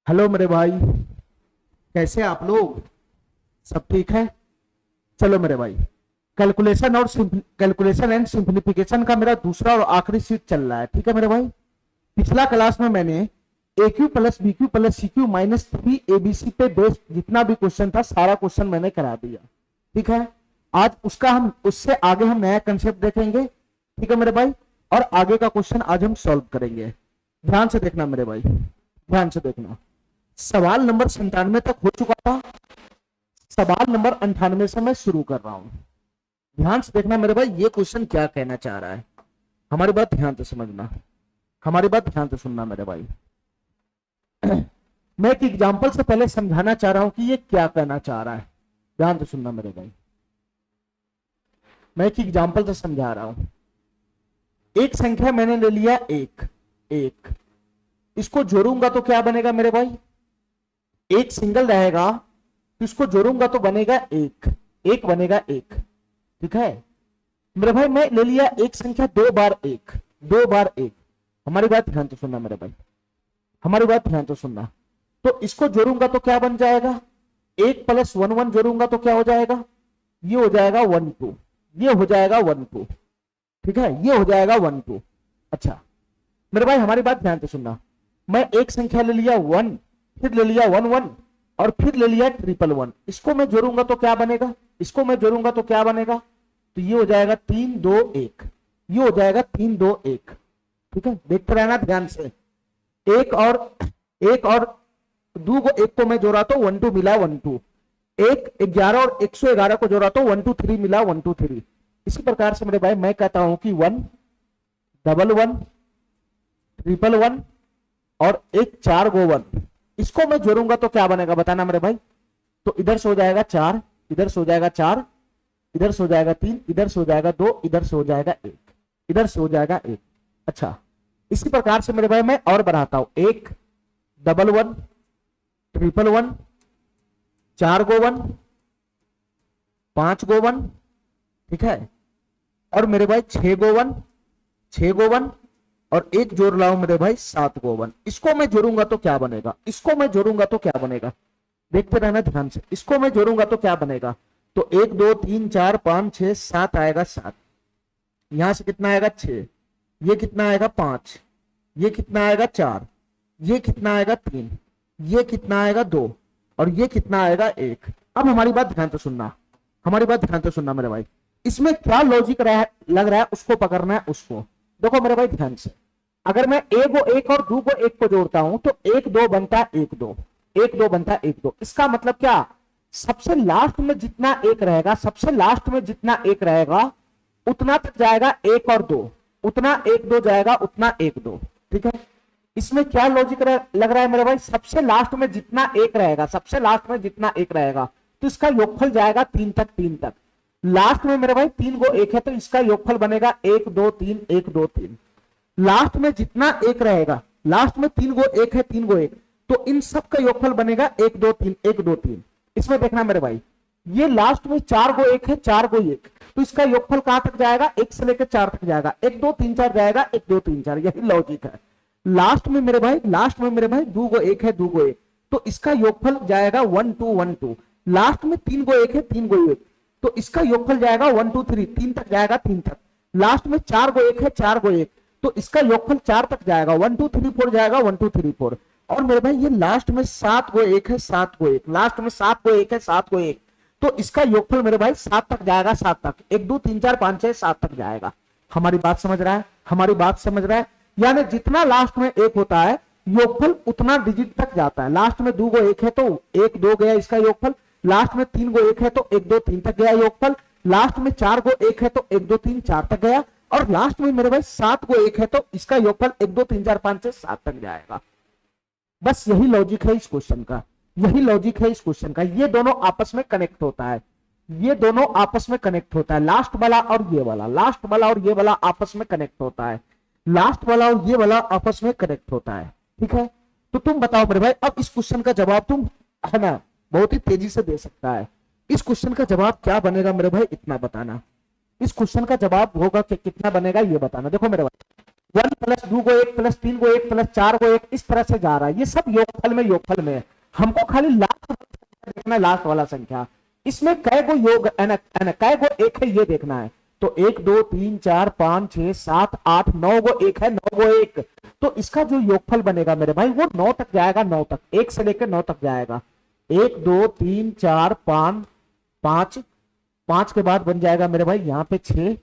Hello मेरे भाई, कैसे आप लोग? सब ठीक है? चलो मेरे भाई, कैलकुलेशन एंड सिंप्लीफिकेशन का मेरा दूसरा और आखिरी सीट चल रहा है। ठीक है मेरे भाई, पिछला क्लास में मैंने A Q plus B Q plus C Q minus 3 ABC पे बेस्ड जितना भी क्वेश्चन था सारा क्वेश्चन मैंने करा दिया। ठीक है, आज उससे आगे हम नया कंसेप्ट देखेंगे। ठीक है मेरे भाई, और आगे का क्वेश्चन आज हम सॉल्व करेंगे। ध्यान से देखना मेरे भाई, ध्यान से देखना। सवाल नंबर 97 तक हो चुका था, सवाल नंबर 98 से मैं शुरू कर रहा हूं। ध्यान से देखना मेरे भाई, ये क्वेश्चन क्या कहना चाह रहा है। हमारी बात ध्यान से समझना, हमारी बात ध्यान से सुनना मेरे भाई। मैं एक एग्जांपल से पहले समझाना चाह रहा हूं कि ये क्या कहना चाह रहा है। ध्यान से सुनना मेरे भाई, मैं एक एग्जांपल से समझा रहा हूं। एक संख्या मैंने ले लिया एक एक, इसको जोड़ूंगा तो क्या बनेगा मेरे भाई? एक सिंगल रहेगा तो इसको जोड़ूंगा तो बनेगा एक, एक बनेगा एक। ठीक है मेरे भाई, मैं ले लिया एक संख्या दो बार एक, दो बार एक। हमारी बात ध्यान से सुनना मेरे भाई, हमारी बात ध्यान से सुनना। तो इसको जोड़ूंगा तो क्या बन जाएगा? एक प्लस वन वन जोड़ूंगा तो क्या हो जाएगा? ये हो जाएगा 1 2, ये हो जाएगा 1 2। ठीक है, ये हो जाएगा 1 2। अच्छा मेरे भाई, हमारी बात ध्यान से सुनना। मैं एक संख्या ले लिया 1, फिर ले लिया 1 1 और फिर ले लिया 1 1 1। इसको मैं जोड़ूंगा तो क्या बनेगा? इसको मैं जोड़ूंगा तो क्या बनेगा? तो ये हो जाएगा 3 2 1, ये हो जाएगा 3 2 1। ठीक है, देखते रहना ध्यान से। एक और दो को एक को मैं जोड़ा तो 1 2 मिला 1 2। एक 11 और 111 को जोड़ा तो 1 2 3 मिला 1 2 3। इसी प्रकार से मेरे भाई मैं कहता हूं कि 1 1 1 1 1 और एक 4 गो 1, इसको मैं जोड़ूंगा तो क्या बनेगा बताना मेरे भाई? तो इधर से हो जाएगा 4, इधर से हो जाएगा 4, इधर से हो जाएगा 3, इधर से हो जाएगा 2, इधर से हो जाएगा 1, इधर से हो जाएगा 1। अच्छा, इसी प्रकार से मेरे भाई मैं और बढ़ाता हूं। 1 1 1 1 1 4 गो 1, 5 गो 1। ठीक है, और मेरे भाई 6 गो 1, 6 गो 1 और एक जोड़ रहा हूं मेरे भाई 7 गो 1। इसको मैं जोड़ूंगा तो क्या बनेगा? इसको मैं जोड़ूंगा तो क्या बनेगा? देखते रहना ध्यान से। इसको मैं जोड़ूंगा तो क्या बनेगा? तो 1 2 3 4 5 6 7 आएगा 7। यहां से कितना आएगा? 6। ये कितना आएगा? 5। ये कितना आएगा? 4। ये कितना आएगा? 3। ये कितना आएगा? 2 और ये कितना आएगा? 1। अब हमारी बात ध्यान से सुनना, हमारी बात ध्यान से सुनना मेरे भाई। इसमें क्या लॉजिक लग रहा है उसको पकड़ना है उसको। देखो मेरे भाई ध्यान से, अगर मैं ए को एक और दो को एक को जोड़ता हूं तो 1 2 बनता है 1 2, 1 2 बनता है 1 2। इसका मतलब क्या? सबसे लास्ट में जितना एक रहेगा, सबसे लास्ट में जितना एक रहेगा उतना तक जाएगा 1 और 2, उतना 1 2 जाएगा, उतना 1 2। ठीक है, इसमें क्या लॉजिक लग रहा है मेरे भाई? सबसे लास्ट में जितना एक रहेगा, सबसे लास्ट में जितना एक रहेगा तो इसका योगफल जाएगा 3 तक, 3 तक। लास्ट में मेरे भाई 3 को एक है तो इसका योगफल बनेगा 1 2 3 1 2 3। लास्ट में जितना एक रहेगा, लास्ट में 3 गो एक है, 3 गो एक, तो इन सब का योगफल बनेगा 1 2 3 1 2 3। इसमें देखना मेरे भाई, ये लास्ट में 4 गो एक है, 4 गो एक, तो इसका योगफल कहां तक जाएगा? 1 से लेकर 4 तक जाएगा। 1 2 3 4 जाएगा, 1 2 3 4। यही लॉजिक है। लास्ट में मेरे भाई, लास्ट में मेरे भाई 2 गो एक है, 2 गो एक, तो इसका योगफल जाएगा 1 2 1 2। लास्ट में 3 गो एक है, 3 गो एक, तो इसका योगफल जाएगा 1 2 3, 3 तक जाएगा, 3 तक। लास्ट में 4 गो एक है, 4 गो एक, तो इसका योगफल 4 तक जाएगा, 1 2 3 4 जाएगा, 1 2 3 4। और मेरे भाई ये लास्ट में 7 गो एक है, 7 गो एक, लास्ट में 7 गो एक है, 7 गो एक, तो इसका योगफल मेरे भाई 7 तक जाएगा, 7 तक। 1 2 3 4 5 6 7 तक जाएगा। हमारी बात समझ रहा है? हमारी बात समझ रहा है? यानी जितना लास्ट में एक होता है योगफल उतना डिजिट तक जाता है। लास्ट में 2 गो एक है तो 1 2 गया इसका योगफल, लास्ट में 3 गो एक है तो 1 2 3 तक गया योगफल, लास्ट में 4 गो एक है तो 1 2 3 4 तक गया, और लास्ट में मेरे भाई 7 गो एक है तो इसका योगफल 1 2 3 4 5 6 7 तक जाएगा। बस यही लॉजिक है इस क्वेश्चन का, यही लॉजिक है इस क्वेश्चन का। ये दोनों आपस में कनेक्ट होता है, ये दोनों आपस में कनेक्ट होता है। लास्ट वाला और ये वाला, लास्ट वाला और ये वाला आपस में कनेक्ट होता है, लास्ट वाला और ये वाला आपस में कनेक्ट होता है। ठीक है, तो तुम बताओ मेरे भाई, अब इस क्वेश्चन का जवाब तुम है ना बहुत ही तेजी से दे सकता है। इस क्वेश्चन का जवाब क्या बनेगा मेरे भाई? इतना बताना। इस क्वेश्चन का जवाब होगा कि कितना बनेगा ये बताना। देखो मेरे भाई, वन प्लस दो को एक प्लस तीन को एक प्लस चार को एक, इस तरह से जा रहा है। ये सब योगफल में है। हमको खाली लास्ट देखना है, लास्ट वाला संख्या, इसमें कै को योग कै को एक है ये देखना है। तो एक दो तीन चार पांच छह सात आठ नौ को एक है, नौ को एक, तो इसका जो योगफल बनेगा मेरे भाई वो 9 तक जाएगा, 9 तक, 1 से लेकर 9 तक जाएगा। 1 2 3 4 5 5, 5 के बाद बन जाएगा मेरे भाई यहाँ पे 6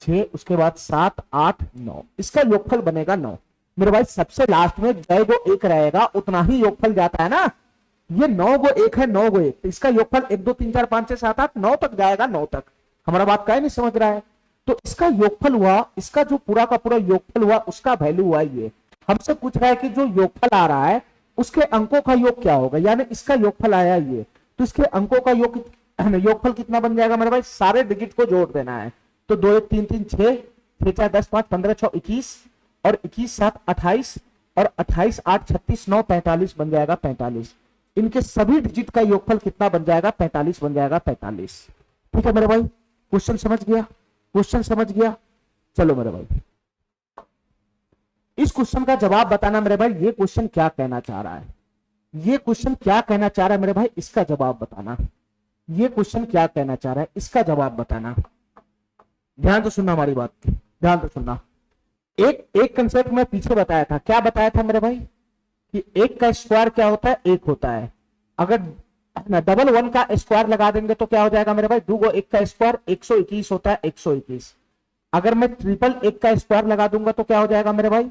6, उसके बाद 7 8 9, इसका योगफल बनेगा 9 मेरे भाई। सबसे लास्ट में जय वो एक रहेगा, उतना ही योगफल जाता है ना। ये 9 को एक है, 9 को एक, तो इसका योगफल 1 2 3 4 5 6 7 8 9 तक जाएगा, 9 तक। हमारा बात का नहीं समझ रहा है? तो इसका योगफल हुआ, इसका जो पूरा का पूरा योगफल हुआ उसका वैल्यू हुआ ये। हमसे पूछ रहा है कि जो योगफल आ रहा है उसके अंकों का योग क्या होगा, यानी इसका योगफल आया ये, तो इसके अंकों का योगफल कितना बन जाएगा मेरे भाई? सारे डिजिट को जोड़ देना है। तो 2 1 3 3 6, 6 4 10 5 15 6 21, और 21 7 28, और 28 8 36 9 45 बन जाएगा 45। इनके सभी डिजिट का योगफल कितना बन जाएगा? 45 बन जाएगा, 45। ठीक है मेरे भाई, क्वेश्चन समझ गया? क्वेश्चन समझ गया? चलो मेरे भाई, इस क्वेश्चन का जवाब बताना मेरे भाई। ये क्वेश्चन क्या कहना चाह रहा है, ये क्वेश्चन क्या कहना चाह रहा है मेरे भाई, इसका जवाब बताना। ये क्वेश्चन क्या कहना चाह रहा है, इसका जवाब बताना। ध्यान से सुनना हमारी बात, ध्यान से सुनना। एक कंसेप्ट में पीछे बताया था, क्या बताया था मेरे भाई कि एक का स्क्वायर क्या होता है? एक होता है। अगर डबल वन का स्क्वायर लगा देंगे तो क्या हो जाएगा मेरे भाई? दो को एक का स्क्वायर 121 होता है, 121। अगर मैं ट्रिपल एक का स्क्वायर लगा दूंगा तो क्या हो जाएगा मेरे भाई?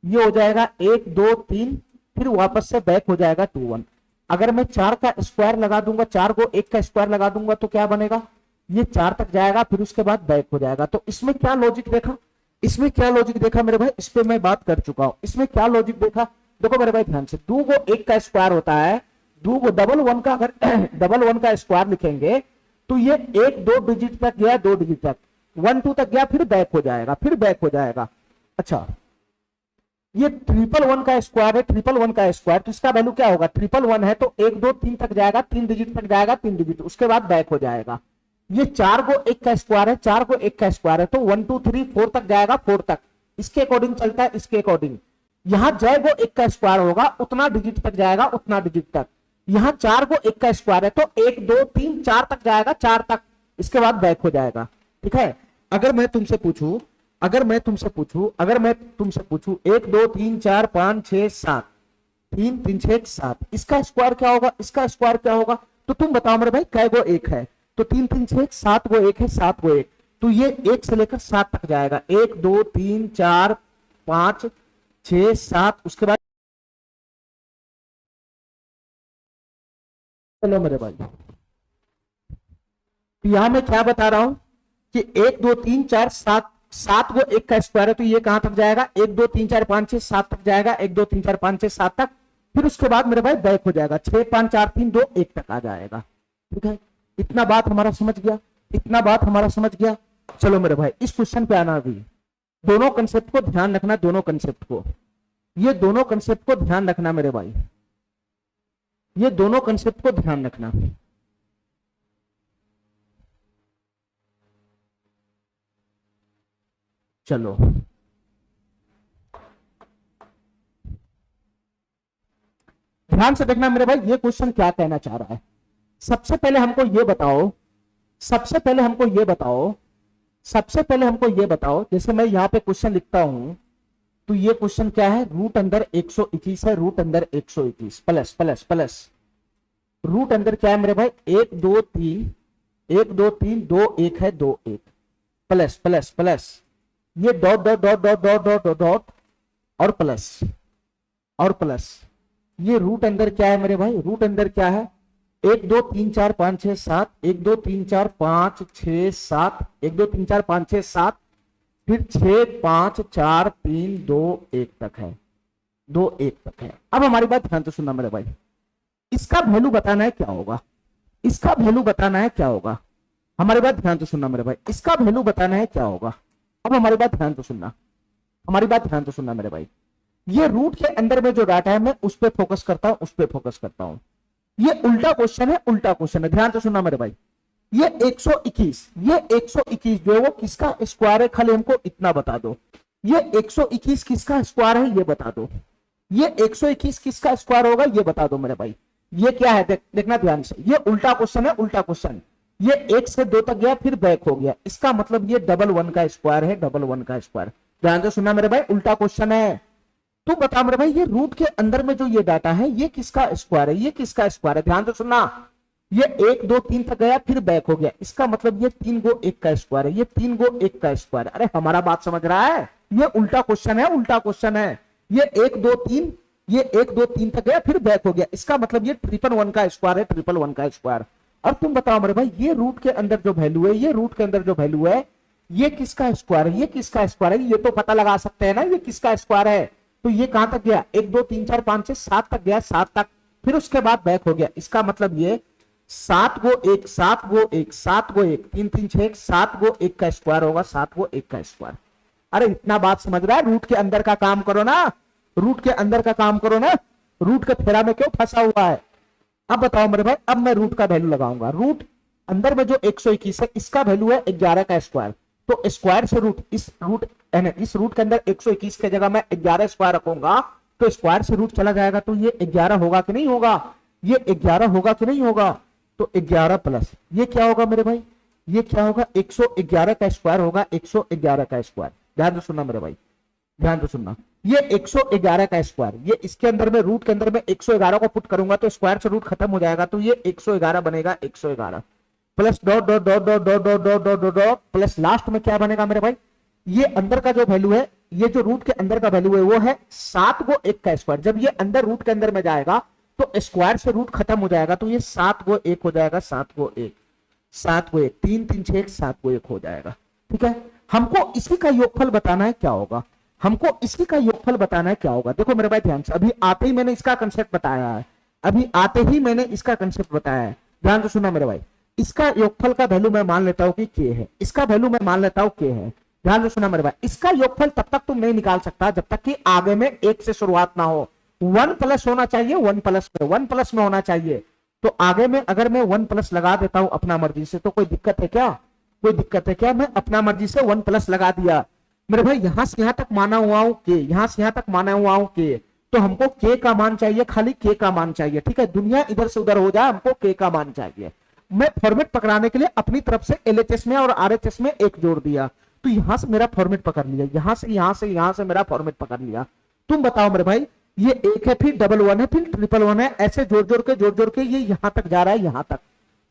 ये हो जाएगा 1 2 3, फिर वापस से बैक हो जाएगा 2 1। अगर मैं 4 का स्क्वायर लगा दूंगा, 4 को एक का स्क्वायर लगा दूंगा तो क्या बनेगा? ये 4 तक जाएगा, फिर उसके बाद बैक हो जाएगा। तो इसमें क्या लॉजिक देखा, इसमें क्या लॉजिक देखा मेरे भाई? इस पे मैं बात कर चुका हूं। इसमें क्या लॉजिक देखा, देखो मेरे भाई ध्यान से। 2 को एक का स्क्वायर होता है, 2 को डबल वन का, अगर डबल वन का स्क्वायर लिखेंगे तो ये 1 2 डिजिट तक गया, 2 डिजिट तक, 1 2 तक गया, फिर बैक हो जाएगा, फिर बैक हो जाएगा। अच्छा, ये ट्रिपल वन का स्क्वायर है, ट्रिपल वन का स्क्वायर, तो इसका वैल्यू क्या होगा? ट्रिपल वन है तो 1 2 3 तक जाएगा, 3 डिजिट तक जाएगा, 3 डिजिट, उसके बाद बैक हो जाएगा। ये 4 को एक का स्क्वायर है, 4 को एक का स्क्वायर है तो 1 2 3 4 तक जाएगा, 4 तक, इसके अकॉर्डिंग चलता है, इसके अकॉर्डिंग। यहां जय को एक का स्क्वायर होगा, उतना डिजिट तक जाएगा, उतना डिजिट तक। यहां 4 को एक का स्क्वायर है तो 1 2 3 4 तक जाएगा, 4 तक, इसके बाद बैक हो जाएगा। ठीक है? अगर मैं तुमसे पूछूं, अगर मैं तुमसे पूछूं 1 2 3 4 5 6 7, 3 3 6 7, इसका स्क्वायर क्या होगा, इसका स्क्वायर क्या होगा? तो तुम बताओ मेरे भाई, कै को एक है तो 3 3 6 7 को एक है, 7 को एक, तो ये 1 से लेकर 7 तक जाएगा। 1 2 3 4 5 6 7, उसके बाद चलो मेरे भाई, तो यहां मैं क्या बता रहा हूं कि 1 2 3 4 7, 7 को एक का स्क्वायर है तो ये कहां तक जाएगा? 1 2 3 4 5 6 7 तक जाएगा, 1 2 3 4 5 6 7 तक, फिर उसके बाद मेरे भाई बैक हो जाएगा, 6 5 4 3 2 1 तक आ जाएगा। ठीक है? इतना बात हमारा समझ गया, इतना बात हमारा समझ गया। चलो मेरे भाई, इस क्वेश्चन पे आना। अभी दोनों कंसेप्ट को ध्यान रखना, दोनों कंसेप्ट को, ये दोनों कंसेप्ट को ध्यान रखना मेरे भाई, ये दोनों कंसेप्ट को ध्यान रखना। चलो ध्यान से देखना मेरे भाई, ये क्वेश्चन क्या कहना चाह रहा है। सबसे पहले हमको ये बताओ, सबसे पहले हमको ये बताओ, सबसे पहले हमको ये बताओ, जैसे मैं यहां पे क्वेश्चन लिखता हूं तो ये क्वेश्चन क्या है? रूट अंदर 121 है, रूट अंदर 121 प्लस प्लस प्लस, रूट अंदर क्या है मेरे भाई? 1 2 3, 1 2 3 2 1 है, 2 1 प्लस प्लस प्लस, ये dot dot dot dot dot dot dot dot और प्लस, और प्लस, ये रूट अंदर क्या है मेरे भाई? रूट अंदर क्या है? 1 2 3 4 5 6 7, 1 2 3 4 5 6 7, 1 2 3 4 5 6 7, फिर 6 5 4 3 2 1 तक है, 2 1 तक है। अब हमारी बात ध्यान से सुनना मेरे भाई, इसका वैल्यू बताना है क्या होगा, इसका वैल्यू बताना है क्या होगा। हमारी बात ध्यान से सुनना मेरे भाई, इसका वैल्यू बताना है क्या होगा। अब हमारी बात ध्यान से सुनना, हमारी बात ध्यान से सुनना मेरे भाई। ये रूट के अंदर में जो डाटा है मैं उस पर फोकस करता हूं, उस पर फोकस करता हूं। ये उल्टा क्वेश्चन है, उल्टा क्वेश्चन है, ध्यान से सुनना मेरे भाई। ये 121 जो है वो किसका स्क्वायर है, खाली हमको इतना बता दो। ये 121 किसका स्क्वायर है ये बता दो। ये 121 किसका स्क्वायर होगा ये बता दो मेरे भाई। ये क्या है देखना ध्यान से, ये उल्टा क्वेश्चन है, उल्टा क्वेश्चन। ये 1 से 2 तक गया फिर बैक हो गया, इसका मतलब ये डबल वन का स्क्वायर है, डबल वन का स्क्वायर। ध्यान से सुनना मेरे भाई, उल्टा क्वेश्चन है। तू बता मेरे भाई ये रूट के अंदर में जो ये डाटा है ये किसका स्क्वायर है, ये किसका स्क्वायर है। ध्यान से सुनना, ये 1 2 3 तक गया फिर बैक हो गया, इसका मतलब ये 3 गो 1 का स्क्वायर है, ये 3 गो 1 का स्क्वायर। अरे हमारा बात समझ रहा है, ये उल्टा क्वेश्चन है, उल्टा क्वेश्चन है। ये 1 2 3, ये 1 2 3 तक गया फिर बैक हो गया, इसका मतलब ये 111 का स्क्वायर है, 111 का स्क्वायर। अब तुम बताओ मेरे भाई ये रूट के अंदर जो वैल्यू है, ये रूट के अंदर जो वैल्यू है ये किसका स्क्वायर है, ये किसका स्क्वायर है, ये तो पता लगा सकते हैं ना ये किसका स्क्वायर है। तो ये कहां तक गया, 1 2 3 4 5 6 7 तक गया, 7 तक, फिर उसके बाद बैक हो गया, इसका मतलब ये 7 गो 1 7 गो 1 7 गो 1 3 3 6 7 गो 1 का स्क्वायर होगा, 7 गो 1 का स्क्वायर। अरे इतना बात समझ रहा है, रूट के अंदर का काम करो ना, रूट के अंदर का काम करो ना, रूट के फेरा में क्यों फंसा हुआ है। अब बताओ मेरे भाई, अब मैं रूट का वैल्यू लगाऊंगा। रूट अंदर में जो 121 है इसका वैल्यू है 11 का स्क्वायर, तो स्क्वायर से रूट, इस रूट के अंदर 121 के जगह मैं 11 स्क्वायर रखूंगा तो स्क्वायर से रूट चला जाएगा, तो ये 11 होगा कि नहीं होगा, ये 11 होगा कि नहीं होगा। तो 11 प्लस ये क्या होगा मेरे भाई, ये क्या होगा 111 का स्क्वायर होगा, 111 का स्क्वायर। ध्यान से सुनना मेरे भाई, ध्यान से सुनना, ये 111 का स्क्वायर, ये इसके अंदर में रूट के अंदर में 111 को पुट करूंगा तो स्क्वायर से रूट खत्म हो जाएगा, तो ये 111 बनेगा, 111 plus dot dot dot dot dot dot dot dot dot dot plus last में क्या बनेगा मेरे भाई, ये अंदर का जो वैल्यू है, ये जो रूट के अंदर का वैल्यू है वो है 7 गो 1 का स्क्वायर। जब ये अंदर रूट के अंदर में जाएगा तो स्क्वायर से रूट खत्म हो जाएगा, तो ये 7 गो 1 हो जाएगा, 7 गो 1 7 गो 1 3 3 6 7 गो 1 हो जाएगा। ठीक है, हमको इसी का योगफल बताना है क्या होगा, हमको इसी का योगफल बताना है क्या होगा। देखो मेरे भाई ध्यान से, अभी आते ही मैंने इसका कंसेप्ट बताया है, अभी आते ही मैंने इसका कंसेप्ट बताया है, ध्यान से सुनना मेरे भाई। इसका योगफल का वैल्यू मैं मान लेता हूं कि के है, इसका वैल्यू मैं मान लेता हूं के है। ध्यान से सुना मेरे भाई, इसका योगफल तब तक तुम नहीं निकाल सकता जब तक कि आगे में 1 से शुरुआत ना हो, 1 प्लस होना चाहिए, 1 प्लस में होना चाहिए। तो आगे में अगर मैं 1 प्लस लगा देता हूं अपना मर्जी से तो कोई दिक्कत है क्या, कोई दिक्कत है क्या। मैं अपना मर्जी से 1 प्लस लगा दिया मेरे भाई, यहां से यहां तक माना हुआ हूं के, यहां से यहां तक माना हुआ हूं के, तो हमको के का मान चाहिए, खाली के का मान चाहिए। ठीक है, दुनिया इधर से उधर हो जाए, हमको के का मान चाहिए। मैं फॉर्मेट पकड़ाने के लिए अपनी तरफ से एलएचएस में और आरएचएस में 1 जोड़ दिया, तो यहां से मेरा फॉर्मेट पकड़ लिया, यहां से मेरा फॉर्मेट पकड़ लिया। तुम बताओ मेरे भाई, ये 1 है फिर डबल 1 है फिर ट्रिपल 1 है, ऐसे जोड़ जोड़ के ये यहां तक जा रहा है, यहां तक।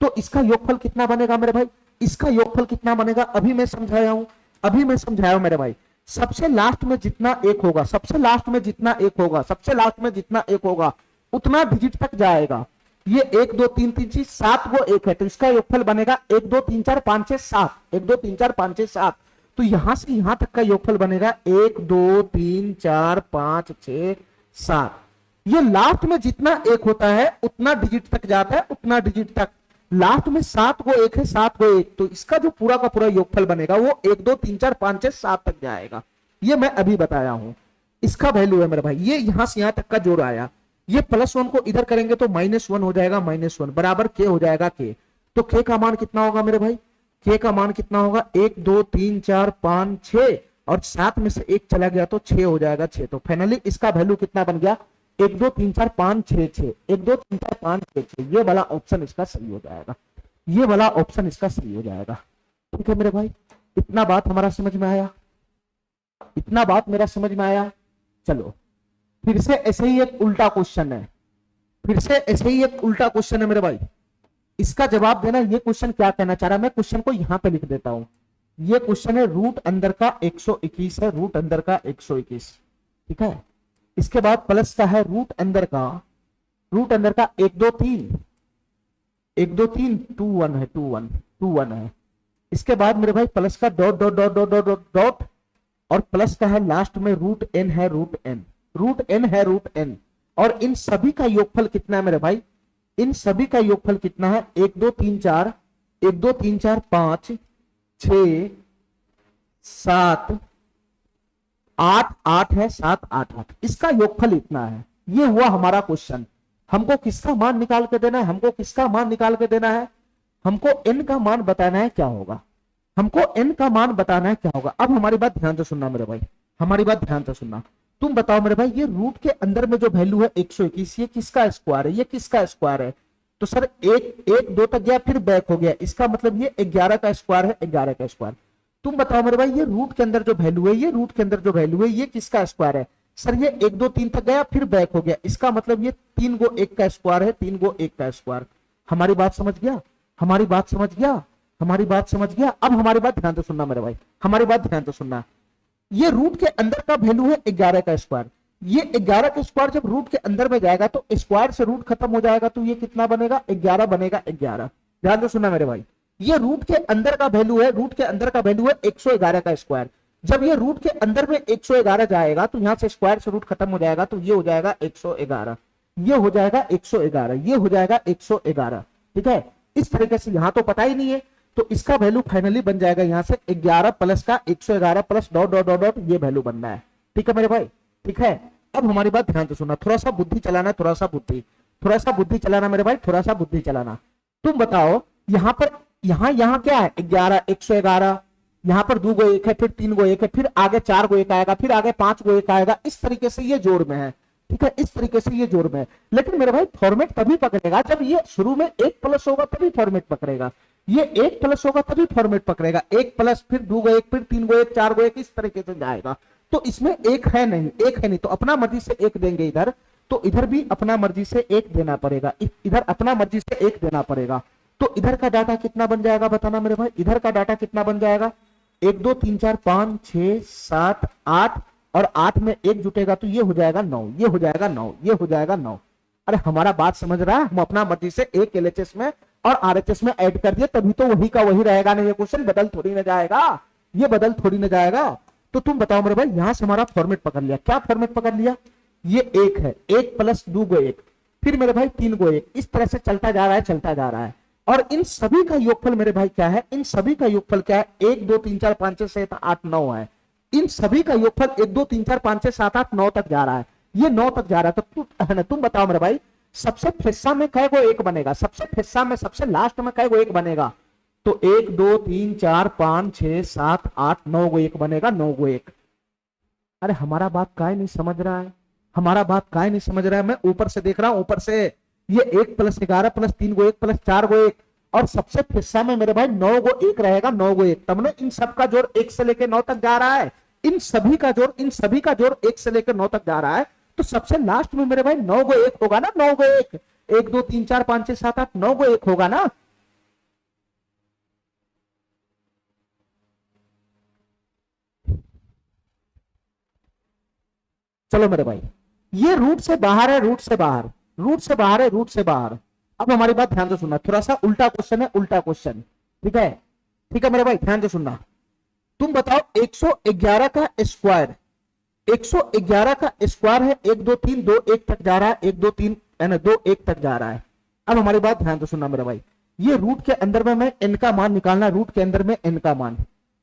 तो इसका योगफल कितना बनेगा मेरे भाई, इसका योगफल कितना बनेगा, अभी मैं समझाया हूं, अभी मैं समझाया हूं मेरे भाई। सबसे लास्ट में जितना 1 होगा, सबसे लास्ट में जितना 1 होगा, सबसे लास्ट में जितना 1 होगा उतना डिजिट तक जाएगा। ये 1 2 3 3 7 गो 1 है, तो इसका योगफल बनेगा 1 2 3 4 5 6 7, 1 2 3 4 5 6 7। तो यहां से यहां तक का योगफल बनेगा 1 2 3 4 5 6 7। ये लास्ट में जितना 1 होता है उतना डिजिट तक जाता है, उतना डिजिट तक। लास्ट में 7 गो 1 है, 7 गो 1, तो इसका जो पूरा का पूरा योगफल बनेगा वो 1 2 3 4 5 6 7 तक जाएगा। ये मैं अभी बताया हूं, इसका वैल्यू है मेरे भाई। ये यहां से यहां तक का जोड़ आया, ये +1 को इधर करेंगे तो -1 हो जाएगा, -1 बराबर के हो जाएगा के। तो के का मान कितना होगा मेरे भाई, के का मान कितना होगा 1 2 3 4 5 6 और 7 में से 1 चला गया तो 6 हो जाएगा, 6। तो फाइनली इसका वैल्यू कितना बन गया 1 2 3 4 5 6 6, 1 2 3 4 5 6 6। ये वाला ऑप्शन इसका सही हो जाएगा, ये वाला ऑप्शन इसका सही हो जाएगा। ठीक है मेरे भाई, इतना बात हमारा समझ में आया, इतना बात मेरा समझ में आया। चलो फिर से ऐसे ही एक उल्टा क्वेश्चन है, फिर से ऐसे ही एक उल्टा क्वेश्चन है मेरे भाई, इसका जवाब देना। ये क्वेश्चन क्या कहना चाह रहा है, मैं क्वेश्चन को यहां पे लिख देता हूं। ये क्वेश्चन है रूट अंदर का 121 है, रूट अंदर का 121। ठीक है, इसके बाद प्लस का है रूट अंदर का 1 2 3 1 2 3 2 1 है, 2 1 है। इसके बाद मेरे भाई प्लस का dot dot dot dot dot dot dot और प्लस का है लास्ट में रूट n है, रूट n है, रूट n। और इन सभी का योगफल कितना है मेरे भाई, इन सभी का योगफल कितना है 1 2 3 4 1 2 3 4 5 6 7 8 8 है, 7 8 8, इसका योगफल इतना है। ये हुआ हमारा क्वेश्चन। हमको किसका मान निकाल के देना है, हमको किसका मान निकाल के देना है, हमको n का मान बताना है क्या होगा, हमको n का मान बताना है क्या होगा। अब हमारी बात ध्यान से सुनना मेरे भाई, हमारी बात ध्यान से सुनना। तुम बताओ मेरे भाई, ये रूट के अंदर में जो वैल्यू है 121, ये किसका स्क्वायर है, ये किसका स्क्वायर है? तो सर एक एक दो तक गया फिर बैक हो गया, इसका मतलब ये 11 का स्क्वायर है, 11 का स्क्वायर। तुम बताओ मेरे भाई, ये रूट के अंदर जो वैल्यू है, ये रूट के अंदर जो वैल्यू है, ये किसका स्क्वायर है? सर ये 1 2 3 तक गया फिर बैक हो गया, इसका मतलब ये 3 गो 1 का स्क्वायर है, 3 गो 1 का स्क्वायर। हमारी बात समझ गया? हमारी बात समझ गया? हमारी बात समझ गया? अब हमारी बात ध्यान से सुनना मेरे भाई, हमारी बात ध्यान से सुनना। ये रूट के अंदर का वैल्यू है 11 का स्क्वायर। ये 11 का स्क्वायर जब रूट के अंदर में जाएगा तो स्क्वायर से रूट खत्म हो जाएगा, तो ये कितना बनेगा? 11 बनेगा, 11। ध्यान से सुनना मेरे भाई, ये रूट के अंदर का वैल्यू है, रूट के अंदर का वैल्यू है 111 का स्क्वायर। जब ये रूट के अंदर में 111 जाएगा तो यहां से स्क्वायर से रूट खत्म हो जाएगा, तो ये हो जाएगा 111, ये हो जाएगा 111, ये हो जाएगा 111। ठीक है, इस तरीके से यहां तो पता ही नहीं है, तो इसका वैल्यू फाइनली बन जाएगा यहां से 11 प्लस का 111 plus dot dot dot dot, ये वैल्यू बनना है। ठीक है मेरे भाई, ठीक है। अब हमारी बात ध्यान से सुनना, थोड़ा सा बुद्धि चलाना, थोड़ा सा बुद्धि चलाना मेरे भाई, थोड़ा सा बुद्धि चलाना। तुम बताओ यहाँ पर, यहाँ क्या है? 11, 111, यहाँ पर 2 गो 1 है, फिर 3 गो 1 है, फिर आगे 4 गो 1 आएगा, फिर आगे 5 गो 1 आएगा, इस तरीके से ये जोड़ में है। ठीक है, इस तरीके से ये जोड़ में है। लेकिन मेरे भाई फॉर्मेट तभी पकड़ेगा जब ये शुरू में 1 प्लस होगा, तभी फॉर्मेट पकड़ेगा। ये 1 प्लस होगा तभी फॉर्मेट पकड़ेगा, 1 प्लस फिर 2 गो 1 फिर 3 गो 1 4 गो 1, इस तरीके से जाएगा। तो इसमें एक है नहीं, एक है नहीं, तो अपना मर्जी से एक देंगे इधर, तो इधर भी अपना मर्जी से एक देना पड़ेगा, इधर अपना मर्जी से एक देना पड़ेगा। तो इधर का डाटा कितना बन जाएगा बताना मेरे भाई, इधर का डाटा कितना बन जाएगा? 1 2 3 4 5 6 7 8, और 8 में 1 जुटेगा तो ये हो जाएगा 9, ये हो जाएगा 9, ये हो जाएगा 9। अरे हमारा बात समझ रहा है? हम अपना मर्जी से एक एलएचएस में और आरएचएस में ऐड कर दिए, तभी तो वही का वही रहेगा ना, ये क्वेश्चन बदल थोड़ी ना जाएगा, ये बदल थोड़ी ना जाएगा। तो तुम बताओ मेरे भाई, यहां से हमारा फॉर्मेट पकड़ लिया, क्या फॉर्मेट पकड़ लिया? ये 1 है, 1 प्लस 2 गो 1, फिर मेरे भाई 3 गो 1, इस तरह से चलता जा रहा है, चलता जा रहा है। और इन सभी का योगफल मेरे भाई क्या है? इन सभी का योगफल क्या है? 1 2 3 4 5 6 7 8 9 है। इन सभी का योगफल 1 2 3 4 5 6 7 8 9 तक जा रहा है, ये 9 तक जा रहा है। तो तुम बताओ मेरे भाई, सबसे फिस्सा में कै गो 1 बनेगा? सबसे फिस्सा में, सबसे लास्ट में कै गो 1 बनेगा? तो 1 2 3 4 5 6 7 8 9 गो 1 बनेगा, 9 गो 1। अरे हमारा बात काय नहीं समझ रहा है? हमारा बात काय नहीं समझ रहा है? मैं ऊपर से देख रहा हूं, ऊपर से ये 1 प्लस 11 प्लस 3 गो 1 प्लस 4 गो 1, और सबसे फिस्सा में मेरे भाई 9 गो 1 रहेगा, 9 गो 1। तब ना इन सब का जोड़ 1 से लेकर 9 तक जा रहा है, इन सभी का जोड़ 1 से लेकर 9 तक जा रहा है। तो सबसे लास्ट में मेरे भाई 9 गो 1 होगा ना, 9 गो 1, 1 2 3 4 5 6 7 8 9 गो 1 होगा ना। चलो मेरे भाई, ये रूट से बाहर है, रूट से बाहर, रूट से बाहर है, रूट से बाहर। अब हमारी बात ध्यान से सुनना, थोड़ा सा उल्टा क्वेश्चन है, उल्टा क्वेश्चन। ठीक है, ठीक है मेरे भाई, ध्यान से सुनना। तुम बताओ 111 का स्क्वायर, 111 का स्क्वायर है, 1 2 3 2 1 तक जा रहा है, 1 2 3 2 1 तक जा रहा है। अब हमारी बात ध्यान से सुनना मेरे भाई, ये रूट के अंदर में मैं n का मान निकालना, रूट के अंदर में n का मान।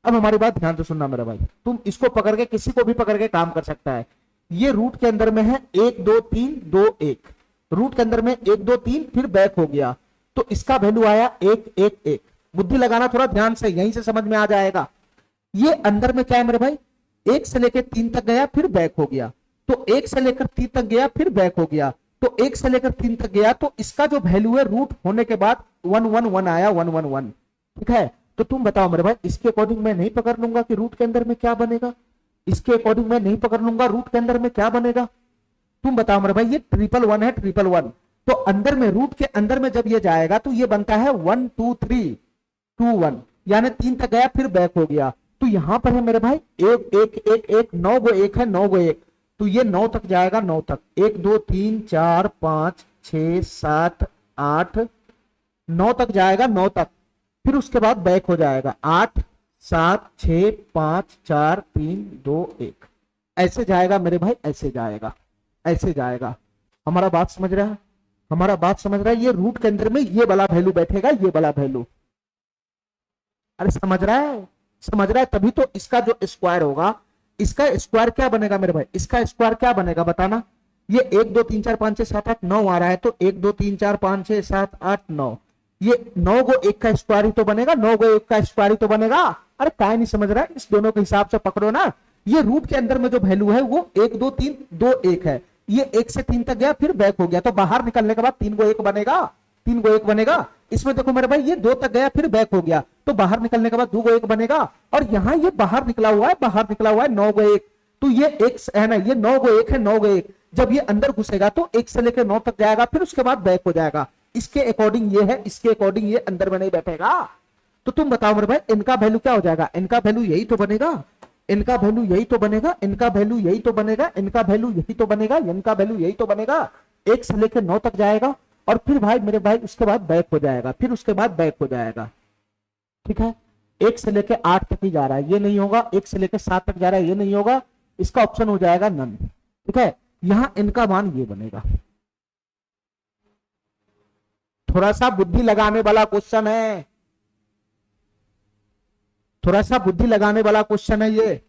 अब हमारी बात ध्यान से सुनना मेरे भाई, तुम इसको पकड़ के किसी को भी पकड़ के काम कर सकता है। ये रूट के अंदर में है 1 2 3 2 1, रूट के अंदर में 1 2 3 फिर बैक हो गया, तो इसका वैल्यू आया 1 1 1। बुद्धि लगाना थोड़ा ध्यान से, यहीं से समझ में आ जाएगा। ये अंदर में क्या है मेरे भाई? 1 से लेकर 3 तक गया फिर बैक हो गया, तो 1 से लेकर 3 तक गया फिर बैक हो गया, तो 1 से लेकर 3 तक गया, तो इसका जो वैल्यू है रूट होने के बाद 1 1 1 आया, 1 1 1। ठीक है, तो तुम बताओ मेरे भाई, इसके अकॉर्डिंग मैं नहीं पकड़ लूंगा कि रूट के अंदर में क्या बनेगा? इसके अकॉर्डिंग मैं नहीं पकड़ लूंगा रूट के अंदर में क्या बनेगा? तुम बताओ मेरे भाई, ये 111 है, 111, तो अंदर में, रूट के अंदर में जब ये जाएगा तो ये बनता है 1 2 3 2 1, यानी 3 तक गया फिर बैक हो गया। तो यहां पर है मेरे भाई 1 1 1 1 9 गो 1 है, 9 गो 1, तो ये 9 तक जाएगा, 9 तक, 1 2 3 4 5 6 7 8 9 तक जाएगा, 9 तक, फिर उसके बाद बैक हो जाएगा 8 7 6 5 4 3 2 1, ऐसे जाएगा मेरे भाई, ऐसे जाएगा, ऐसे जाएगा। हमारा बात समझ रहा है? हमारा बात समझ रहा है? ये रूट के अंदर में ये वाला वैल्यू बैठेगा, ये वाला वैल्यू। अरे समझ रहा है? समझ रहा है? तभी तो इसका जो स्क्वायर होगा, इसका स्क्वायर क्या बनेगा मेरे भाई? इसका स्क्वायर क्या बनेगा बताना? ये 1 2 3 4 5 6 7 8 9 आ रहा है, तो 1 2 3 4 5 6 7 8 9, ये 9 गो 1 का स्क्वायर ही तो बनेगा, 9 गो 1 का स्क्वायर ही तो बनेगा। अरे काय नहीं समझ रहा है? इस दोनों के हिसाब से पकड़ो ना, ये रूट के अंदर में जो वैल्यू है वो 1 2 3 2 1 है, ये 1 से 3 तक गया फिर बैक हो गया, तो बाहर निकलने के बाद 3 को 1 बनेगा, 3 को 1 बनेगा। इसमें देखो मेरे भाई ये 2 तक गया फिर बैक हो गया, तो बाहर निकलने के बाद 2 को 1 बनेगा। और यहाँ ये बाहर निकला हुआ है, बाहर निकला हुआ है 9 को 1, तो ये एक है ना, ये 9 को 1 है, 9 को 1 जब ये अंदर घुसेगा तो 1 से लेकर 9 तक जाएगा, फिर उसके बाद बैक हो जाएगा। इसके अकॉर्डिंग ये है, इसके अकॉर्डिंग ये अंदर में नहीं बैठेगा। तो तुम बताओ मेरे भाई इनका वैल्यू क्या हो जाएगा, इनका वैल्यू यही तो बनेगा, इनका वैल्यू यही तो बनेगा, इनका वैल्यू यही तो बनेगा, इनका वैल्यू यही तो बनेगा, इनका वैल्यू यही तो बनेगा। 1 से लेकर 9 तक जाएगा और फिर भाई मेरे भाई उसके बाद बैक हो जाएगा, फिर उसके बाद बैक हो जाएगा। ठीक है, 1 से लेकर 8 तक ही जा रहा है, ये नहीं होगा। 1 से लेकर 7 तक जा रहा है, ये नहीं होगा। इसका ऑप्शन हो जाएगा नन। ठीक है, यहां इनका मान ये बनेगा। थोड़ा सा बुद्धि लगाने वाला क्वेश्चन है, थोड़ा सा बुद्धि लगाने वाला क्वेश्चन है ये।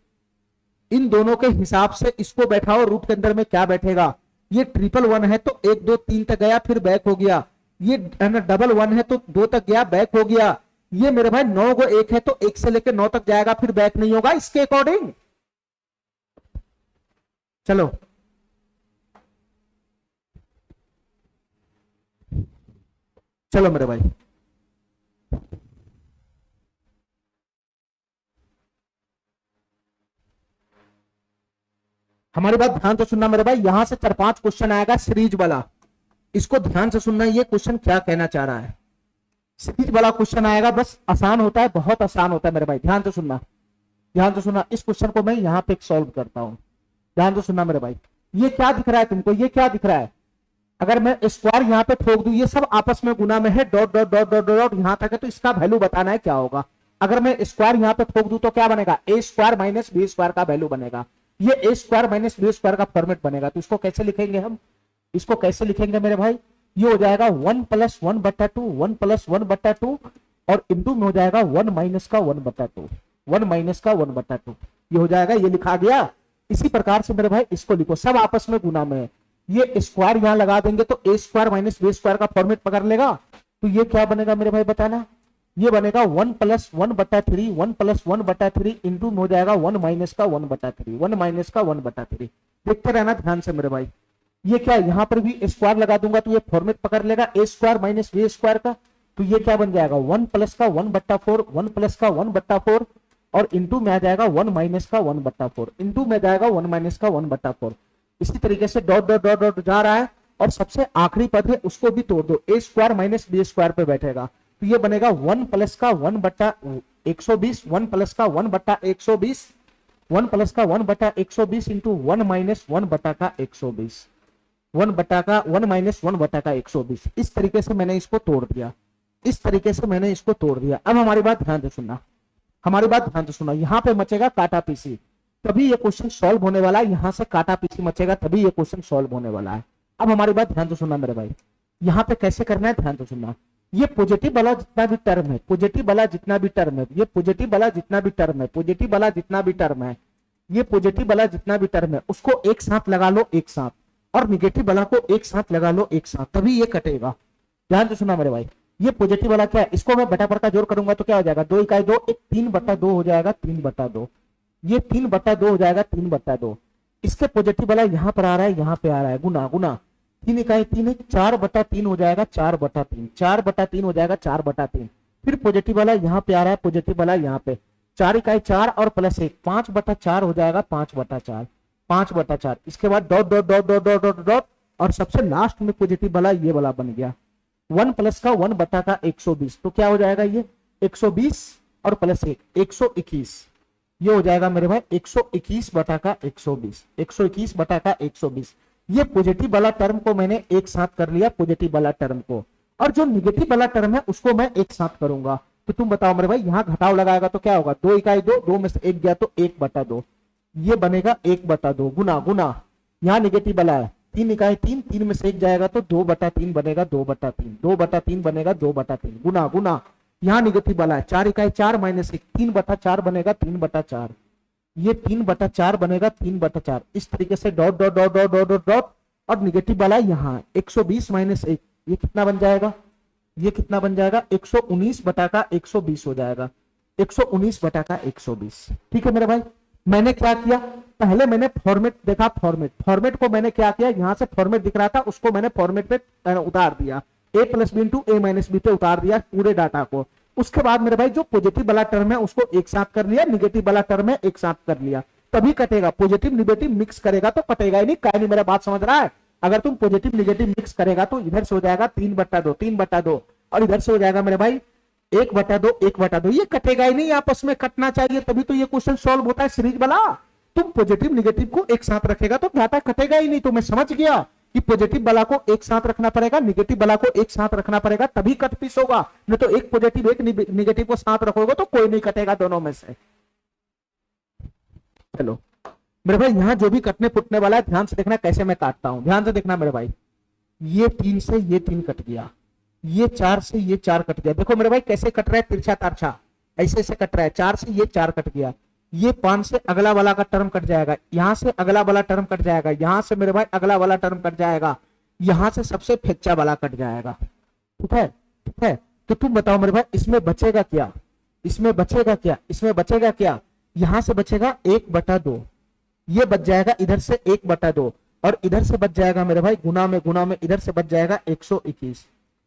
इन दोनों के हिसाब से इसको बैठाओ, रूट के अंदर में क्या बैठेगा। ये 111 है तो 1 2 3 तक गया फिर बैक हो गया, ये 11 है तो 2 तक गया बैक हो गया। ये मेरे भाई 9 को 1 है तो 1 से लेकर 9 तक जाएगा फिर बैक नहीं होगा, इसके अकॉर्डिंग। चलो चलो मेरे भाई, हमारी बात ध्यान से सुनना मेरे भाई। यहां से 4-5 क्वेश्चन आएगा सीरीज वाला, इसको ध्यान से सुनना, ये क्वेश्चन क्या कहना चाह रहा है। सीरीज वाला क्वेश्चन आएगा, बस आसान होता है, बहुत आसान होता है मेरे भाई, ध्यान से सुनना, ध्यान से सुनना। इस क्वेश्चन को मैं यहां पे सॉल्व करता हूं, ध्यान से सुनना मेरे भाई। ये क्या दिख रहा है तुमको, ये क्या दिख रहा है। अगर मैं स्क्वायर यहां पे ठोक दूं, ये सब आपस में गुना में है, dot dot dot dot dot यहां तक है, तो इसका वैल्यू बताना है क्या होगा। अगर मैं स्क्वायर यहां पे ठोक दूं तो क्या बनेगा, ए स्क्वायर माइनस बी स्क्वायर का वैल्यू बनेगा। ये ए स्क्वायर माइनस बी स्क्वायर का फॉर्मेट बनेगा, तो इसको कैसे लिखेंगे हम, इसको कैसे लिखेंगे मेरे भाई। ये हो जाएगा 1 + 1/2, 1 + 1/2 और इंटू में हो जाएगा 1 - का 1/2, 1 - का 1/2, ये हो जाएगा, ये लिखा गया। इसी प्रकार से मेरे भाई इसको लिखो, सब आपस में गुना में है। ये स्क्वायर यहां लगा देंगे तो ए स्क्वायर माइनस बी स्क्वायर का फॉर्मेट पकड़ लेगा, तो ये क्या बनेगा मेरे भाई बताना। ये बनेगा 1 + 1/3, 1 + 1/3 इंटू में हो जाएगा 1 - का 1/3, 1 - का 1/3। देखते रहना ध्यान से मेरे भाई। ये क्या, यहां पर भी स्क्वायर लगा दूंगा तो ये फॉर्मेट पकड़ लेगा ए स्क्वायर माइनस बी स्क्वायर का, तो ये क्या बन जाएगा 1 + का 1/4, 1 + का 1/4 और इंटू में आ जाएगा 1 - का 1/4, इंटू में जाएगा 1 - का 1/4। इसी तरीके से डॉट डॉट डॉट डॉट जा रहा है और सबसे आखिरी पद है उसको भी तोड़ दो, ए स्क्वायर माइनस बी स्क्वायर पे बैठेगा, तो ये बनेगा 1 + का 1/120, 1 + का 1/120, 1 + का 1/120 इंटू 1 - 1/120, 1 - 1/120। इस तरीके से मैंने इसको तोड़ दिया, इस तरीके से मैंने इसको तोड़ दिया। अब हमारी बात ध्यान से सुनना, हमारी बात ध्यान से सुनना। यहां पे मचेगा काटा पीसी, तभी ये क्वेश्चन सॉल्व होने वाला है। यहां से काटा पीसी मचेगा तभी ये क्वेश्चन सॉल्व होने वाला है। अब हमारी बात ध्यान से सुनना मेरे भाई, यहां पे कैसे करना है ध्यान से सुनना। ये पॉजिटिव वाला जितना भी टर्म है, पॉजिटिव वाला जितना भी टर्म है, ये पॉजिटिव वाला जितना भी टर्म है, पॉजिटिव वाला जितना भी टर्म है, ये पॉजिटिव वाला जितना भी टर्म है उसको एक साथ लगा लो, एक साथ, और निगेटिव वाला को एक साथ लगा लो, एक साथ, तभी ये कटेगा। ध्यान से सुना मेरे भाई। ये पॉजिटिव वाला क्या है, इसको मैं बटा पर का जोड़ करूंगा तो क्या हो जाएगा, 2 × 2 एक 3/2 हो जाएगा, 3/2, ये 3/2 हो जाएगा, 3/2। इसके पॉजिटिव वाला यहां पर आ रहा है, यहां पे आ रहा है, गुना गुना 3 × 3 है, 4/3 हो जाएगा, 4/3, 4/3 हो जाएगा, 4/3। फिर पॉजिटिव वाला यहाँ पे आ रहा है, पॉजिटिव वाला यहाँ पे 4 × 4 और +1 5/4 हो जाएगा, 5/4, 5/4। इसके बाद dot dot dot dot dot dot dot और सबसे लास्ट में पॉजिटिव वाला ये वाला बन गया 1 + का 1/120, तो क्या हो जाएगा ये 120 और +1 121, ये हो जाएगा मेरे भाई 121/120, 121/120। ये पॉजिटिव वाला टर्म को मैंने एक साथ कर लिया, पॉजिटिव वाला टर्म को, और जो निगेटिव वाला टर्म है उसको मैं एक साथ करूंगा। तो तुम बताओ मेरे भाई, यहां घटाव लगाएगा तो क्या होगा, 2 × 2, 2 में से 1 गया तो 1/2, ये बनेगा 1/2 गुना गुना, यहाँ निगेटिव वाला है 3 × 3, 3 में से 1 जाएगा तो 2/3 बनेगा, 2/3, 2/3 बनेगा, 2/3 गुना गुना, यहाँ निगेटिव वाला है 4 × 4 - 1 3/4 बनेगा, 3/4, ये 3/4 बनेगा, 3/4। इस तरीके से dot dot dot dot dot dot dot और निगेटिव वाला यहाँ 120 - 1, ये कितना बन जाएगा, ये कितना बन जाएगा 119/120 हो जाएगा, 119/120। ठीक है मेरे भाई, मैंने क्या किया, पहले मैंने फॉर्मेट देखा, फॉर्मेट को मैंने क्या किया, यहां से फॉर्मेट दिख रहा था उसको मैंने फॉर्मेट पे उतार दिया, ए प्लस बी इंटू ए माइनस बी पे उतार दिया पूरे डाटा को। उसके बाद मेरे भाई जो पॉजिटिव वाला टर्म है उसको एक साथ कर लिया, निगेटिव वाला टर्म है एक साथ कर लिया, तभी कटेगा। पॉजिटिव निगेटिव मिक्स करेगा तो कटेगा ही नहीं, क्या नहीं मेरा बात समझ रहा है। अगर तुम पॉजिटिव निगेटिव मिक्स करेगा तो इधर से हो जाएगा 3/2 3/2 और इधर से हो जाएगा मेरे भाई 1/2 1/2, ये कटेगा ही नहीं, आपस में कटना चाहिए तभी तो ये क्वेश्चन सॉल्व होता है सीरीज वाला। तुम पॉजिटिव निगेटिव को एक साथ रखेगा तो डाटा कटेगा ही नहीं। तो मैं समझ गया कि पॉजिटिव वाला को एक साथ रखना पड़ेगा, निगेटिव वाला को एक साथ रखना पड़ेगा, तभी कट पीस होगा, नहीं तो एक पॉजिटिव एक निगेटिव को साथ रखोगे तो कोई नहीं कटेगा दोनों में से। चलो मेरे भाई यहां जो भी कटने फुटने वाला है ध्यान से देखना कैसे मैं काटता हूं, ध्यान से देखना मेरे भाई। ये 3 से ये 3 कट गया, ये 4 से ये 4 कट गया, देखो मेरे भाई कैसे कट रहा है, तिरछा तारछा ऐसे से कट रहा है। 4 से ये 4 कट गया, ये 5 से अगला वाला का टर्म कट जाएगा, यहां से अगला वाला टर्म कट जाएगा, यहां से मेरे भाई अगला वाला टर्म कट जाएगा, यहां से सबसे फेच्चा वाला कट जाएगा। ठीक है, ठीक है। तो तुम बताओ मेरे भाई इसमें बचेगा क्या, इसमें बचेगा क्या, इसमें बचेगा क्या, यहां से बचेगा 1/2, ये बच जाएगा इधर से 1/2 और इधर से बच जाएगा मेरे भाई गुना में इधर से बच जाएगा 121,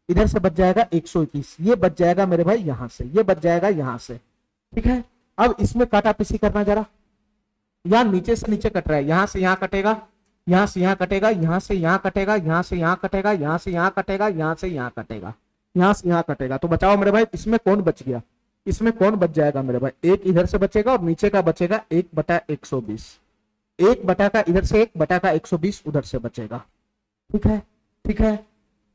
इधर से बच जाएगा 121, ये बच जाएगा मेरे भाई यहां से, ये बच जाएगा यहां से। ठीक है, अब इसमें काटा पीसी करना जरा, यहां नीचे से नीचे कट रहा है, यहां से यहां कटेगा, यहां से यहां कटेगा, यहां से यहां कटेगा, यहां से यहां कटेगा, यहां से यहां कटेगा, यहां से यहां कटेगा, यहां से यहां कटेगा। तो बचाओ मेरे भाई इसमें कौन बच गया, इसमें कौन बच जाएगा मेरे भाई, एक इधर से बचेगा और नीचे का बचेगा 1/120, 1 का इधर से 1/120 उधर से बचेगा। ठीक है, ठीक है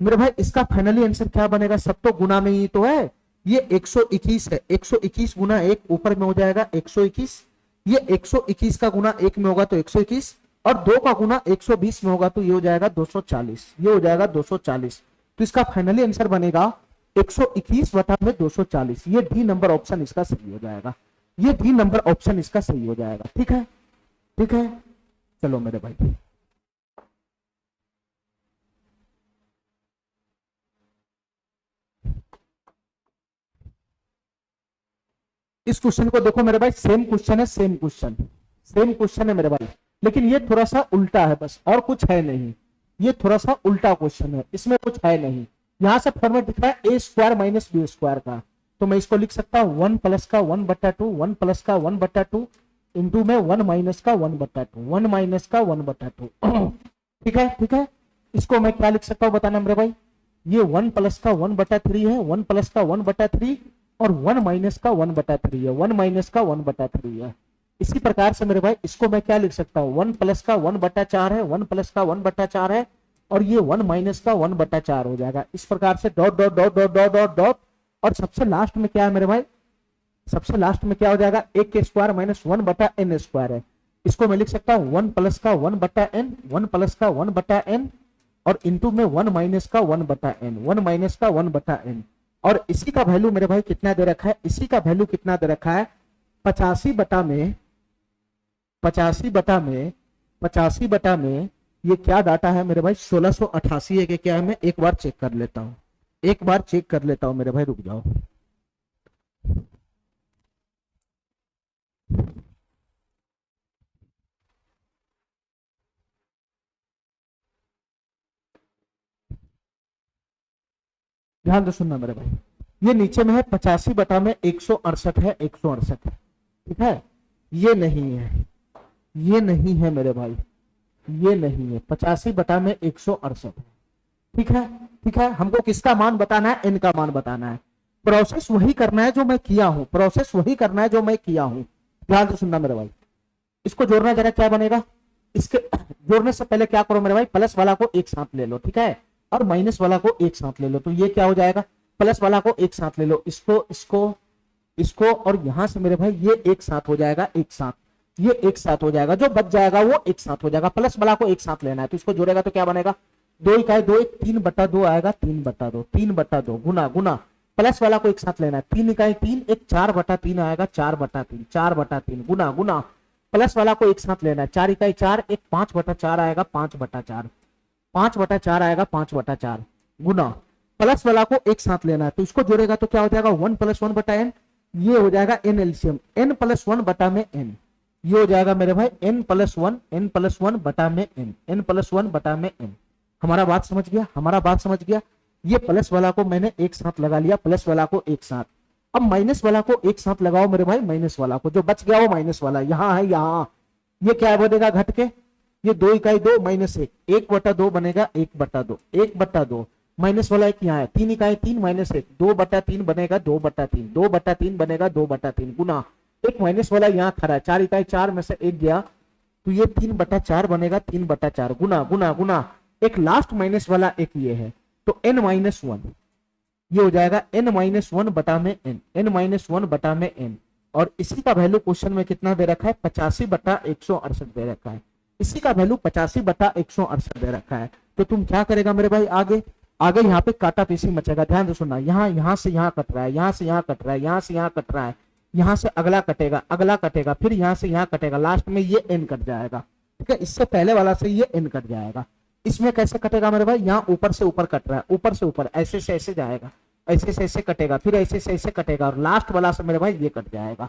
मेरे भाई, इसका फाइनली आंसर क्या बनेगा, सब तो गुना में ही तो है, ये 121 है, 121 गुना 1 ऊपर में हो जाएगा 121, ये 121 का गुना 1 में होगा तो 121 और 2 का गुना 120 में होगा तो ये हो जाएगा 240, ये हो जाएगा 240। तो इसका फाइनली आंसर बनेगा 121/240, ये डी नंबर ऑप्शन इसका सही हो जाएगा, ये डी नंबर ऑप्शन इसका सही हो जाएगा। ठीक है, ठीक है। चलो मेरे भाई इस क्वेश्चन को देखो मेरे भाई, सेम क्वेश्चन है, सेम क्वेश्चन, सेम क्वेश्चन है मेरे भाई, लेकिन ये थोड़ा सा उल्टा है बस, और कुछ है नहीं, ये थोड़ा सा उल्टा क्वेश्चन है, इसमें कुछ है नहीं। यहां से फॉर्मेट दिख रहा है a² - b² का, तो मैं इसको लिख सकता हूं 1 प्लस का 1/2, 1 प्लस का 1/2 इंटू में 1 माइनस का 1/2, 1 माइनस का 1/2। ठीक है, ठीक है। इसको मैं क्या लिख सकता हूं बताना मेरे भाई, ये 1 प्लस का 1/3 है, 1 प्लस का 1/3 और 1 माइनस का 1/3 है, 1 माइनस का 1/3 है। इसी प्रकार से मेरे भाई इसको मैं क्या लिख सकता हूँ, 1 प्लस का 1/4 है, 1 प्लस का 1/4 है और ये 1 माइनस का 1/4 हो जाएगा। इस प्रकार से dot dot dot dot dot dot dot और सबसे लास्ट में क्या है मेरे भाई, सबसे लास्ट में क्या हो जाएगा, a² - 1/n² है। इसको मैं लिख सकता हूँ 1 प्लस का 1/n, 1 प्लस का 1/n और इंटू में 1 माइनस का 1/n, 1 माइनस का 1/n। और इसी का वैल्यू मेरे भाई कितना दे रखा है, इसी का वैल्यू कितना दे रखा है 85/में ये क्या डाटा है मेरे भाई, 1688 है कि क्या है, मैं एक बार चेक कर लेता हूं, एक बार चेक कर लेता हूं मेरे भाई, रुक जाओ। ध्यान से सुनना मेरे भाई, ये नीचे में है 85/168 है, 168 है। ठीक है, ये नहीं है, ये नहीं है मेरे भाई, ये नहीं है, 85/168 है। ठीक है, ठीक है। हमको किसका मान बताना है, n का मान बताना है। प्रोसेस वही करना है जो मैं किया हूं, प्रोसेस वही करना है जो मैं किया हूं। ध्यान से सुनना मेरे भाई, इसको जोड़ना जरा क्या बनेगा, इसके जोड़ने से पहले क्या करो मेरे भाई, प्लस वाला को एक साथ ले लो, ठीक है, और माइनस वाला को एक साथ ले लो, तो ये क्या हो जाएगा, प्लस वाला को एक साथ ले लो, इसको इसको इसको और यहां से मेरे भाई ये एक साथ हो जाएगा, एक साथ, ये एक साथ हो जाएगा, जो बच जाएगा वो एक साथ हो जाएगा। प्लस वाला को एक साथ लेना है तो इसको जोड़ेगा तो क्या बनेगा, 2 इकाई 2 3/2 आएगा, 3/2 3/2 गुना गुना, प्लस वाला को एक साथ लेना है, 3 इकाई 3 एक 4/3 आएगा, 4/3 4/3 गुना गुना, प्लस वाला को एक साथ लेना है, 4 इकाई 4 एक 5/4 आएगा, 5/4 5/4 आएगा, 5/4 गुना, प्लस वाला को एक साथ लेना है तो इसको जोड़ेगा तो क्या हो जाएगा, 1 + 1/n, ये हो जाएगा n एलसीएम, n + 1 बटा में n, ये हो जाएगा मेरे भाई n+1 बटा में n+1 बटा में n। हमारा बात समझ गया, हमारा बात समझ गया। ये प्लस वाला को मैंने एक साथ लगा लिया, प्लस वाला को एक साथ। अब माइनस वाला को एक साथ लगाओ मेरे भाई, माइनस वाला को, जो बच गया वो माइनस वाला यहाँ है, यहाँ ये क्या बनेगा घट के, ये 2 इकाई 2 माइनस 1, 1/2 बनेगा, 1/2, 1/2 माइनस वाला एक यहाँ है, 3 इकाई 3 माइनस 1, 2/3 बनेगा, 2/3, 2/3 बनेगा, 2/3 गुना एक माइनस वाला यहाँ खड़ा है, 4 इकाई 4 में से एक गया तो ये 3/4 बनेगा, 3/4 गुना गुना गुना एक लास्ट माइनस वाला एक ये है, तो n-1 ये हो जाएगा n-1 बटा में n, n-1 बटा में n। और इसी का वैल्यू क्वेश्चन में कितना दे रखा है, 85/168 दे रखा है। इसी का वैल्यू 85/168 दे रखा है। तो तुम क्या करेगा मेरे भाई, आगे आगे यहाँ पे काटा पीसी मचेगा। ध्यान से सुनना, यहाँ से यहाँ कट रहा है, यहाँ से यहाँ कट रहा है, यहाँ से यहाँ कट रहा है, यहाँ से अगला कटेगा, अगला कटेगा, फिर यहाँ से यहाँ कटेगा, लास्ट में ये n कट जाएगा। ठीक है, इससे पहले वाला से ये n कट जाएगा। इसमें कैसे कटेगा मेरे भाई, यहाँ ऊपर से ऊपर कट रहा है, ऊपर से ऊपर ऐसे से ऐसे जाएगा, ऐसे से ऐसे कटेगा, फिर ऐसे से ऐसे कटेगा, और लास्ट वाला से मेरे भाई ये कट जाएगा।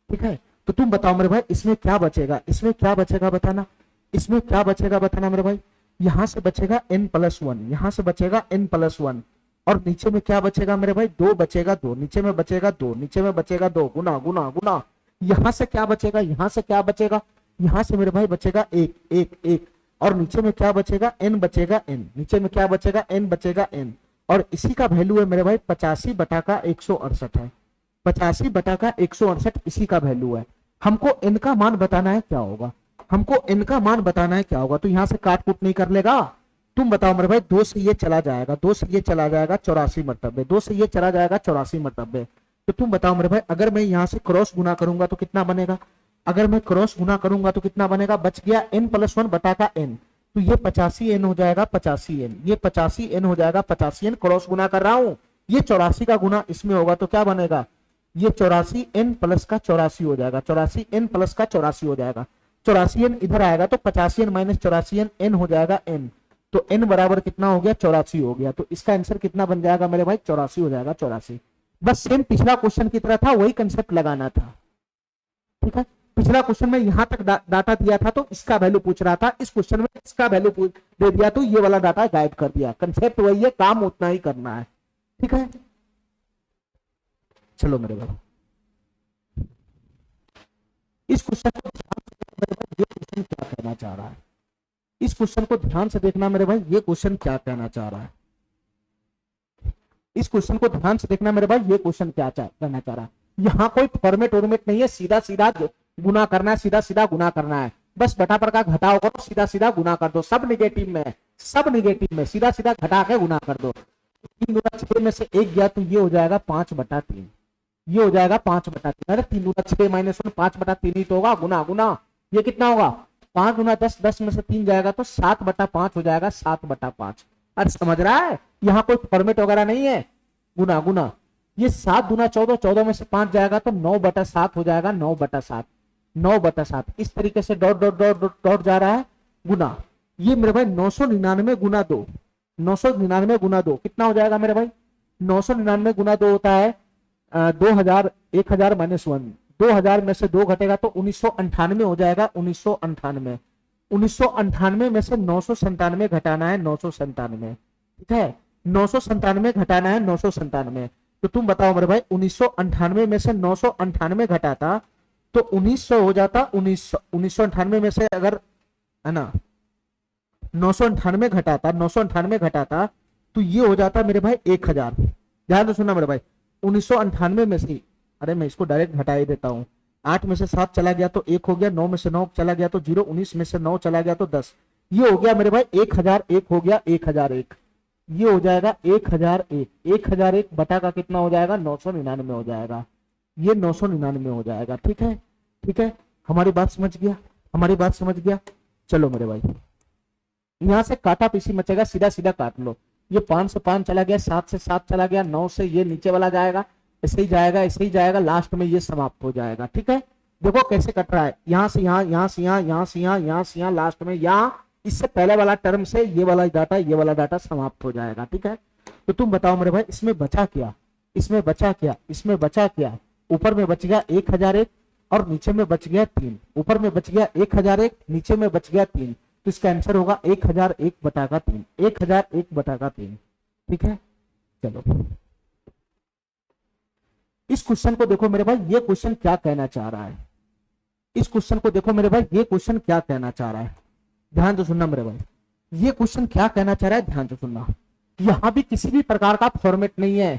ठीक है, तो तुम बताओ मेरे भाई इसमें क्या बचेगा, इसमें क्या बचेगा बताना, इसमें क्या बचेगा बताना मेरे भाई। यहाँ से बचेगा n+1, यहाँ से बचेगा n+1, और नीचे में क्या बचेगा मेरे भाई, 2 बचेगा, 2 नीचे में बचेगा, 2 नीचे में बचेगा, 2 गुना गुना गुना। यहाँ से क्या बचेगा, यहाँ से क्या बचेगा, यहाँ से मेरे भाई बचेगा 1 1 1, और नीचे में क्या बचेगा, n बचेगा n, नीचे में क्या बचेगा, n बचेगा n। और इसी का वैल्यू है मेरे भाई 85/168 है, 85/168 इसी का वैल्यू है। हमको n का मान बताना है क्या होगा, हमको n का मान बताना है क्या होगा। तो यहाँ से काट कूट नहीं कर लेगा। तुम बताओ मेरे भाई, 2 से ये चला जाएगा, 2 से ये चला जाएगा 84 मरतबे, 2 से ये चला जाएगा 84 मरतबे। तो तुम बताओ मेरे भाई, अगर मैं यहाँ से क्रॉस गुना करूंगा तो कितना बनेगा, अगर मैं क्रॉस गुना करूंगा तो कितना बनेगा, बच गया n+1 बटा का n, तो ये 85n हो जाएगा, 85n, ये 85n हो जाएगा, 85n क्रॉस गुना कर रहा हूं, ये 84 का गुना इसमें होगा तो क्या बनेगा, ये 84n प्लस का 84 हो जाएगा, 84n प्लस का 84 हो जाएगा, 84n इधर आएगा तो 85n माइनस 84n n हो जाएगा n, तो n बराबर कितना हो गया, 84 हो गया। तो इसका आंसर कितना बन जाएगा मेरे भाई, 84 हो जाएगा, 84। बस सेम पिछला क्वेश्चन की तरह था, वही कंसेप्ट लगाना था। ठीक है, पिछला क्वेश्चन में यहां तक डाटा दिया था तो इसका वैल्यू पूछ रहा था, इस क्वेश्चन में इसका वैल्यू दे दिया तो ये वाला डाटा गायब कर दिया। कंसेप्ट वही है, काम उतना ही करना है। ठीक है, चलो मेरे भाई इस क्वेश्चन को ध्यान से देखना मेरे भाई, ये क्वेश्चन क्या कहना चाह रहा है, इस क्वेश्चन को ध्यान से देखना मेरे भाई, ये क्वेश्चन क्या कहना चाह रहा है, इस क्वेश्चन को ध्यान से देखना मेरे भाई, ये क्वेश्चन क्या कहना चाह रहा है। यहाँ कोई फॉर्मेट वॉर्मेट नहीं है, सीधा सीधा गुना करना है, सीधा सीधा गुना करना है, बस बटा पर का घटाओ करो, सीधा सीधा गुना कर दो, सब निगेटिव में है, सब निगेटिव में, सीधा सीधा घटा के गुना कर दो। 3 गुना 6 में से 1 गया तो ये हो जाएगा 5/3, ये हो जाएगा 5/3। अरे 3 गुना 6 माइनस 1 5/3 ही तो होगा, गुना गुना ये कितना होगा, 5 गुना 10, 10 में से 3 जाएगा तो 7/5 हो जाएगा, 7/5। अरे समझ रहा है, यहाँ कोई फॉर्मेट वगैरह नहीं है, गुना गुना। ये 7 गुना 14, 14 में से 5 जाएगा तो 9/7 हो जाएगा, 9/7, 9/7। इस तरीके से डॉट डॉट डॉट डॉट जा रहा है, गुना। ये मेरे भाई 999 गुना 2, 999 गुना 2 कितना हो जाएगा मेरे भाई, 999 गुना 2 होता है 2000, 1000 माइनस 1, 2000 में से 2 घटेगा तो 1998 हो जाएगा, 1998। 1998 में से 997 घटाना है, 997। ठीक है, 997 घटाना है, 997। तो तुम बताओ मेरे भाई, 1998 में से 998 घटाता तो 1900 हो जाता, 1998 में से अगर है ना 998 घटाता, 998 घटाता तो ये हो जाता मेरे भाई 1000। ध्यान से सुनना मेरे भाई, 1998 में से, अरे मैं इसको डायरेक्ट घटा ही देता हूँ, 8 में से 7 चला गया तो 1 हो गया, 9 में से 9 चला गया तो 0, 19 में से 9 चला गया तो 10, ये हो गया मेरे भाई 1001 हो गया, 1001, ये हो जाएगा 1001, 1001 बटा का कितना हो जाएगा, 999 हो जाएगा, ये 999 हो जाएगा। ठीक है, ठीक है, हमारी बात समझ गया, हमारी बात समझ गया। चलो मेरे भाई यहां से काटा पीसी मचेगा, सीधा सीधा काट लो, ये 5 से 5 चला गया, 7 से 7 चला गया, 9 से ये नीचे वाला जाएगा, ऐसे ही जाएगा, ऐसे ही जाएगा, लास्ट में ये समाप्त हो जाएगा। ठीक है, देखो कैसे कट रहा है, यहाँ से यहाँ, यहाँ से यहाँ, यहाँ से यहाँ, यहाँ से यहाँ, लास्ट में यहाँ, इससे पहले वाला टर्म से ये वाला डाटा समाप्त हो जाएगा। ठीक है, तो तुम बताओ मेरे भाई, इसमें बचा क्या, इसमें बचा क्या, ऊपर में बच गया 1001, नीचे में बच गया 1001, 1001 में से 10 घटाओ, 1001 में से 10 घटाता तो 1998 हो जाएगा, 1998 में से 9 घटाता तो 1998 हो जाएगा, 1998 में से 9 घटाता तो 1998 हो जाएगा। ठीक है, तो तुम बताओ मेरे भाई, इसमें बचा क्या, इसमें बचा क्या, ऊपर में बच गया 1001, और नीचे में बच गया 3, ऊपर में बच गया 1001, नीचे में बच गया 3, तो इसका आंसर होगा 1001 बटा का 3, 1001 बटा का 3। ठीक है, चलो इस क्वेश्चन को देखो मेरे भाई, ये क्वेश्चन क्या कहना चाह रहा है। इस क्वेश्चन को देखो मेरे भाई, ये क्वेश्चन क्या कहना चाह रहा है, ध्यान से सुनना मेरे भाई। ये क्वेश्चन क्या कहना चाह रहा है, ध्यान से सुनना। यहां भी किसी भी प्रकार का फॉर्मेट नहीं है,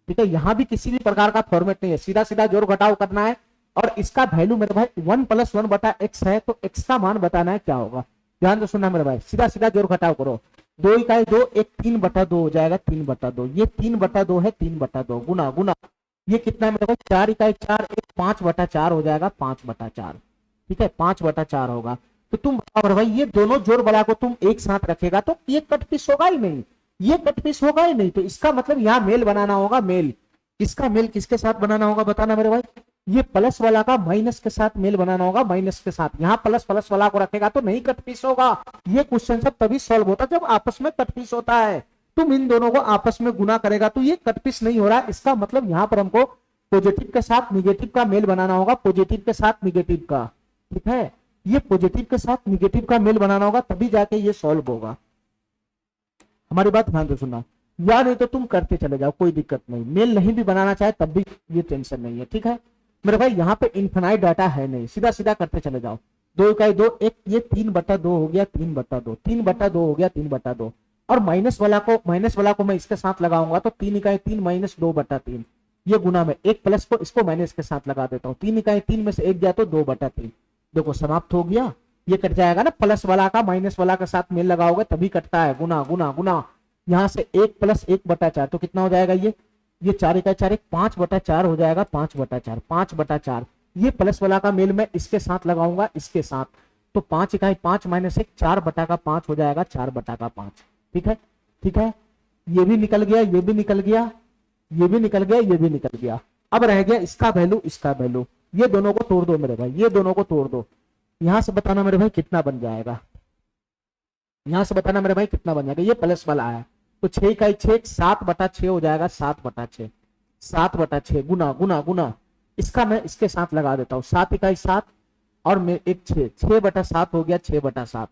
ठीक है, यहां भी किसी भी प्रकार का फॉर्मेट नहीं है, सीधा सीधा जोड़ घटाव करना है। और इसका वैल्यू मेरे भाई 1 + 1 बटा एक्स है, तो एक्स का मान बताना है क्या होगा। ध्यान से सुनना मेरे भाई, सीधा सीधा जोड़ घटाव करो। 2 इकाई 2, एक 3/2 हो जाएगा, 3/2, ये 3/2 है, 3/2 गुना गुना, ये कितना है मेरे भाई 4 इकाई 4, एक 5/4 हो जाएगा, 5/4। ठीक है, 5/4 होगा। तो तुम बताओ भाई, ये दोनों जोड़ बड़ा को तुम एक साथ रखेगा तो ये कट पीस होगा ही नहीं, ये कट पीस होगा ही नहीं। तो इसका मतलब यहाँ मेल बनाना होगा, मेल। किसका मेल किसके साथ बनाना होगा बताना मेरे भाई। ये प्लस वाला का माइनस के साथ मेल बनाना होगा, माइनस के साथ। यहाँ प्लस प्लस वाला को रखेगा तो नहीं कट पीस होगा। ये क्वेश्चन सब तभी सॉल्व होता है जब आपस में कट पीस होता है। तुम इन दोनों को आपस में गुना करेगा तो ये कट पीस नहीं हो रहा है। इसका मतलब यहाँ पर हमको पॉजिटिव के साथ निगेटिव का मेल बनाना होगा, पॉजिटिव के साथ निगेटिव का। ठीक है, ये पॉजिटिव के साथ निगेटिव का मेल बनाना होगा, तभी जाके ये सॉल्व होगा। हमारी बात ध्यान से सुनना, या नहीं तो तुम करते चले जाओ, कोई दिक्कत नहीं। मेल नहीं भी बनाना चाहे तब भी ये टेंशन नहीं है। ठीक है मेरे भाई, यहाँ पे इन्फिनाइट डाटा है नहीं, सीधा सीधा करते चले जाओ। 2 इकाई 2, एक ये 3/2 हो गया, 3/2, 3/2 हो गया, 3/2। और माइनस वाला को मैं इसके साथ लगाऊंगा तो 3 इकाई 3 - 2/3, ये गुना में एक प्लस को इसको माइनस के साथ लगा देता हूँ। 3 इकाई 3 में से एक गया तो 2/3, देखो समाप्त हो गया। ये कट जाएगा ना, प्लस वाला का माइनस वाला के साथ मेल लगाओगे तभी कटता है, गुना गुना गुना। यहाँ से 1 + 1/4 तो कितना हो जाएगा, ये 4 इकाई 4, 5/4 हो जाएगा, 5/4, 5/4। ये प्लस वाला का मेल मैं इसके साथ लगाऊंगा, इसके साथ, तो 5 इकाई 5 - 1 4/5 हो जाएगा, 4/5। ठीक है, ठीक है, ये भी निकल गया, ये भी निकल गया, ये भी निकल गया, ये भी निकल गया। अब रह गया इसका वैल्यू, इसका वैल्यू। ये दोनों को तोड़ दो मेरे भाई, ये दोनों को तोड़ दो। यहां से बताना मेरे भाई कितना बन जाएगा, यहां से बताना मेरे भाई कितना बन जाएगा। ये प्लस वाला है तो 6 इकाई 6, 7/6 हो जाएगा, 7/6, 7/6 गुना गुना गुना। इसका मैं इसके साथ लगा देता हूँ, 7 इकाई 7 और मैं एक 6, 6/7 हो गया, 6/7।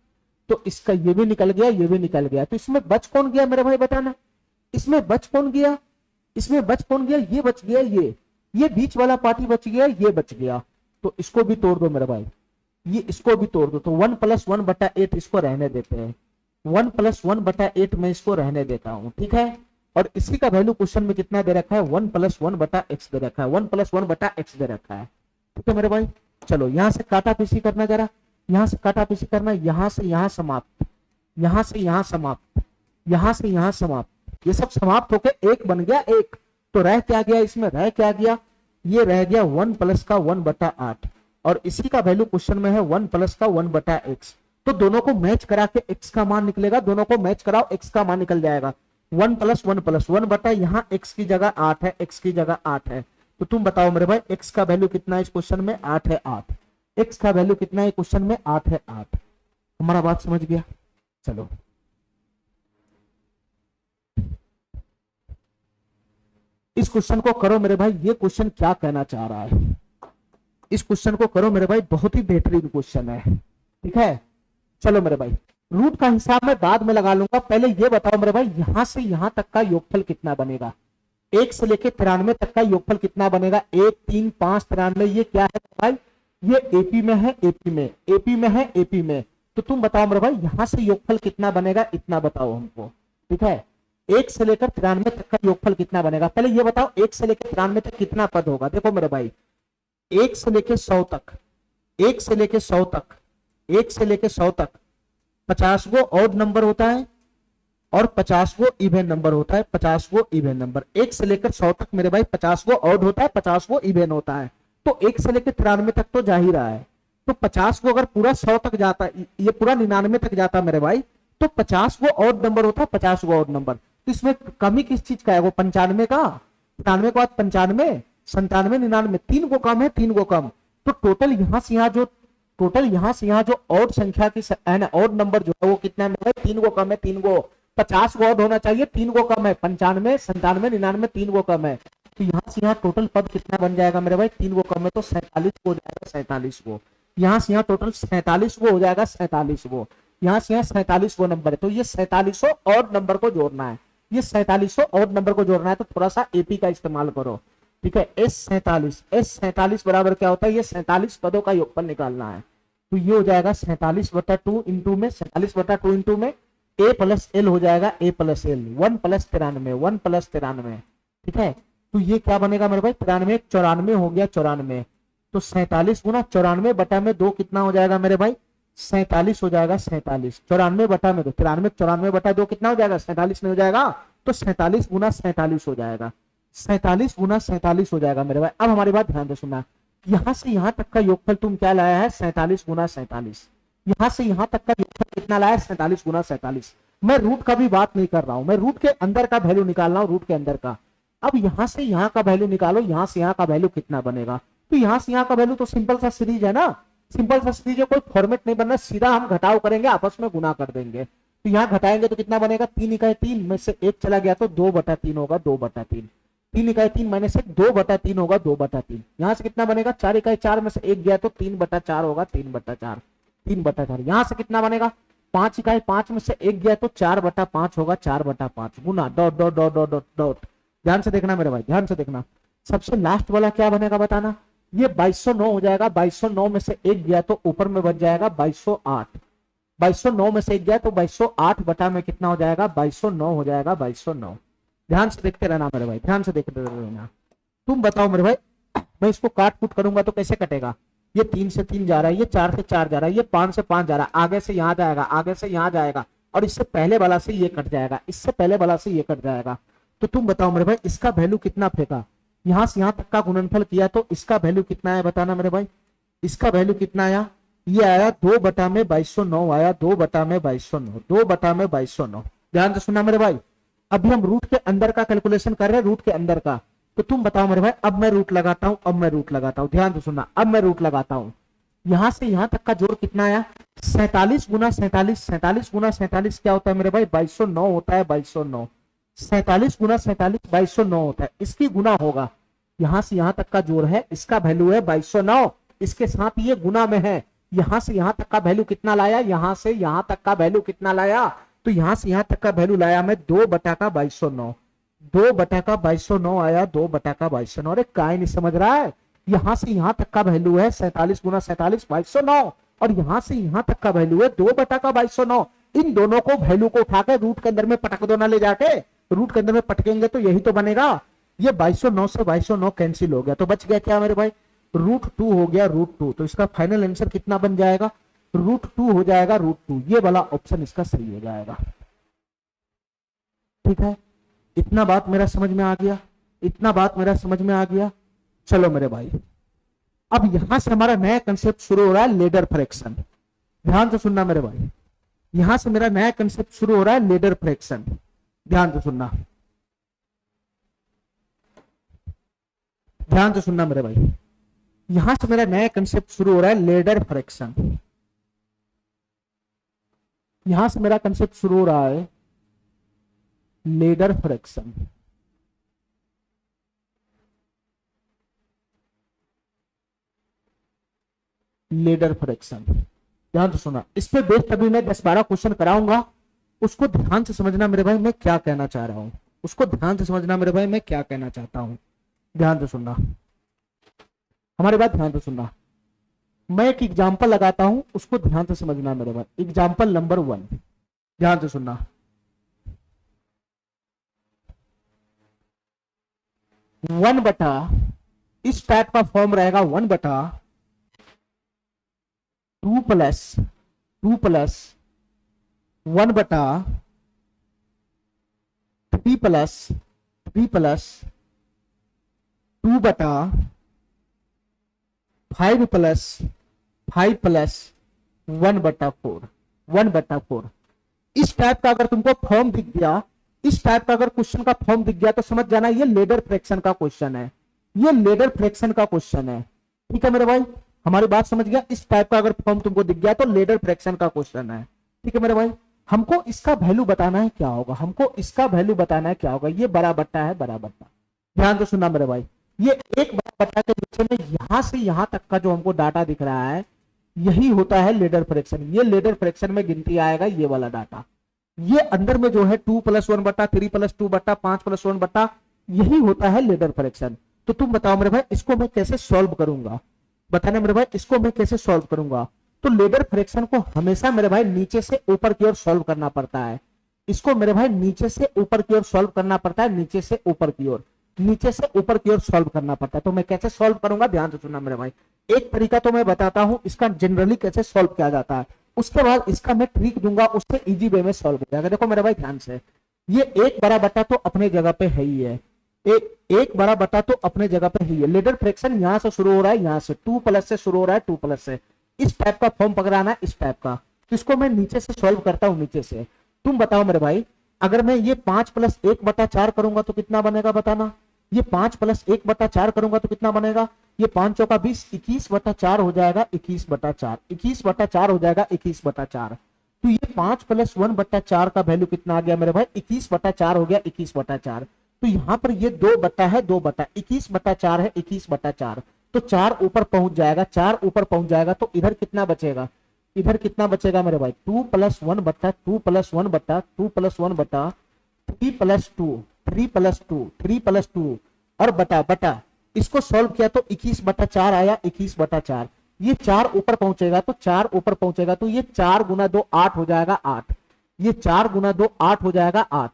तो इसका ये भी निकल गया, ये भी निकल गया। तो इसमें बच कौन गया मेरे भाई बताना, इसमें बच कौन गया, इसमें बच कौन गया, ये बच गया, ये बीच वाला पार्टी बच गया, ये बच गया। तो इसको भी तोड़ दो मेरे भाई, ये इसको भी तोड़ दो। तो 1 + 1/8 इसको रहने देते हैं, 1 + 1/8 में इसको रहने देता हूं। ठीक है, और इसी का वैल्यू क्वेश्चन में कितना दे रखा है, 1 + 1/x दे रखा है, 1 + 1/x दे रखा है। ठीक है मेरे भाई, चलो यहां से काटा पीसी करना, जरा यहां से काटा पीसी करना, यहां से यहां समाप्त, यहां से यहां समाप्त, यहां से यहां समाप्त। ये सब समाप्त होके एक बन गया, एक। तो रह क्या गया इसमें, रह क्या गया, ये रह गया 1 + का 1/8, और इसी का वैल्यू क्वेश्चन में है 1 + का 1/x। तो दोनों को मैच करा के x का मान निकलेगा, दोनों को मैच कराओ, x का मान निकल जाएगा। 1 + 1 + 1 यहाँ x की जगह 8 है, x की जगह 8 है। तो तुम बताओ मेरे भाई x का वैल्यू कितना है इस क्वेश्चन में, 8 है, 8। x का वैल्यू कितना है क्वेश्चन में, 8 है, 8। हमारा बात समझ गया, चलो इस क्वेश्चन को करो मेरे भाई। ये क्वेश्चन क्या कहना चाह रहा है, इस क्वेश्चन को करो मेरे भाई, बहुत ही बेहतरीन क्वेश्चन है। ठीक है, चलो मेरे भाई, रूट का हिसाब मैं बाद में लगा लूंगा। पहले ये बताओ मेरे भाई, यहां से यहां तक का योगफल कितना बनेगा, 1 से लेके 93 तक का योगफल कितना बनेगा, 1 3 5 93। ये क्या है भाई, ये एपी में है, एपी में, एपी में है, एपी में। तो तुम बताओ मेरे भाई यहां से योगफल कितना बनेगा, इतना बताओ हमको। ठीक है, 1 से लेकर 93 तक का योगफल कितना बनेगा, पहले ये बताओ 1 से लेकर 93 तक कितना पद होगा। देखो मेरे भाई 1 से लेके 100 तक, 1 से लेके 100 तक, 1 से लेके 100 तक 50 गो ऑड नंबर होता है और 50 गो इवन नंबर होता है, 50 गो इवन नंबर। 1 से लेकर 100 तक मेरे भाई 50 गो ऑड होता है, 50 गो इवन होता है। तो 1 से लेकर 93 तक तो जा ही रहा है। तो 50 को अगर पूरा 100 तक जाता, ये पूरा 99 तक जाता मेरे भाई, तो 50 गो ऑड नंबर होता है, 50 गो ऑड नंबर। तो इसमें कमी किस चीज का है, वो 95 का, 93 के बाद 95, 97, 99, 3 को कम है, 3 को कम। तो टोटल यहां से यहां जो, टोटल यहां से यहां जो ऑड संख्या की ऑड नंबर जो है वो कितना है, 3 को कम है, 3 को। 50 को ऑड होना चाहिए, 3 को कम है, 95, 97, 99, 3 को कम है। तो यहाँ से यहाँ टोटल पद कितना बन जाएगा मेरे भाई, 3 को कम है तो 47 को हो जाएगा, 47 को। यहाँ से यहाँ टोटल 47 को हो जाएगा, 47 को। यहाँ से यहाँ 47 वो नंबर है, तो ये 47 और नंबर को जोड़ना है, ये 47 और नंबर को जोड़ना है, तो थोड़ा सा एपी का इस्तेमाल करो, ठीक है। S47 बराबर क्या होता है, ये 47 पदों का योगफल निकालना है, तो ये हो जाएगा 47/2 इंटू में 47/2 इंटू में A प्लस एल हो जाएगा, A प्लस एल 1 + 93, 1 + 93, ठीक है। तो ये क्या बनेगा मेरे भाई, 93 94 हो गया, 94, तो 47 गुना 94/2 कितना हो जाएगा मेरे भाई, 47 हो जाएगा, 47 94/2, 93 94/2 कितना हो जाएगा, 47 में हो जाएगा, तो 47 गुना 47 हो जाएगा, 47 गुना 47 हो जाएगा मेरे भाई। अब हमारी बात ध्यान से सुनना, यहां से यहां तक का योगफल तुम क्या लाया है, 47 गुना 47, यहां से यहां तक का योगफल कितना लाया है, 47 गुना 47। मैं रूट का भी बात नहीं कर रहा हूं, मैं रूट के अंदर का वैल्यू निकाल रहा हूं, रूट के अंदर का। अब यहां से यहां का वैल्यू निकालो, यहां से यहां का वैल्यू कितना बनेगा, तो यहां से यहां का वैल्यू तो सिंपल सा सीरीज है ना, सिंपल सा सीरीज है, कोई फॉर्मेट नहीं बनना, सीधा हम घटाव करेंगे, आपस में गुना कर देंगे। तो यहाँ घटाएंगे तो कितना बनेगा, 3 इकाई 3 में से 1 चला गया तो 2/3 होगा, 2/3, 3 इकाई 3 माइनस 1 2/3 होगा, 2/3। यहाँ से कितना बनेगा, 4 इकाई 4 में से 1 गया तो 3/4 होगा, 3/4, 3/4। यहाँ से कितना बनेगा, 5 इकाई 5 में से 1 गया तो 4/5 होगा, 4/5 गुना dot dot dot dot dot dot. ध्यान से देखना मेरे भाई, ध्यान से देखना, सबसे लास्ट वाला क्या बनेगा बताना, ये 2209 हो जाएगा, 2209 में से 1 गया तो ऊपर में बच जाएगा 2208, 2209 में से 1 गया तो 2208 बटा में कितना हो जाएगा, 2209 हो जाएगा, 2209। ध्यान से देखते रहना मेरे भाई, ध्यान से देखते रहना। तुम बताओ मेरे भाई, मैं इसको काट कूट करूंगा तो कैसे कटेगा, ये 3 से 3 जा रहा है, ये 4 से 4 जा रहा है, ये 5 से 5 जा रहा है, आगे से यहां जाएगा, आगे से यहां जाएगा, और इससे पहले वाला से ये कट जाएगा, इससे पहले वाला से ये कट जाएगा। तो तुम बताओ मेरे भाई, इसका वैल्यू कितना फेंका, यहां से यहां तक का गुणनफल किया तो इसका वैल्यू कितना है बताना मेरे भाई, इसका वैल्यू कितना आया, ये आया 2/2209 आया, 2/2209, 2/2209। ध्यान से सुनना मेरे भाई, अभी हम रूट के अंदर का कैलकुलेशन कर रहे हैं, रूट के अंदर का। तो तुम बताओ मेरे भाई, अब मैं रूट लगाता हूं, अब मैं रूट लगाता हूं, ध्यान से सुनना, अब मैं रूट लगाता हूं। यहां से यहां तक का जोड़ कितना आया, 47 गुना 47, 47 गुना 47 क्या होता है मेरे भाई, 2209 होता है, 2209। 47 गुना 47 2209 होता है, इसकी गुना होगा, यहां से यहां तक का जोड़ है, इसका वैल्यू है 2209, इसके साथ ये गुना में है, यहां से यहां तक का वैल्यू कितना लाया, यहां से यहां तक का वैल्यू कितना लाया, तो यहां से यहां तक का वैल्यू लाया मैं 2/2209, 2/2209 आया, 2/2209। अरे काय नहीं समझ रहा है, यहां से यहां तक का वैल्यू है 47 गुना 47 2209, और यहां से यहां तक का वैल्यू है 2/2209। इन दोनों को वैल्यू को उठाकर रूट के अंदर में पटक दो ना, ले जाके रूट के अंदर में पटकेंगे तो यही तो बनेगा। ये 2209 से 2209 कैंसिल हो गया, तो बच गया क्या मेरे भाई, √2 हो गया, √2। तो इसका फाइनल आंसर कितना बन जाएगा, √2 हो जाएगा, √2। ये वाला ऑप्शन इसका सही हो जाएगा, ठीक है। इतना बात मेरा समझ में आ गया, इतना बात मेरा समझ में आ गया। चलो मेरे भाई, अब यहां से हमारा नया कंसेप्ट शुरू हो रहा है, लेडर फ्रैक्शन। ध्यान से सुनना मेरे भाई, यहां से मेरा नया कंसेप्ट शुरू हो रहा है, लेडर फ्रैक्शन। ध्यान से सुनना, ध्यान से सुनना मेरे भाई, यहां से मेरा नया कंसेप्ट शुरू हो रहा है, लेडर फ्रैक्शन। यहां से मेरा कंसेप्ट शुरू हो रहा है, लेडर फ्रैक्शन। लेडर फ्रैक्शन, ध्यान से सुना, इस पे बेस्ड अभी मैं 10-12 क्वेश्चन कराऊंगा, उसको ध्यान से समझना मेरे भाई, मैं क्या कहना चाह रहा हूं, उसको ध्यान से समझना मेरे भाई, मैं क्या कहना चाहता हूं। ध्यान से सुनना, हमारी बात ध्यान से सुनना। मैं एक एग्जांपल लगाता हूं, उसको ध्यान से समझना मेरे भाई। एग्जांपल नंबर 1, ध्यान से सुनना। 1/, इस टाइप का फॉर्म रहेगा, 1/2 + 1/3 + 2/5 + 1/4, 1/4। इस टाइप का अगर तुमको फॉर्म दिख गया, इस टाइप का अगर क्वेश्चन का फॉर्म दिख गया तो समझ जाना ये लेडर फ्रैक्शन का क्वेश्चन है, ये लेडर फ्रैक्शन का क्वेश्चन है, ठीक है मेरे भाई, हमारी बात समझ गया। इस टाइप का अगर फॉर्म तुमको दिख गया तो लेडर फ्रैक्शन का क्वेश्चन है, ठीक है मेरे भाई। हमको इसका वैल्यू बताना है क्या होगा, हमको इसका वैल्यू बताना है क्या होगा, ये बड़ा बट्टा है, बड़ा बट्टा, ध्यान से सुनना मेरे भाई, ये एक बार बटा के नीचे में यहां से यहां तक का जो हमको डाटा दिख रहा है, यही होता है लेडर फ्रैक्शन। ये लेडर फ्रैक्शन में गिनती आएगा ये वाला डाटा। ये अंदर में जो है 2+1/3+2/5+1, यही होता है लेडर फ्रैक्शन। तो तुम बताओ मेरे भाई, इसको मैं कैसे सॉल्व करूंगा? बताना मेरे भाई, इसको मैं कैसे सॉल्व करूंगा? तो लेडर फ्रैक्शन को हमेशा मेरे भाई नीचे से ऊपर की ओर सॉल्व करना पड़ता है। इसको मेरे भाई नीचे से ऊपर की ओर सॉल्व करना पड़ता है, नीचे से ऊपर की ओर, नीचे से ऊपर की ओर सॉल्व करना पड़ता है। तो मैं कैसे सॉल्व करूंगा, ध्यान से सुनना मेरे भाई। एक तरीका तो मैं बताता हूं इसका जनरली कैसे सॉल्व किया जाता है, उसके बाद इसका मैं ट्रिक दूंगा, उससे इजी वे में सॉल्व हो जाएगा। देखो मेरे भाई ध्यान से, ये एक बड़ा बटा तो अपने जगह पे है ही है, एक बड़ा बटा तो अपने जगह पे ही है। लेडर फ्रैक्शन यहां से शुरू हो रहा है, यहां से 2+ से शुरू हो रहा है, 2+ से, इस टाइप का फॉर्म पकड़ाना है, इस टाइप का। तो इसको मैं नीचे से सॉल्व करता हूं, नीचे से। तुम बताओ मेरे भाई, अगर मैं ये 5+1/4 करूंगा तो कितना बनेगा, बताना। ये 5+1/4 करूंगा तो कितना बनेगा? ये 5 चौका 20, 21/4 हो जाएगा, 21/4, 21/4 हो जाएगा, 21/4। तो ये 5+1/4 का वैल्यू कितना आ गया मेरे भाई? 21/4 हो गया, 21/4। तो यहां पर ये 2 बटा है, 2 बटा 21/4 है, 21/4। तो 4 ऊपर पहुंच जाएगा, 4 ऊपर पहुंच जाएगा, तो इधर कितना बचेगा? इधर कितना बचेगा मेरे भाई? 2+1/2+1/2+1/3+2 और बटा बटा, इसको सॉल्व किया तो 21/4 आया, 21/4। ये 4 ऊपर पहुंचेगा, तो 4 ऊपर पहुंचेगा, तो ये 4 गुना 2 8 हो जाएगा, 8। ये 4 गुना 2 8 हो जाएगा, 8।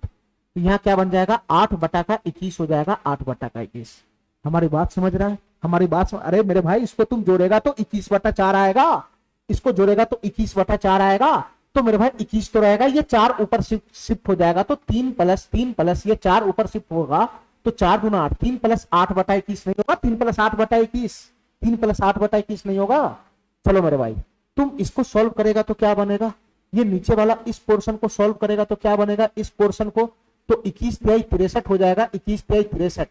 तो यहाँ क्या बन जाएगा? 8/21 हो जाएगा, 8/21। हमारी बात समझ रहा है? हमारी बात अरे मेरे भाई, इसको तुम जोड़ेगा तो 21/4 आएगा, इसको जोड़ेगा तो 21/4 आएगा। तो मेरे भाई 21 तो रहेगा, ये 4 ऊपर शिफ्ट हो जाएगा, तो 3+3+ ये 4 ऊपर शिफ्ट होगा, तो 4 गुना 8, 3+8/21 नहीं होगा, 3+8/21, 3+8/21 नहीं होगा। चलो मेरे भाई, तुम इसको सॉल्व करेगा तो क्या बनेगा? ये नीचे वाला इस पोर्शन को सॉल्व करेगा तो क्या बनेगा? इस पोर्शन को, तो 21×3 = 63 हो जाएगा, 21×63,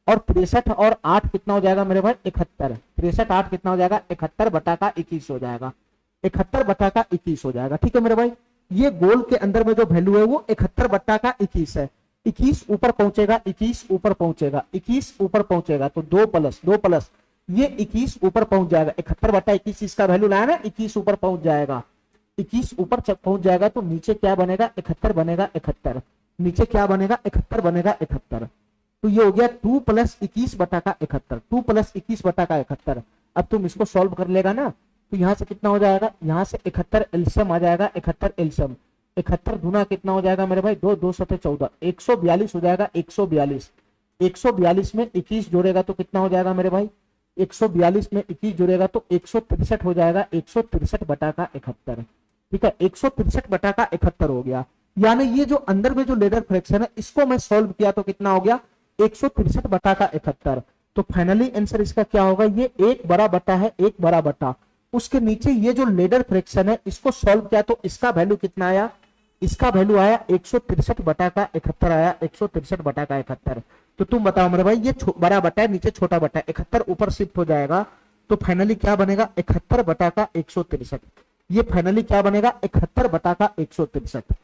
और 63 और 8 कितना हो जाएगा मेरे भाई? 71। 63 8 कितना हो जाएगा? 71/21 हो जाएगा, 71/21 हो जाएगा। ठीक है मेरे भाई, ये गोल के अंदर में जो वैल्यू है वो 71/21 है। 21 ऊपर पहुंचेगा, 21 ऊपर पहुंचेगा, 21 ऊपर पहुंचेगा, तो 2+2+, ये 21 ऊपर पहुंच जाएगा। 71/21 इसका वैल्यू लाया ना, 21 ऊपर पहुंच जाएगा, 21 ऊपर पहुंच जाएगा, तो नीचे क्या बनेगा? 71 बनेगा, 71। नीचे क्या बनेगा? 71 बनेगा, 71। तो ये हो गया 2+21/71, 2+21/71। अब तुम इसको सॉल्व कर लेगा ना, तो यहां से कितना हो जाएगा? यहां से 71 एल्सियम आ जाएगा, 71 एल्सियम, 71 गुना कितना हो जाएगा मेरे भाई? 2 2 7 14, 142 हो जाएगा, 142। 142 में 21 जोड़ेगा तो कितना हो जाएगा मेरे भाई? 142 में 21 जोड़ेगा तो 163 हो जाएगा, 163/71। ठीक है, 163/71 हो गया। यानी ये जो अंदर में जो लेडर फ्रैक्शन है, इसको मैं सॉल्व किया तो कितना हो गया? 163/71। तो फाइनली आंसर इसका क्या होगा? ये एक बड़ा बटा है, एक बड़ा बटा, उसके नीचे ये जो लेडर फ्रैक्शन है, इसको सॉल्व किया तो इसका वैल्यू कितना आया? इसका वैल्यू आया 163/71 आया, 163/71। तो तुम बताओ मेरे भाई, ये बड़ा बटा है, नीचे छोटा बटा है, 71 ऊपर शिफ्ट हो जाएगा, तो फाइनली क्या बनेगा? 71/163। ये फाइनली क्या बनेगा? 71/163।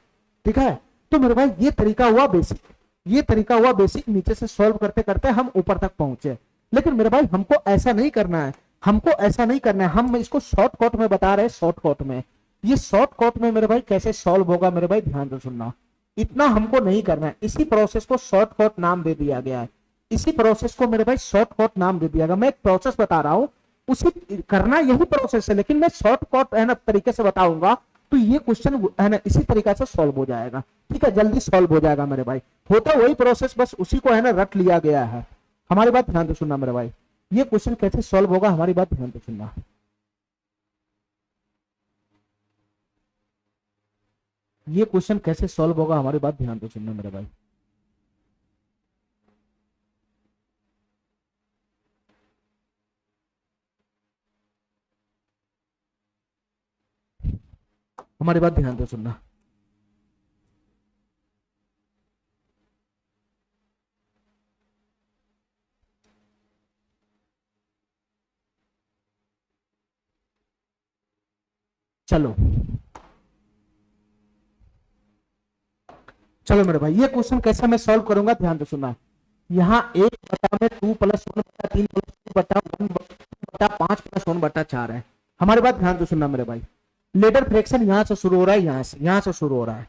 ठीक है, तो मेरे भाई ये तरीका हुआ बेसिक, ये तरीका हुआ बेसिक। नीचे से सॉल्व करते करते हम ऊपर तक पहुंचे, लेकिन मेरे भाई हमको ऐसा नहीं करना है, हमको ऐसा नहीं करना है, हम इसको शॉर्टकट में बता रहे हैं, शॉर्टकट में। ये शॉर्टकट में मेरे भाई कैसे सॉल्व होगा मेरे भाई, ध्यान से सुनना। इतना हमको नहीं करना है, इसी प्रोसेस को शॉर्टकट नाम दे दिया गया है, इसी प्रोसेस को मेरे भाई शॉर्टकट नाम दे दिया गया। मैं एक प्रोसेस बता रहा हूं, उसी करना यही प्रोसेस है, लेकिन मैं शॉर्टकट है ना तरीके से बताऊंगा, तो ये क्वेश्चन है ना इसी तरीके से सॉल्व हो जाएगा। ठीक है, जल्दी सॉल्व हो जाएगा मेरे भाई, होता वही प्रोसेस, बस उसी को है ना रट लिया गया है। हमारी बात ध्यान से सुनना मेरे भाई, ये क्वेश्चन कैसे सॉल्व होगा, हमारी बात ध्यान से सुनना। ये क्वेश्चन कैसे सॉल्व होगा, हमारी बात ध्यान से सुनना मेरे भाई। हमारी बात ध्यान से सुनना। चलो चलो मेरे भाई, ये क्वेश्चन कैसे मैं सॉल्व करूंगा, ध्यान से सुनना। यहाँ 1 में 2 प्लस 1 बटा 3 प्लस 2 बटा 1 बटा 5 प्लस 1 बटा 4 है। हमारी बात ध्यान से सुनना मेरे भाई, लेडर फ्रैक्शन यहां से शुरू हो रहा है, यहां से शुरू हो रहा है।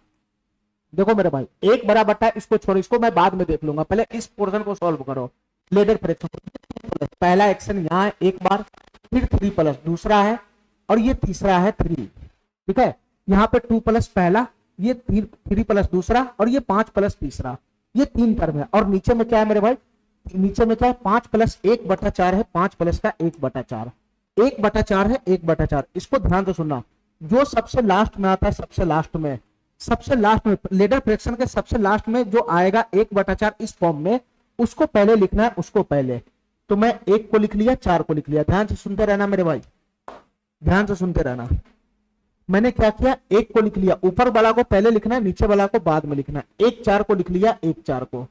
देखो मेरे भाई, 1 बड़ा बटा, इसको छोड़ो, इसको मैं बाद में देख लूंगा, पहले इस पोर्शन को सॉल्व करो। लेडर फ्रैक्शन पहला एक्शन यहाँ है 1 बार, फिर 3 प्लस दूसरा है, और ये तीसरा है 3। ठीक है, यहाँ पे 2 प्लस पहला, ये 3 प्लस दूसरा, और ये 5 प्लस तीसरा, ये 3 टर्म है। और नीचे में क्या है मेरे भाई, नीचे में क्या है, 5 प्लस 1 बटा 4 है, 5 प्लस का 1 बटा 4, 1 बटा 4 है, 1 बटा 4। इसको ध्यान से सुनना, जो सबसे लास्ट में आता है, सबसे लास्ट में लेडर फ्रैक्शन के सबसे लास्ट में जो आएगा 1 बटा 4 इस फॉर्म में, उसको पहले लिखना है, उसको पहले। तो मैं 1 को लिख लिया, 4 को लिख लिया। ध्यान से सुनते रहना मेरे भाई, ध्यान से सुनते रहना। मैंने क्या किया, 1 को लिख लिया, ऊपर वाला को पहले लिखना है, नीचे वाला को बाद में लिखना है। 1 4 को लिख लिया, 1 4 को,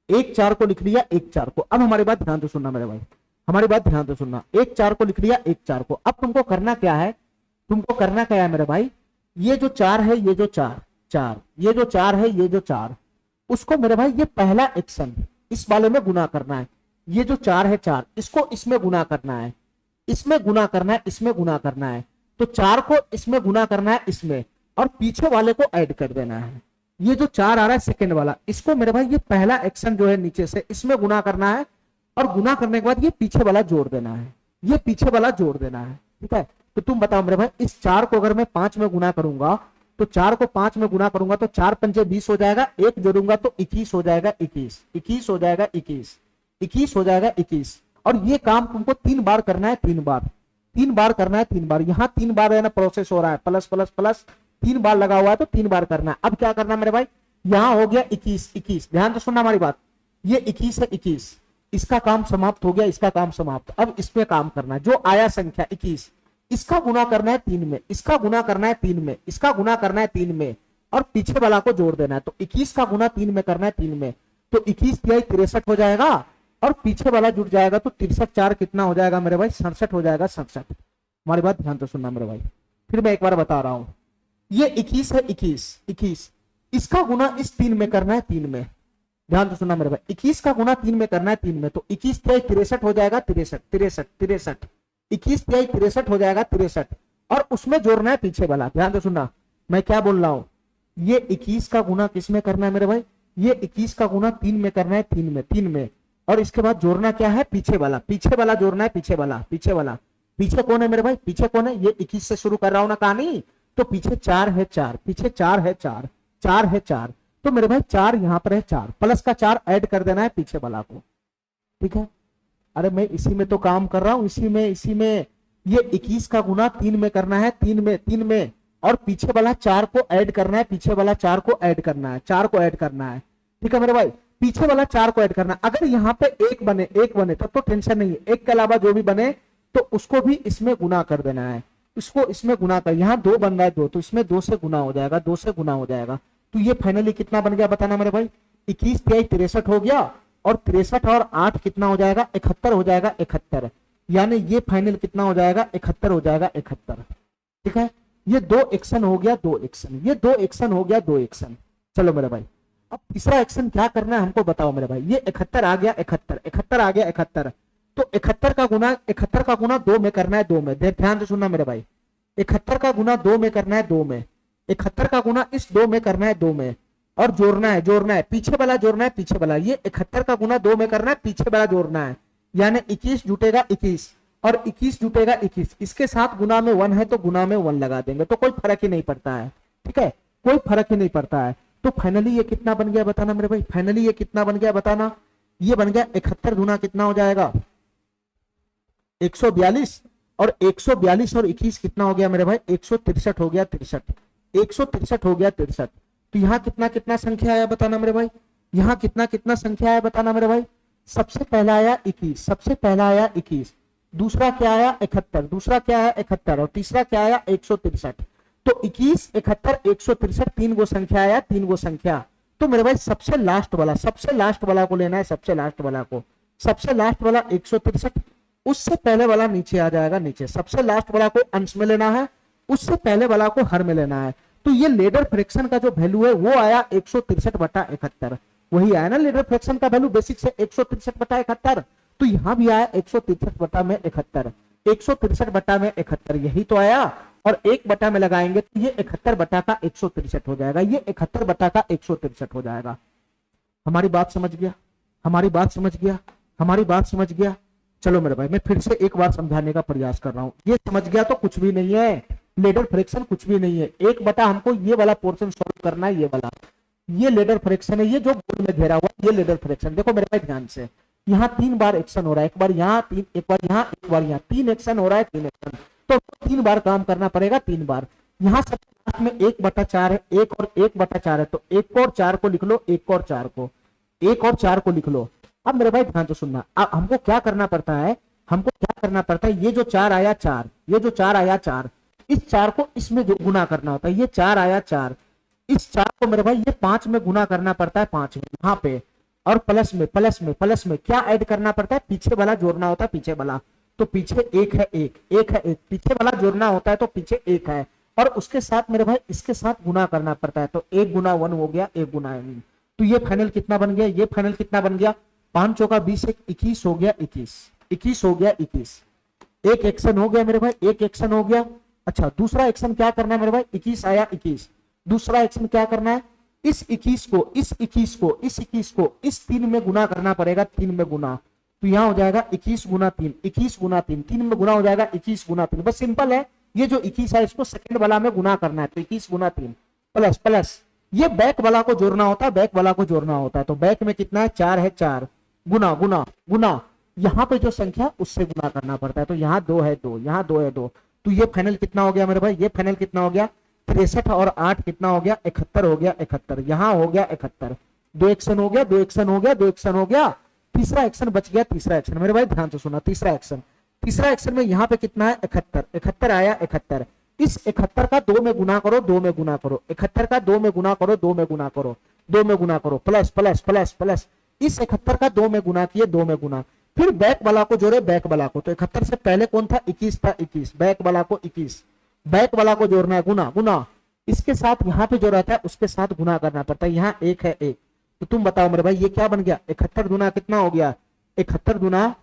1 4 को लिख लिया, 1 4 को। अब हमारी बात ध्यान से सुनना मेरे भाई, हमारी बात ध्यान से सुनना। 1 4 को लिख लिया, 1 4 को। अब तुमको करना क्या है, तुमको करना क्या है मेरे भाई, ये जो 4 है, ये जो 4, ये जो 4 है, ये जो 4, उसको मेरे भाई ये पहला एक्शन इस वाले में गुना करना है। ये जो 4 है 4, इसको इसमें गुना करना है, इसमें गुना करना है, इसमें गुना करना है। तो 4 को इसमें गुना करना है, इसमें, और पीछे वाले को ऐड कर देना है। ये जो 4 आ रहा है सेकंड वाला, इसको मेरे भाई ये पहला एक्शन जो है नीचे से इसमें गुना करना है, और गुना करने के बाद ये पीछे वाला जोड़ देना है, ये पीछे वाला जोड़ देना है। ठीक है, तो तुम बताओ मेरे भाई, इस 4 को अगर मैं 5 में गुना करूंगा, तो 4 को 5 में गुना करूंगा तो 4 पंचे 20 हो जाएगा, 1 जोड़ूंगा तो 21 हो जाएगा, 21 हो जाएगा, 21 हो जाएगा, 21। और ये काम तुमको 3 बार करना है, 3 बार करना है, 3 बार। यहाँ 3 बार है ना प्रोसेस हो रहा है, प्लस प्लस प्लस 3 बार लगा हुआ है, तो 3 बार करना है। अब क्या करना है मेरे भाई, यहाँ हो गया 21, ध्यान से सुनना हमारी बात, ये 21 है, 21, इसका काम समाप्त हो गया, इसका काम समाप्त। अब इसमें काम करना है, जो आया संख्या 21, इसका गुना करना है 3 में, इसका गुना करना है 3 में, इसका गुना करना है 3 में, और पीछे वाला को जोड़ देना है। तो 21 का गुना 3 में करना है, 3 में, तो 21 तिहाई 63 हो जाएगा, और पीछे वाला जुड़ जाएगा, तो 63 4 कितना हो जाएगा मेरे भाई, 67 हो जाएगा, 67। हमारी बात ध्यान से सुनना मेरे भाई, फिर मैं एक बार बता रहा हूं, ये 21 है, 21, इसका गुना इस 3 में करना है, 3 में, ध्यान से सुनना मेरे भाई, 21 का गुना 3 में करना है, 3 में, तो 21 तिहाई 63 हो जाएगा, 63, 21 तिहाई 63 हो जाएगा, 63, और उसमें जोड़ना है पीछे वाला। ध्यान से सुनना मैं क्या बोल रहा हूं, ये 21 का गुना किस में करना है मेरे भाई, ये 21 का गुना 3 में करना है, 3 में, और इसके बाद जोड़ना क्या है, पीछे वाला जोड़ना है, पीछे वाला। पीछे कौन है मेरे भाई, पीछे कौन है, ये 21 से शुरू कर रहा हूं ना कहानी, तो पीछे 4 है, 4 पीछे 4 है, 4 है, 4, तो मेरे भाई 4 यहां पर है, 4 प्लस का 4 ऐड कर देना है पीछे वाला को। ठीक है, अरे मैं इसी में तो काम कर रहा हूं, इसी में ये 21 का गुना 3 में करना है, 3 में, और पीछे वाला 4 को ऐड करना है, पीछे वाला 4 को ऐड करना है, 4 को ऐड करना है। ठीक है मेरे भाई, पीछे वाला 4 को ऐड करना। अगर यहाँ पे 1 बने तब तो टेंशन नहीं है, 1 के अलावा जो भी बने तो उसको भी इसमें गुना कर देना है, इसको इसमें गुना कर, यहाँ 2 बन रहा है 2, तो इसमें 2 से गुना हो जाएगा, 2 से गुना हो जाएगा। तो ये फाइनली कितना बन गया बताना मेरे भाई, 21 तिहाई 63 हो गया, और 63 और 8 कितना हो जाएगा, 71 हो जाएगा, 71, यानी ये फाइनल कितना हो जाएगा, 71 हो जाएगा, 71। ठीक है, ये 2 एक्शन हो गया, 2 एक्शन, ये 2 एक्शन हो गया, 2 एक्शन। चलो मेरे भाई, अब तीसरा एक्शन क्या करना है हमको बताओ मेरे भाई। ये 71 आ गया, 71 आ गया, 71, तो 71 का गुना 2 में करना है, 2 में, ध्यान से सुनना मेरे भाई, 71 का गुना 2 में करना है, 2 में, 71 का गुना इस 2 में करना है, 2 में, और जोड़ना है, पीछे वाला जोड़ना है, पीछे वाला, ये 71 का गुना 2 में करना है, पीछे वाला जोड़ना है, यानी 21 जुटेगा 21, और 21 जुटेगा 21, इसके साथ गुना में 1 है तो गुना में 1 लगा देंगे, तो कोई फर्क ही नहीं पड़ता है। ठीक है, कोई फर्क ही नहीं पड़ता है। तो फाइनली ये कितना बन गया बताना मेरे भाई, फाइनली ये कितना बन गया बताना, ये बन गया 71 गुना कितना हो जाएगा, 142, और 142 और 21 कितना हो गया मेरे भाई, 163 हो गया, 163 हो गया, 63। तो यहाँ कितना कितना संख्या आया बताना मेरे भाई, यहाँ कितना कितना संख्या आया बताना मेरे भाई। सबसे पहला आया 21, सबसे पहला आया 21, दूसरा क्या आया 71, दूसरा क्या आया 71, और तीसरा क्या आया 163। तो 21, 71, 163 3 गो संख्या आया, 3 गो संख्या। तो मेरे भाई सबसे लास्ट वाला को लेना है, सबसे लास्ट वाला 163, उससे पहले वाला नीचे आ जाएगा, नीचे सबसे लास्ट वाला को अंश में लेना है, उससे पहले वाला को हर में लेना है। तो ये लेडर फ्रैक्शन का जो वैल्यू है वो आया 163/71। वही आया ना लीडर फ्रैक्शन का वैल्यू बेसिक से 163/71। तो यहां भी आया 163/71, 163/71 यही तो आया। और 1 बटा में लगाएंगे तो ये 71/163 हो जाएगा, ये 71/163 हो जाएगा। हमारी बात समझ गया, हमारी बात समझ गया, हमारी बात समझ गया। चलो मेरे भाई मैं फिर से एक बार समझाने का प्रयास कर रहा हूं, ये समझ गया तो कुछ भी नहीं है, लेडर फ्रैक्शन कुछ भी नहीं है। 1 बटा हमको ये वाला पोर्शन सॉल्व करना है, ये वाला, ये लेडर फ्रैक्शन है, ये जो गोल में घेरा हुआ ये लेडर फ्रैक्शन। देखो मेरे भाई ध्यान से, यहाँ 3 बार एक्शन हो रहा है, एक बार यहाँ तीन, एक बार यहाँ, एक बार यहाँ, 3 एक्शन हो रहा है, 3 एक्शन। तो 3 बार काम करना पड़ेगा, 3 बार। यहाँ सब लास्ट में 1/4 है, 1 और 1/4 है, तो 1 और 4 को लिख लो, 1 और 4 को, 1 और 4 को लिख लो। अब मेरे भाई ध्यान से सुनना, अब हमको क्या करना पड़ता है, हमको क्या करना पड़ता है, ये जो 4 आया 4, ये जो 4 आया 4, इस 4 को इसमें गुना करना होता है। ये 4 आया 4, इस 4 को मेरे भाई ये 5 में गुना करना पड़ता है, 5 में यहाँ पे, और प्लस में प्लस में प्लस में क्या ऐड करना पड़ता है, पीछे वाला जोड़ना होता है, पीछे वाला। तो पीछे 1 है, 1 1 है, 1 पीछे वाला जोड़ना होता है, तो पीछे 1 है, और उसके साथ मेरे भाई इसके साथ गुना करना पड़ता है। तो 1 गुना 1 हो गया, 1 गुना n। तो ये फाइनल कितना बन गया, ये फाइनल कितना बन गया, 5 चौका 20, 21 हो गया, 21 हो गया, 21। एक एक्शन हो गया मेरे भाई, एक एक्शन हो गया। अच्छा दूसरा एक्शन क्या करना है मेरे भाई, 21 आया 21, दूसरा एक्शन क्या करना है, इस 21 को इस 21 को इस 21 को इस 3 में गुना करना पड़ेगा, 3 में गुना। तो यहां हो जाएगा 21 गुना 3, 21 गुना 3, 3 में गुना हो जाएगा 21 गुना 3। बस सिंपल है, ये जो 21 है इसको सेकंड वाला में गुना करना है, तो 21 गुना 3 प्लस प्लस ये बैक वाला को जोड़ना होता है, बैक वाला को जोड़ना होता है। तो बैक में कितना है, 4 है, 4 गुना गुना गुना, यहाँ पे जो संख्या उससे गुना करना पड़ता है। तो यहाँ 2 है 2, यहाँ 2 है 2। तो ये फाइनल कितना हो गया मेरे भाई, ये फाइनल कितना हो गया, 63 और 8 कितना हो गया, 71 हो गया, 71 यहाँ हो गया 71। 2 एक्शन हो गया, 2 एक्शन हो गया, 2 एक्शन हो गया, तीसरा एक्शन बच गया, तीसरा एक्शन मेरे भाई ध्यान से सुना, तीसरा एक्शन में यहाँ पे कितना है, 71, 71 आया 71। इस 71 का 2 में गुना करो, 2 में गुना करो, 71 का 2 में गुना करो, 2 में गुना करो, 2 में गुना करो, प्लस प्लस प्लस प्लस, इस 71 का 2 में गुना किए, 2 में गुना, फिर बैक वाला को जोड़े, बैक वाला को। तो 71 से पहले कौन था, 21 था, 21 बैक वाला को 21, बैक वाला को जोड़ना है, गुना गुना, इसके साथ यहाँ पे जो रहता है उसके साथ गुना करना पड़ता है। यहाँ 1 है 1, तो तुम बताओ मेरे भाई ये क्या बन गया, 71 गुना कितना हो गया, 71 गुना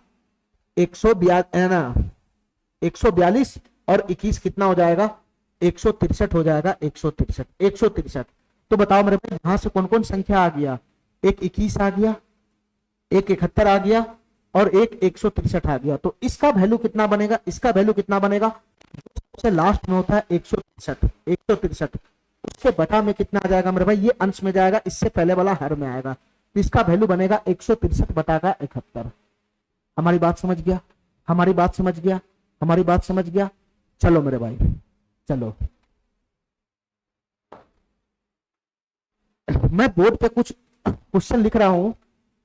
142 और 21 कितना हो जाएगा, 163 हो जाएगा, 163 163। तो बताओ मेरे भाई यहां से कौन कौन संख्या आ गया, एक 21 आ गया, एक 71 आ गया, और एक 163 आ गया। तो इसका वैल्यू कितना बनेगा, इसका वैल्यू कितना बनेगा, सबसे लास्ट में होता है 163, उसके बटा में कितना आ जाएगा मेरे भाई, ये अंश में जाएगा, इससे पहले वाला हर में आएगा। तो इसका वैल्यू बनेगा 163/71। हमारी बात समझ गया, हमारी बात समझ गया, हमारी बात समझ गया। चलो मेरे भाई चलो, मैं बोर्ड पे कुछ क्वेश्चन लिख रहा हूं,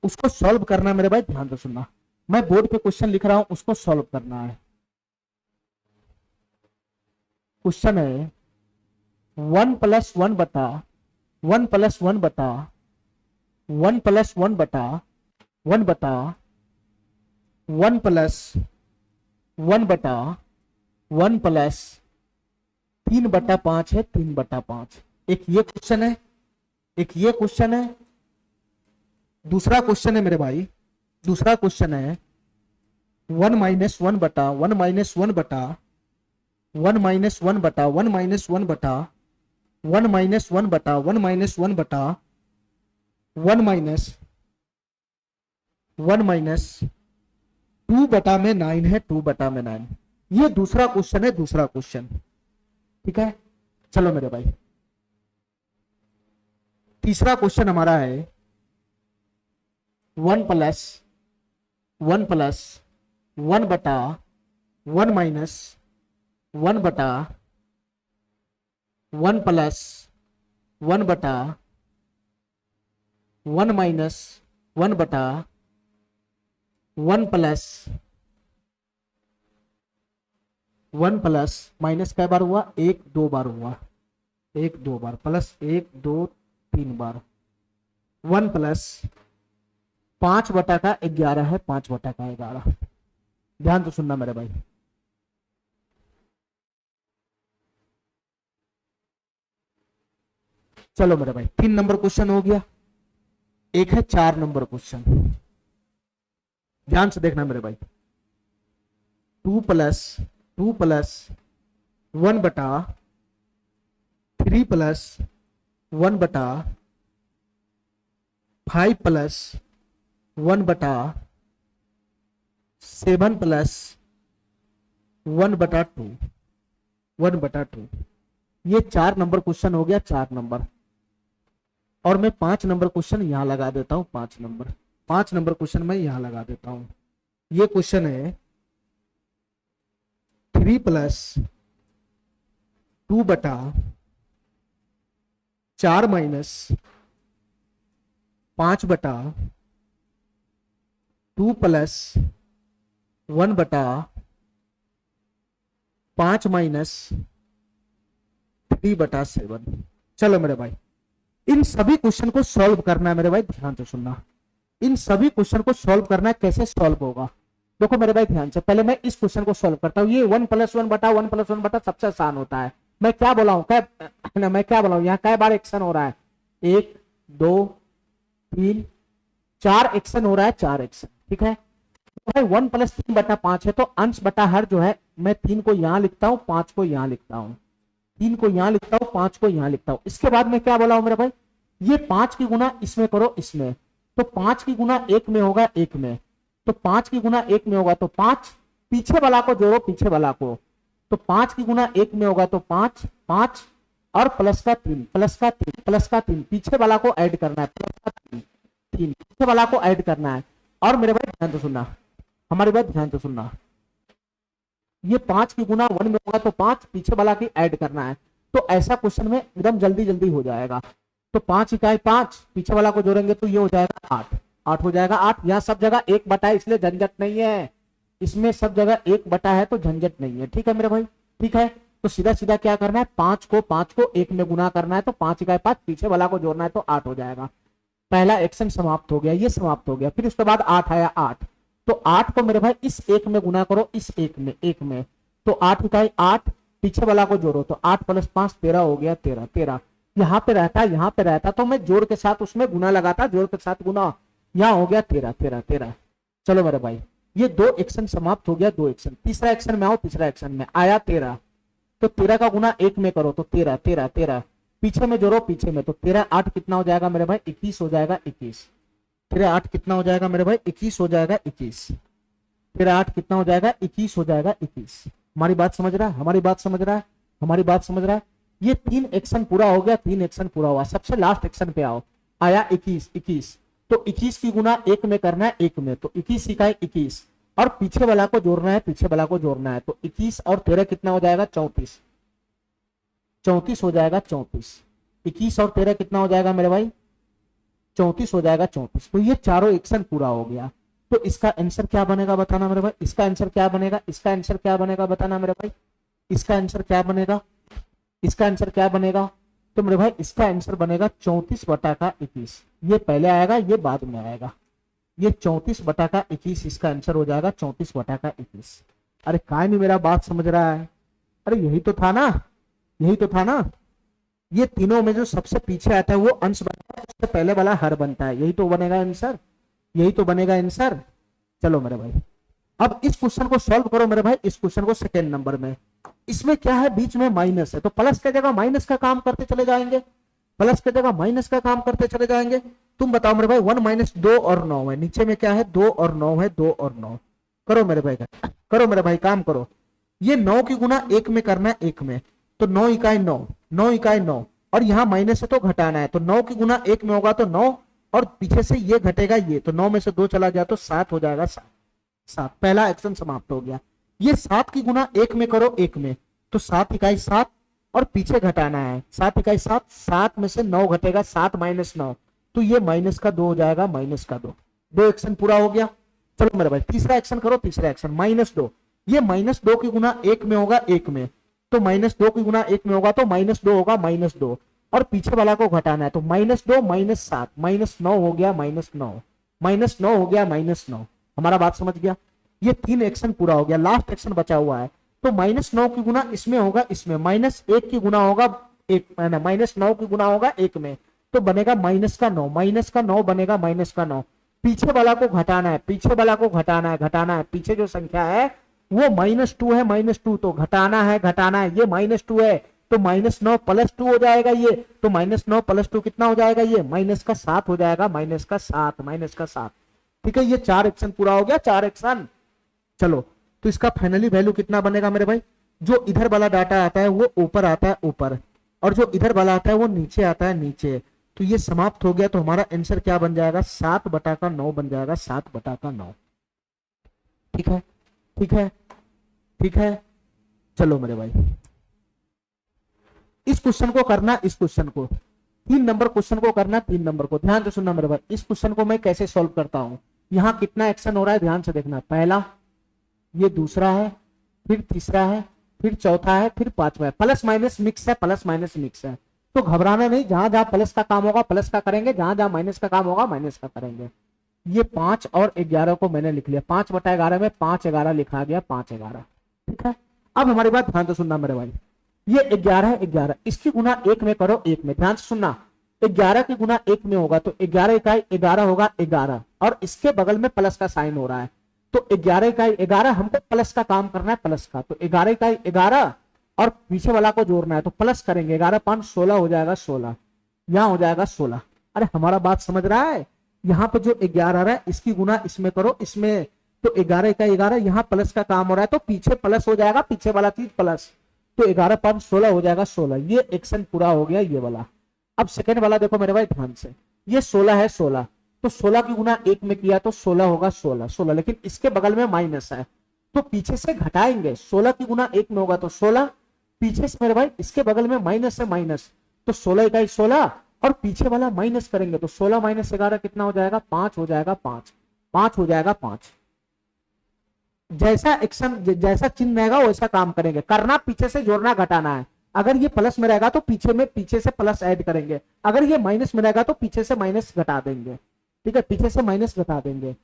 उसको सॉल्व करना है मेरे भाई, ध्यान से सुनना। मैं बोर्ड पे क्वेश्चन लिख रहा हूं, उसको सॉल्व करना है। क्वेश्चन है 1 + 1 बटा 1 + 1 बटा 1 + 1 बटा 1 बटा 1 + 1 बटा 1 + 3/5 है, 3/5। एक ये क्वेश्चन है, एक ये क्वेश्चन है, दूसरा क्वेश्चन है मेरे भाई, दूसरा क्वेश्चन है 1 - 1 बटा 1 - 1 बटा 1 - 1 बटा 1 - 1 बटा 1 - 1 बटा 1 - 1 बटा 1 - 2 बटा में 9 है, 2 बटा में 9। ये दूसरा क्वेश्चन है, दूसरा क्वेश्चन, ठीक है। चलो मेरे भाई तीसरा क्वेश्चन हमारा है 1 + 1 + 1 बटा 1 - 1 बटा 1 + 1 बटा 1 - 1 बटा 1 + 1 प्लस माइनस कै बार हुआ, 1 2 बार हुआ, 1 2 बार, प्लस 1 2 3 बार, 1 + 5 बटा का 11 है, 5 बटा का 11। ध्यान तो सुनना मेरे भाई, चलो मेरे भाई 3 नंबर क्वेश्चन हो गया। एक है 4 नंबर क्वेश्चन, ध्यान से देखना मेरे भाई। 2+1/3+1/5+1/7+1/2 1/2, ये 4 नंबर क्वेश्चन हो गया, 4 नंबर। और मैं 5 नंबर क्वेश्चन यहां लगा देता हूं, 5 नंबर क्वेश्चन मैं यहां लगा देता हूं। ये क्वेश्चन है 3/4-5/2+1/5-3/7। चलो मेरे भाई, इन सभी क्वेश्चन को सॉल्व करना है मेरे भाई, ध्यान से सुनना। इन सभी क्वेश्चन को सॉल्व करना है, कैसे सॉल्व होगा देखो मेरे भाई ध्यान से। पहले मैं इस क्वेश्चन को सॉल्व करता हूँ। ये 1+1/1+1 सबसे आसान होता है। मैं क्या बोला हूँ, मैं क्या बोला हूँ, यहाँ कै बार एक्शन हो रहा है, 1 2 3 4 एक्शन हो रहा है, 4 एक्शन, ठीक है। तो भाई 1+3/5 है, तो अंश बटा हर जो है, मैं 3 को यहां लिखता हूँ, 5 को यहां लिखता हूँ, 3 को यहां लिखता हूँ, 5 को यहां लिखता हूँ। इसके बाद मैं क्या बोला हूं मेरे भाई, ये 5 की गुना इसमें करो, इसमें, तो 5 की गुना 1 में होगा, 1 में, तो 5 की गुना 1 में होगा तो 5, पीछे वाला को जोड़ो, पीछे वाला को, तो 5 की गुना 1 में होगा तो 5 5 और प्लस का 3 प्लस का 3 प्लस का 3, पीछे वाला को ऐड करना है, प्लस का 3 3 पीछे वाला को ऐड करना है। और मेरे भाई ध्यान से सुनना, हमारी बात ध्यान से सुनना, ये 5 की गुना 1 में होगा तो 5, पीछे वाला की ऐड करना है। तो ऐसा क्वेश्चन में एकदम जल्दी जल्दी हो जाएगा। तो 5 इकाई 5, पीछे वाला को जोड़ेंगे तो ये हो जाएगा 8, 8 हो जाएगा 8। यहाँ सब जगह 1/, इसलिए झंझट नहीं है, इसमें सब जगह 1/, है तो झंझट नहीं है, ठीक है मेरे भाई, ठीक है। तो सीधा सीधा क्या करना है, 5 को 1 में गुना करना है, तो 5 इकाई 5, पीछे वाला को जोड़ना है तो 8 हो जाएगा। पहला एक्शन समाप्त हो गया, ये समाप्त हो गया। फिर उसके बाद 8 आया, 8, तो 8 को मेरे भाई इस 1 में गुना करो, इस 1 में, तो 8 इकाई 8, पीछे वाला को जोड़ो तो 8 + 5 13 हो गया, 13 13 यहाँ पे रहता तो मैं जोड़ के साथ उसमें गुना लगाता, जोड़ के साथ गुना, यहाँ हो गया 13 13 13। चलो मेरे भाई, ये 2 एक्शन समाप्त हो गया, 2 एक्शन। तीसरा एक्शन में आओ, तीसरा एक्शन में आया 13, तो 13 का गुना 1 में करो तो 13 13 13, पीछे में जोड़ो, पीछे में, तो 13 8 कितना हो जाएगा मेरे भाई, 21 हो जाएगा, 21। 13 8 कितना हो जाएगा मेरे भाई, 21 हो जाएगा, 21। 13 8 कितना हो जाएगा, 21 हो जाएगा, 21। हमारी बात समझ रहा है, हमारी बात समझ रहा है, हमारी बात समझ रहा है। ये 3 एक्शन पूरा हो गया, 3 एक्शन पूरा हुआ। सबसे लास्ट एक्शन पे आओ, आया 21 21, तो 21 की गुना 1 में करना है, 1 में, तो 21 इकाई 21, और पीछे वाला को जोड़ना है, पीछे वाला को जोड़ना है, तो 21 और 13 कितना हो जाएगा, 34 34 हो जाएगा, 34। 21 और 13 कितना हो जाएगा मेरे भाई, 34 हो जाएगा, 34। तो ये चारों एक्शन पूरा हो गया। तो इसका आंसर क्या बनेगा बताना मेरे भाई, इसका आंसर क्या बनेगा, इसका आंसर क्या बनेगा बताना मेरे भाई, इसका आंसर क्या बनेगा, इसका आंसर क्या बनेगा। तो मेरे भाई इसका आंसर बनेगा 34/21। ये पहले आएगा, ये बाद में आएगा। ये 34/21 इसका आंसर हो जाएगा, 34/21। अरे काय नहीं मेरा बात समझ रहा है, अरे यही तो था ना, यही तो था ना। ये तीनों में जो सबसे पीछे आता है वो अंश बनता है, उससे पहले वाला हर बनता है, यही तो बनेगा आंसर, यही तो बनेगा आंसर। चलो मेरे भाई, अब इस क्वेश्चन को सॉल्व करो मेरे भाई, इस क्वेश्चन को सेकेंड नंबर में। इसमें क्या है, बीच में माइनस है, तो प्लस की जगह माइनस का काम करते चले जाएंगे, प्लस की जगह माइनस का काम करते चले जाएंगे। तुम बताओ मेरे भाई, 1 - 2 और 9 है, नीचे में क्या है, 2 और 9 है, 2 और 9। करो मेरे भाई, करो मेरे भाई, काम करो। ये 9 की गुना 1 में करना है, 1 में, तो 9 इकाई 9, 9 इकाई 9, और यहाँ माइनस है तो घटाना है, तो 9 की गुना 1 में होगा तो 9, और पीछे से ये घटेगा ये, तो 9 में से 2 चला गया तो 7 हो जाएगा, 7 7। पहला एक्शन समाप्त हो गया। ये 7 की गुना 1 में करो, 1 में, तो 7 इकाई 7, और पीछे घटाना है, 7 इकाई 7, 7 में से 9 घटेगा, 7 - 9, तो ये माइनस का 2 हो जाएगा, माइनस का 2। 2 एक्शन पूरा हो गया। चलो मेरे भाई तीसरा एक्शन करो, तीसरा एक्शन -2। ये -2 की गुना 1 में होगा, 1 में, तो -2 की गुना 1 में होगा तो -2 होगा, -2, और पीछे वाला को घटाना है, तो -2 - 7 -9 हो गया, -9 -9 हो गया, -9। हमारा बात समझ गया। ये 3 एक्शन पूरा हो गया, लास्ट एक्शन बचा हुआ है। तो -9 की गुना इसमें होगा, इसमें -1 की गुना होगा, -9 की गुना होगा 1 में, तो बनेगा माइनस का 9, माइनस का 9 बनेगा, माइनस का 9। पीछे वाला को घटाना है, पीछे वाला को घटाना है, घटाना है। पीछे जो संख्या है वो -2 है, -2 तो घटाना है, घटाना है। ये -2 है तो -9 + 2 हो जाएगा ये, तो -9 + 2 कितना हो जाएगा ये, -7 हो जाएगा, -7, -7। ठीक है, ये 4 एक्शन पूरा हो गया, 4 एक्शन। चलो, तो इसका फाइनली वैल्यू कितना बनेगा मेरे भाई, जो इधर वाला डाटा आता है वो ऊपर आता है ऊपर, और जो इधर वाला आता है वो नीचे आता है नीचे। तो ये समाप्त हो गया, तो हमारा आंसर क्या बन जाएगा, 7/9 बन जाएगा, 7/9। ठीक है, ठीक है, ठीक है। चलो मेरे भाई, इस क्वेश्चन को करना, इस क्वेश्चन को 3 नंबर क्वेश्चन को करना, 3 नंबर को ध्यान से सुनना मेरे भाई। इस क्वेश्चन को मैं कैसे सॉल्व करता हूं, यहां कितना एक्शन हो रहा है ध्यान से देखना। पहला, ये दूसरा है, फिर तीसरा है, फिर चौथा है, फिर पांचवा है। प्लस माइनस मिक्स है, प्लस माइनस मिक्स है। तो घबराना नहीं, जहां जहां प्लस का काम होगा प्लस का करेंगे, जहां जहां माइनस का काम होगा माइनस का करेंगे। ये 5 और 11 को मैंने लिख लिया, 5/11 में 5/11 लिखा गया, 5/11। ठीक है, अब हमारी बात ध्यान से सुनना मेरे भाई। ये 11 है, 11 इसकी गुना 1 में करो, 1 में। ध्यान से सुनना, 11 की गुना 1 में होगा तो 11 इकाई 11 होगा, 11, और इसके बगल में प्लस का साइन हो रहा है, तो 11 इकाई 11, हमको प्लस का काम करना है, प्लस का। तो 11 इकाई 11 और पीछे वाला को जोड़ना है, तो प्लस करेंगे, 11 5 16 हो जाएगा, 16 यहां हो जाएगा 16। अरे हमारा बात समझ रहा है, यहाँ पे जो 11 आ रहा है इसकी गुना इसमें करो, इसमें, तो 11 इकाई 11, यहाँ प्लस का काम हो रहा है तो पीछे प्लस हो जाएगा, पीछे वाला चीज प्लस, तो 11 5 16 हो जाएगा, 16। ये एक्शन पूरा हो गया, ये वाला। अब सेकेंड वाला देखो मेरे भाई ध्यान से, ये 16 है, 16 तो 16 की गुना 1 में किया तो 16 होगा, 16 16, लेकिन इसके बगल में माइनस है तो पीछे से घटाएंगे। 16 की गुना 1 में होगा तो 16, पीछे से मेरे भाई इसके बगल में माइनस है, माइनस, तो 16 इकाई 16 और पीछे वाला माइनस करेंगे तो 16 - 11 कितना हो जाएगा, 5 हो जाएगा, 5 5 हो जाएगा, 5। जैसा एक्शन, जैसा चिन्ह रहेगा वैसा काम करेंगे, करना पीछे से जोड़ना घटाना है। अगर ये प्लस में रहेगा तो पीछे से प्लस ऐड करेंगे, अगर ये माइनस में रहेगा तो पीछे से माइनस घटा देंगे। ठीक है, पीछे से माइनस घटा देंगे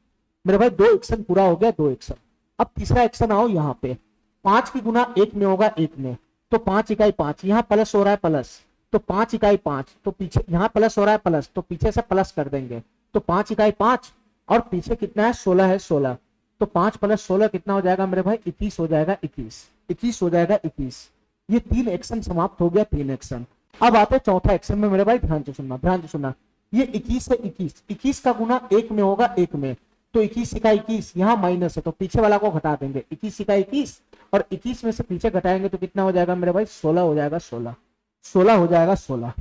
मेरे भाई। 2 एक्शन पूरा हो गया, 2 एक्शन। अब तीसरा एक्शन आओ यहाँ पे, 5 की गुना 1 में होगा, 1 में, तो 5 इकाई 5, यहाँ प्लस हो रहा है प्लस, तो 5 इकाई 5, तो पीछे यहाँ प्लस हो रहा है प्लस, तो पीछे से प्लस कर देंगे, तो 5 इकाई 5 और पीछे कितना है, 16 है, 16, तो 5 + 16 कितना हो जाएगा मेरे भाई, 21 हो जाएगा, 21 हो जाएगा, 21। ये 3 एक्शन समाप्त हो गया, 3 एक्शन। अब आते हैं चौथा एक्शन में मेरे भाई, ध्यान से सुनना, ध्यान से सुनना। ये 21 है, 21 का गुना 1 में होगा, 1 में, तो 21 इकाई 21, यहाँ माइनस है तो पीछे वाला को घटा देंगे, 21 इकाई 21 और 21 में से पीछे घटाएंगे तो कितना हो जाएगा मेरे भाई, 16 हो जाएगा, 16 हो जाएगा, 16।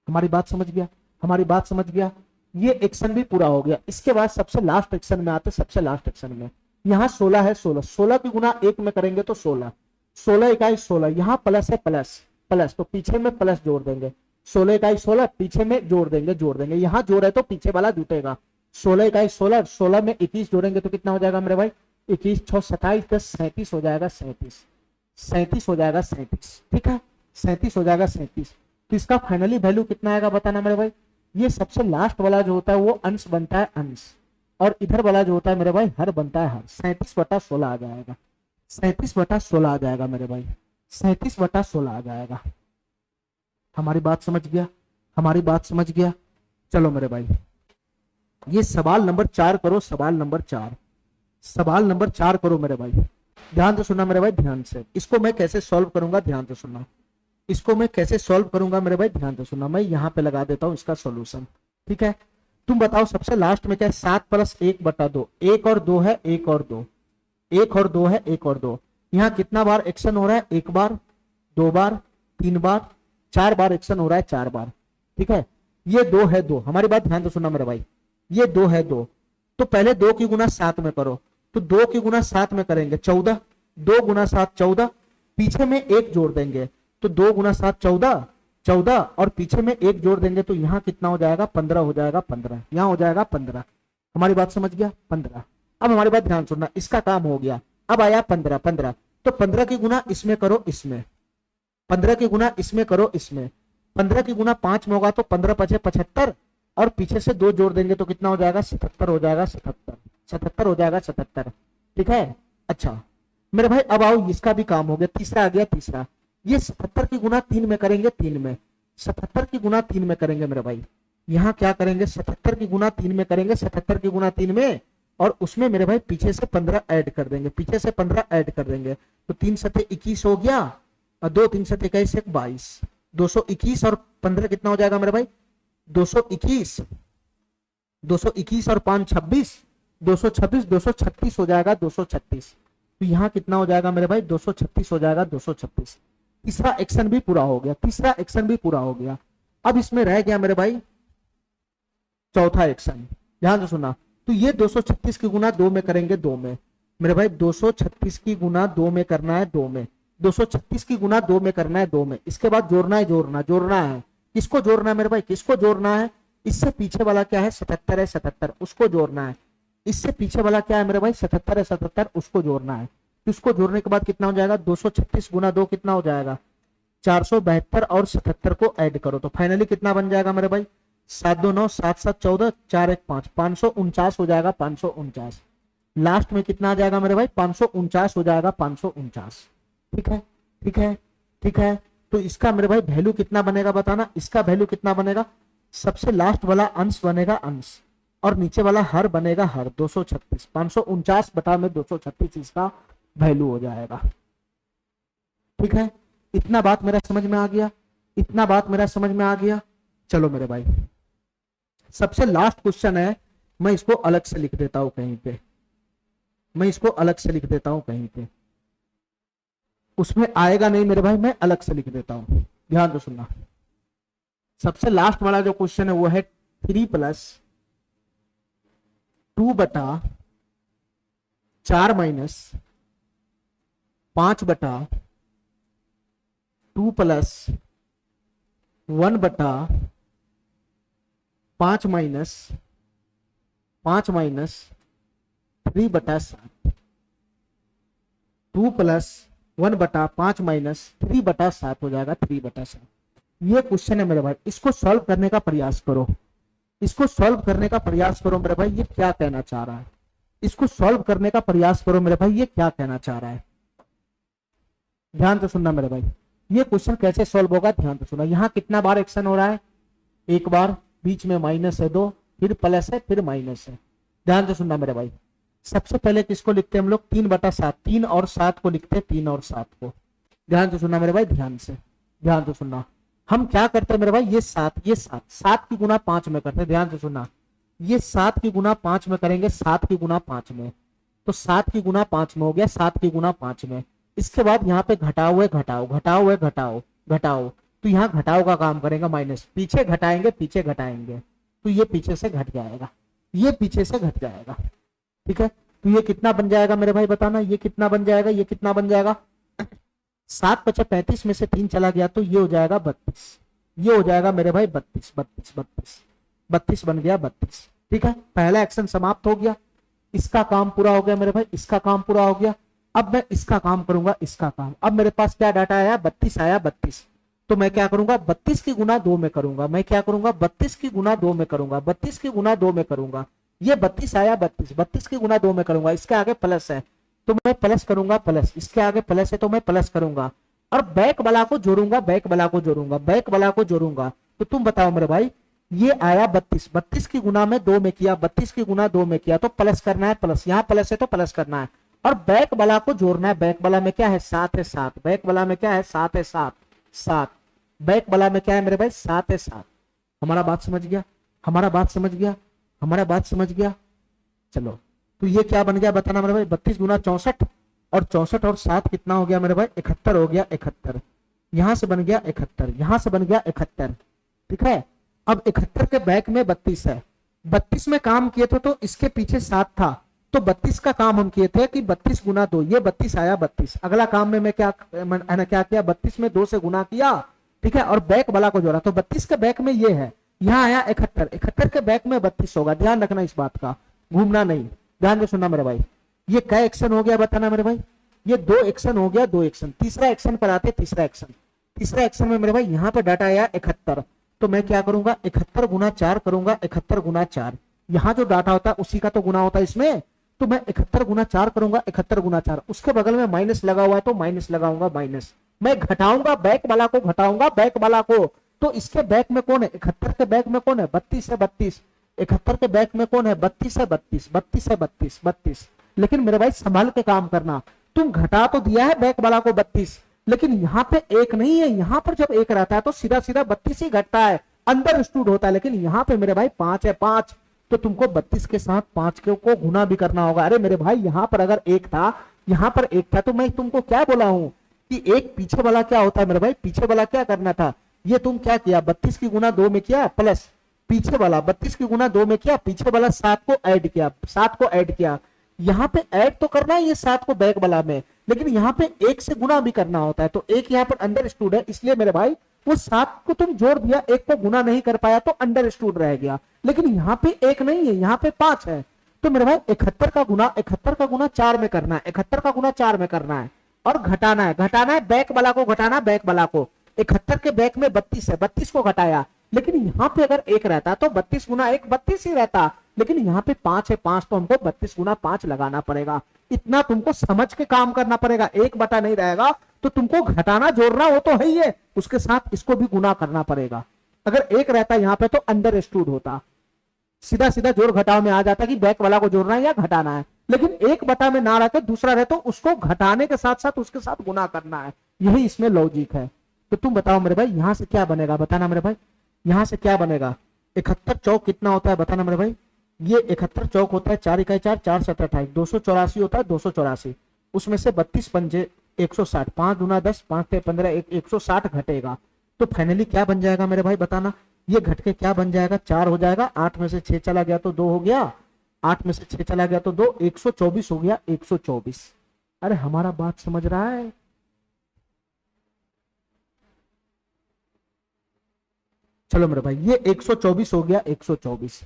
हमारी बात समझ गया, हमारी बात समझ गया। ये एक्शन भी पूरा हो गया। इसके बाद सबसे लास्ट एक्शन में आते, सबसे लास्ट एक्शन में यहाँ 16 है, 16 की गुना 1 में करेंगे तो 16 इकाई 16, यहाँ प्लस है, प्लस तो पीछे में प्लस जोड़ देंगे, 16 इकाई 16 पीछे में जोड़ देंगे, यहाँ जोड़ है तो पीछे वाला जुटेगा, 16 इकाई 16, 16 में 21 जोड़ेंगे तो कितना हो जाएगा मेरे भाई, 21 6 27 10 37 हो जाएगा, 37 हो जाएगा, 37। ठीक है, 37 हो जाएगा, 37। तो इसका फाइनली वैल्यू कितना आएगा बताना मेरे भाई। ये सबसे लास्ट वाला जो होता है वो अंश बनता है, अंश, और इधर वाला जो होता है मेरे भाई हर बनता है, हर। 37/16 आ जाएगा, 37/16 आ जाएगा मेरे भाई, 37/16 आ जाएगा। हमारी बात समझ गया, हमारी बात समझ गया। चलो मेरे भाई, ये सवाल नंबर 4 करो, सवाल नंबर 4, सवाल नंबर 4 करो मेरे भाई। ध्यान से सुनना मेरे भाई, ध्यान से। इसको मैं कैसे सॉल्व करूंगा, ध्यान से सुनना। इसको मैं कैसे सॉल्व करूंगा मेरे भाई, ध्यान से सुनना। मैं यहाँ पे लगा देता हूँ इसका सॉल्यूशन। ठीक है, तुम बताओ सबसे लास्ट में क्या है, 7 + 1/2, 1 और 2 है, 1 और 2, 1 और 2 है, 1 और 2। यहाँ कितना बार एक्शन हो रहा है, 1 बार, 2 बार, 3 बार, 4 बार एक्शन हो रहा है, 4 बार। ठीक है, ये 2 है, 2। हमारी बात ध्यान से सुनना मेरे भाई, ये 2 है, 2, तो पहले 2 की गुना 7 में करो, तो 2 की गुना 7 में करेंगे 14, 2 गुना 7 14, पीछे में 1 जोड़ देंगे तो 2 गुना 7 14, 14 और पीछे में 1 जोड़ देंगे तो यहाँ कितना हो जाएगा, 15 हो जाएगा, 15 यहाँ हो जाएगा, 15। हमारी बात समझ गया, 15। अब हमारी बात ध्यान सुनना, इसका काम हो गया। अब आया 15, 15 तो 15 की गुना इसमें करो, इसमें 15 की गुना इसमें करो, इसमें 15 की गुना 5 में होगा तो 15 × 5 = 75 और पीछे से 2 जोड़ देंगे तो कितना हो जाएगा, 77 हो जाएगा, 77 हो जाएगा, 77। ठीक है, अच्छा मेरे भाई अब आओ, इसका भी काम हो गया। तीसरा आ गया, तीसरा, ये 77 की गुना 3 में करेंगे, 3 में 77 की गुना 3 में करेंगे मेरे भाई। यहाँ क्या करेंगे, 77 की गुना 3 में करेंगे, 77 की गुना 3 में, और उसमें मेरे भाई पीछे से 15 ऐड कर देंगे, पीछे से 15 ऐड कर देंगे। तो 3 सत्ते 21 हो गया, और 2 3 सत्ते 21 1 22, 221 और 15 कितना हो जाएगा मेरे भाई, 221, 221 और 5 26, 226, 236 हो जाएगा, 236। तो यहाँ कितना हो जाएगा मेरे भाई, 236 हो जाएगा, 236। तीसरा एक्शन भी पूरा हो गया, तीसरा एक्शन भी पूरा हो गया। अब इसमें रह गया मेरे भाई चौथा एक्शन, ध्यान से सुना। तो ये 236 की गुना 2 में करेंगे, 2 में मेरे भाई, 236 की गुना 2 में करना है, 2 में 236 की गुना 2 में करना है, 2 में। इसके बाद जोड़ना है, जोड़ना है, किसको जोड़ना है मेरे भाई, किसको जोड़ना है, इससे पीछे वाला क्या है 77 है, 77 उसको जोड़ना है। इससे पीछे वाला क्या है मेरे भाई 77 है, 77 उसको जोड़ना है। इसको जोड़ने के बाद कितना हो जाएगा, 236 गुना 2 कितना हो जाएगा, 472, और 77 को ऐड करो तो फाइनली कितना बन जाएगा मेरे भाई, 7 2 9 7 7 14 4 1 5, 549 हो जाएगा, 549। लास्ट में कितना आ जाएगा मेरे भाई, 549 हो जाएगा, 549। ठीक है, ठीक है, ठीक है। तो इसका मेरे भाई वैल्यू कितना बनेगा बताना, इसका वैल्यू कितना बनेगा, सबसे लास्ट वाला अंश बनेगा अंश, और नीचे वाला हर बनेगा हर, 236, 549 बटा में 236 इसका वैल्यू हो जाएगा। ठीक है, इतना बात मेरा समझ में आ गया, इतना बात मेरा समझ में आ गया। चलो मेरे भाई सबसे लास्ट क्वेश्चन है, मैं इसको अलग से लिख देता हूं कहीं पे, मैं इसको अलग से लिख देता हूं कहीं पे, उसमें आएगा नहीं मेरे भाई, मैं अलग से लिख देता हूं, ध्यान से सुनना। सबसे लास्ट वाला जो क्वेश्चन है वो है 3 + 2 बटा 4 माइनस 5 बटा 2 + 1 बटा 5 माइनस 3 बटा 7, 2 + 1 बटा 5 माइनस 3 बटा 7 हो जाएगा, 3 बटा 7। ये क्वेश्चन है मेरे भाई, इसको सॉल्व करने का प्रयास करो, इसको सॉल्व करने का प्रयास करो मेरे भाई, ये क्या कहना चाह रहा है, इसको सॉल्व करने का प्रयास करो मेरे भाई, ये क्या कहना चाह रहा है। ध्यान से सुनना मेरे भाई, ये क्वेश्चन कैसे सॉल्व होगा, ध्यान से सुनना। यहाँ कितना बार एक्शन हो रहा है, एक बार, बीच में माइनस है 2, फिर प्लस है, फिर माइनस है। ध्यान से सुनना मेरे भाई, सबसे पहले किसको लिखते हैं हम लोग, 3 बटा 7, 3 और 7 को लिखते हैं, 3 और 7 को। ध्यान से सुनना मेरे भाई, ध्यान से सुनना। हम क्या करते हैं मेरे भाई, ये 7 की गुना 5 में करते हैं, ध्यान से सुनना। ये 7 की गुना 5 में करेंगे, 7 की गुना 5 में, तो 7 की गुना 5 में हो गया, 7 की गुना 5 में। इसके बाद यहाँ पे घटाओ है, घटाओ, तो यहाँ घटाओ का काम करेगा माइनस, पीछे घटाएंगे, तो ये पीछे से घट जाएगा, ये पीछे से घट जाएगा। ठीक है, तो ये कितना बन जाएगा मेरे भाई बताना, ये कितना बन जाएगा, ये कितना बन जाएगा, 7 × 35 में से 3 चला गया, तो ये हो जाएगा 32, ये हो जाएगा मेरे भाई 32 बन गया 32। ठीक है, पहला एक्शन समाप्त हो गया, इसका काम पूरा हो गया मेरे भाई, इसका काम पूरा हो गया। अब मैं इसका काम करूंगा, इसका काम। अब मेरे पास क्या डाटा आया, 32 आया, 32, तो मैं क्या करूंगा, 32 की गुना 2 में करूंगा, मैं क्या करूंगा, 32 की गुना 2 में करूंगा, 32 की गुना 2 में करूंगा। ये 32 आया, 32 की गुना 2 में करूंगा, इसके आगे प्लस है तो मैं प्लस करूंगा, प्लस, इसके आगे प्लस है तो मैं प्लस करूंगा, और बैक वाला को जोड़ूंगा, बैक वाला को जोड़ूंगा। तो तुम बताओ मेरे भाई, ये आया 32 की गुना में 2 में किया, 32 की गुना 2 में किया, तो प्लस करना है, प्लस, यहाँ प्लस है तो प्लस करना है, और बैक वाला को जोड़ना है। बैक वाला में क्या है, 7 है, 7, बैक वाला में क्या है, 7 है, 7, 7, बैक वाला में क्या है मेरे भाई, 7 है, 7। हमारा बात समझ गया, हमारा बात समझ गया। चलो, तो ये क्या बन गया बताना मेरे भाई, 32 गुना 64, और 64 और 7 कितना हो गया मेरे भाई, 71 हो गया, 71। यहां से बन गया 71, यहां से बन गया 71। ठीक है, अब 71 के बैक में 32 है, 32 में काम किए थे तो इसके पीछे 7 था, तो 32 का काम हम किए थे कि 32 गुना 2, ये 32 आया, 32। अगला काम में मैं क्या किया, 32 में 2 से गुना किया, ठीक है, और बैक वाला को जोड़ा, तो 32 के बैक में ये है, यहाँ आया 71, 71 के बैक में 32 होगा। ध्यान रखना इस बात का, घूमना नहीं, ध्यान से सुनना मेरे भाई। ये क्या एक्शन हो गया बताना मेरे भाई, ये 2 एक्शन हो गया, 2 एक्शन। तीसरा एक्शन पर आते, तीसरा एक्शन में मेरे भाई यहाँ पे डाटा आया 71, तो मैं क्या करूंगा, 71 गुना 4 करूंगा, 71 गुना 4, यहाँ जो डाटा होता है उसी का तो गुना होता है इसमें, तो मैं 71 गुना 4 करूंगा, 71 गुना 4, उसके बगल में माइनस लगा हुआ है तो माइनस लगाऊंगा, माइनस। मैं घटाऊंगा, बैक वाला को घटाऊंगा, बैक वाला को, तो इसके बैक में कौन है? 71 के बैक में कौन है? 32 है 32। 71 के बैक में कौन है? 32 है 32। 32 है 32 32। लेकिन मेरे भाई संभाल के काम करना, तुम घटा तो दिया है बैक वाला को 32, लेकिन यहाँ पे एक नहीं है। यहाँ पर जब एक रहता है तो सीधा सीधा 32 ही घटता है, अंडर स्टूड होता है। लेकिन यहाँ पे मेरे भाई 5 है 5, तो तुमको 32 के साथ 5 को गुना भी करना होगा। अरे मेरे भाई यहाँ पर अगर एक था, यहाँ पर एक था, तो मैं तुमको क्या बोला हूं कि एक पीछे वाला क्या होता है मेरे भाई? पीछे वाला क्या करना था? ये तुम क्या किया? 32 की गुना 2 में किया, प्लस पीछे वाला 32 की गुना 2 में किया, पीछे वाला 7 को ऐड किया, 7 को ऐड किया। यहाँ पे ऐड तो करना है ये 7 को बैक वाला में, लेकिन यहाँ पे 1 से गुना भी करना होता है। तो एक यहाँ पर अंडर स्टूड है, इसलिए मेरे भाई वो 7 को तुम जोड़ दिया, 1 को गुना नहीं कर पाया तो अंडर स्टूड रह गया। लेकिन यहाँ पे 1 नहीं है, यहाँ पे 5 है। तो मेरे भाई 71 का गुना 4 में करना है, 71 का गुना 4 में करना है और घटाना है बैक वाला को, घटाना बैक वाला को। 71 के बैक में 32 है, 32 को घटाया। लेकिन यहाँ पे अगर 1 रहता तो 32 गुना 1 32 ही रहता, लेकिन यहाँ पे 5 है 5, तो हमको 32 गुना 5 लगाना पड़ेगा। इतना तुमको समझ के काम करना पड़ेगा। 1 बटा नहीं रहेगा तो तुमको घटाना जोड़ना वो तो है ही है, उसके साथ इसको भी गुना करना पड़ेगा। अगर 1 रहता यहाँ पे तो अंडर स्टूड होता, सीधा सीधा जोड़ घटाव में आ जाता कि बैक वाला को जोड़ना है या घटाना है। लेकिन 1 बटा में ना रहकर दूसरा रहे तो उसको घटाने के साथ साथ उसके साथ गुना करना है। यही इसमें लॉजिक है। तो तुम बताओ मेरे भाई यहां से क्या बनेगा, बताना मेरे भाई, यहां से क्या बनेगा? 71 चौक कितना होता है बताना मेरे भाई? ये 71 चौक होता है 4 इकाई 4, 4 7 28, 284 होता है 284। उसमें से 32 पंजे 160, 5 दूना 10, 5 ते 15, 160 घटेगा। तो फाइनली क्या बन जाएगा मेरे भाई बताना? ये घट के क्या बन जाएगा? 4 हो जाएगा। 8 में से 6 चला गया तो 2 हो गया, 8 में से 6 चला गया तो 2, 124 हो गया। 124। अरे हमारा बात समझ रहा है? चलो मेरे भाई ये 124 हो गया, 124।